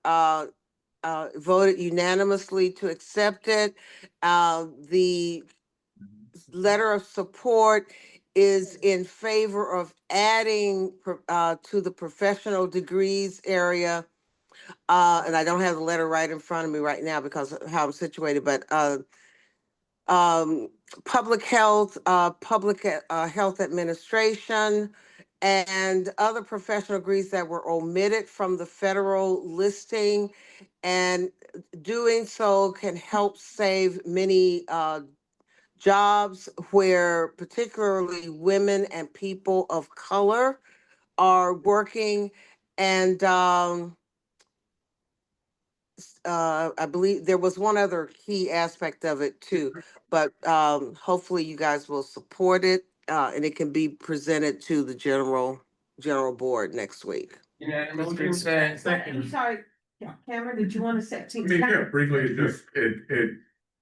voted unanimously to accept it. The letter of support is in favor of adding to the professional degrees area. And I don't have the letter right in front of me right now because of how I'm situated, but public health, health administration, and other professional degrees that were omitted from the federal listing. And doing so can help save many jobs where particularly women and people of color are working. And I believe there was one other key aspect of it too, but hopefully you guys will support it and it can be presented to the general board next week. Unanimous consent. I'm sorry, Cameron, did you want to say? I mean, yeah, briefly, it just,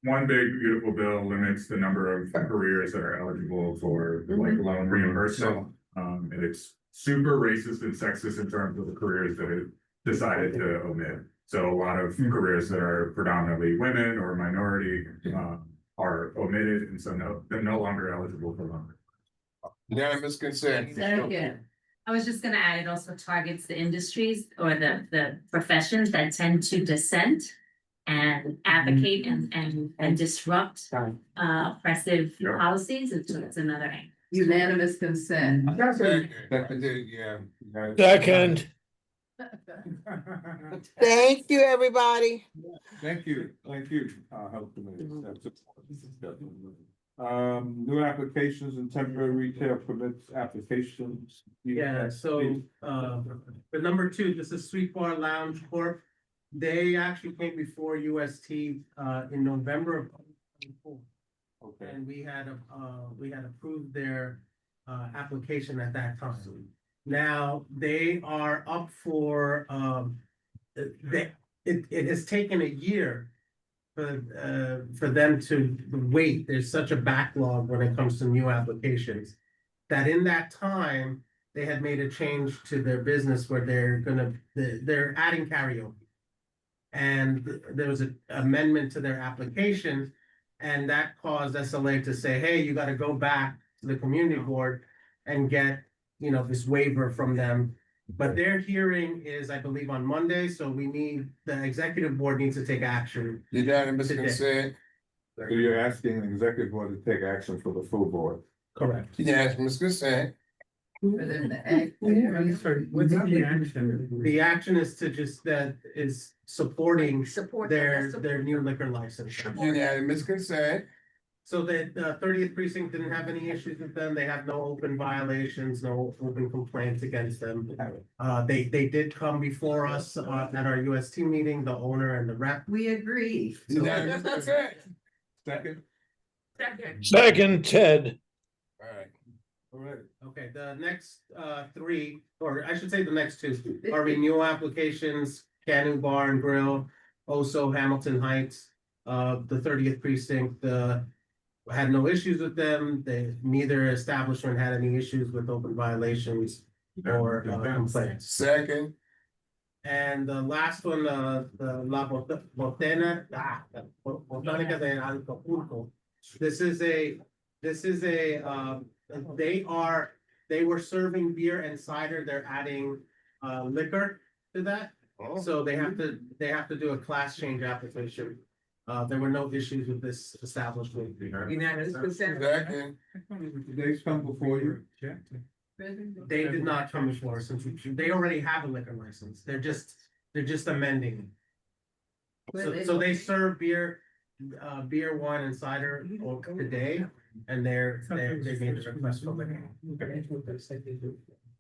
one big beautiful bill limits the number of careers that are eligible for like loan reimbursement. And it's super racist and sexist in terms of the careers that it decided to omit. So a lot of careers that are predominantly women or minority are omitted, and so they're no longer eligible for loan. Unanimous consent. I was just gonna add, it also targets the industries or the professions that tend to dissent and advocate and disrupt oppressive policies. It's another angle. Unanimous consent. Yeah. Second. Thank you, everybody. Thank you, Health Committee. New applications and temporary retail permits applications. Yeah, so, the number 2, this is Sweet Bar Lounge Corp. They actually came before UST, in November of 2024. Okay. And we had approved their, application at that time. Now, they are up for, it has taken a year for them to wait. There's such a backlog when it comes to new applications, that in that time, they had made a change to their business where they're adding karaoke. And there was an amendment to their application, and that caused SLA to say, hey, you gotta go back to the community board and get, this waiver from them. But their hearing is, I believe, on Monday, so the executive board needs to take action. Unanimous today. consent. So you're asking the executive board to take action for the full board? Correct. Unanimous consent. For them to act. I'm sorry, what's the action? The action is to just, that is supporting Support. their new liquor license. Unanimous consent. So that 30th precinct didn't have any issues with them. They have no open violations, no open complaints against them. They did come before us at our UST meeting, the owner and the rep. We agree. Unanimous consent. Second, Second, Ted. Alright. all right. Okay, the next three, or I should say the next two, are renewal applications, Canoe Bar and Grill, also Hamilton Heights. The 30th precinct had no issues with them. Neither establishment had any issues with open violations or complaints. Second. And the last one, the La Botanica de Acapulco. This is a, they were serving beer and cider. They're adding liquor to that. So they have to do a class change application. There were no issues with this establishment. Unanimous consent. Second. Today's come before you. They did not come before, since they already have a liquor license. They're just amending. So they serve beer, wine and cider today, and they made the request for liquor.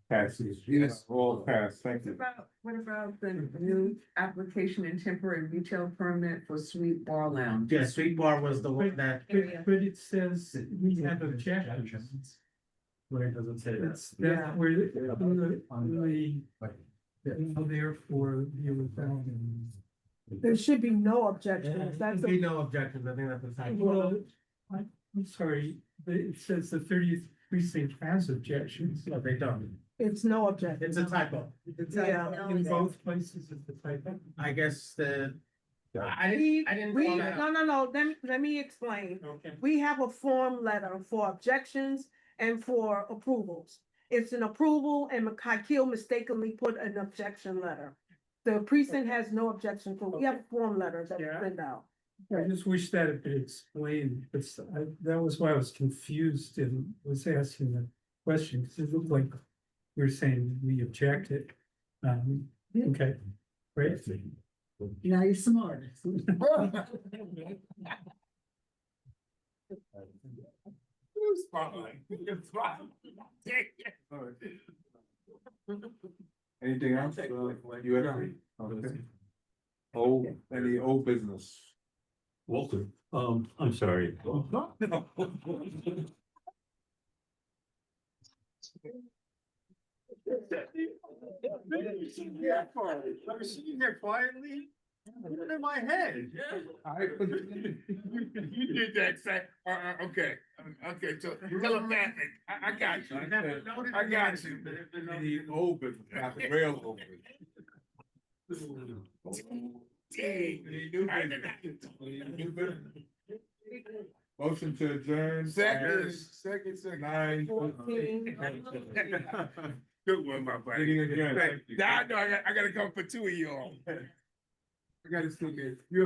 Passes. Yes. All passed, thank you. What about the new application and temporary retail permit for Sweet Bar Lounge? Yeah, Sweet Bar was the one that. But it says we have objections. Where does it say that? It's that where therefore you. There should be no objections, that's. Be no objections, I think that's the type. Well, I'm sorry, but it says the 30th precinct has objections. No, they don't. It's no objection. It's a typo. Yeah. In both places it's the type. I guess I didn't. We, call that out. no, let me explain. Okay. We have a form letter for objections and for approvals. It's an approval and Kyle mistakenly put an objection letter. The precinct has no objection, so we have a form letter that we send out. I just wish that had been explained, but that was why I was confused and was asking the question, because it looked like we were saying we objected. Okay, great. Now you're smart. It's fine. It's fine. Anything else? You have any? Okay. Oh, any old business? Walter, I'm sorry. I'm sitting there quietly. In my head. You did that, okay, so tell him that, I got you. I got you. The old business, not the real old business. Motion to adjourn. Second. 9:14. Good one, my buddy. Meeting adjourned. Now I know I gotta come for two of y'all. I gotta still get.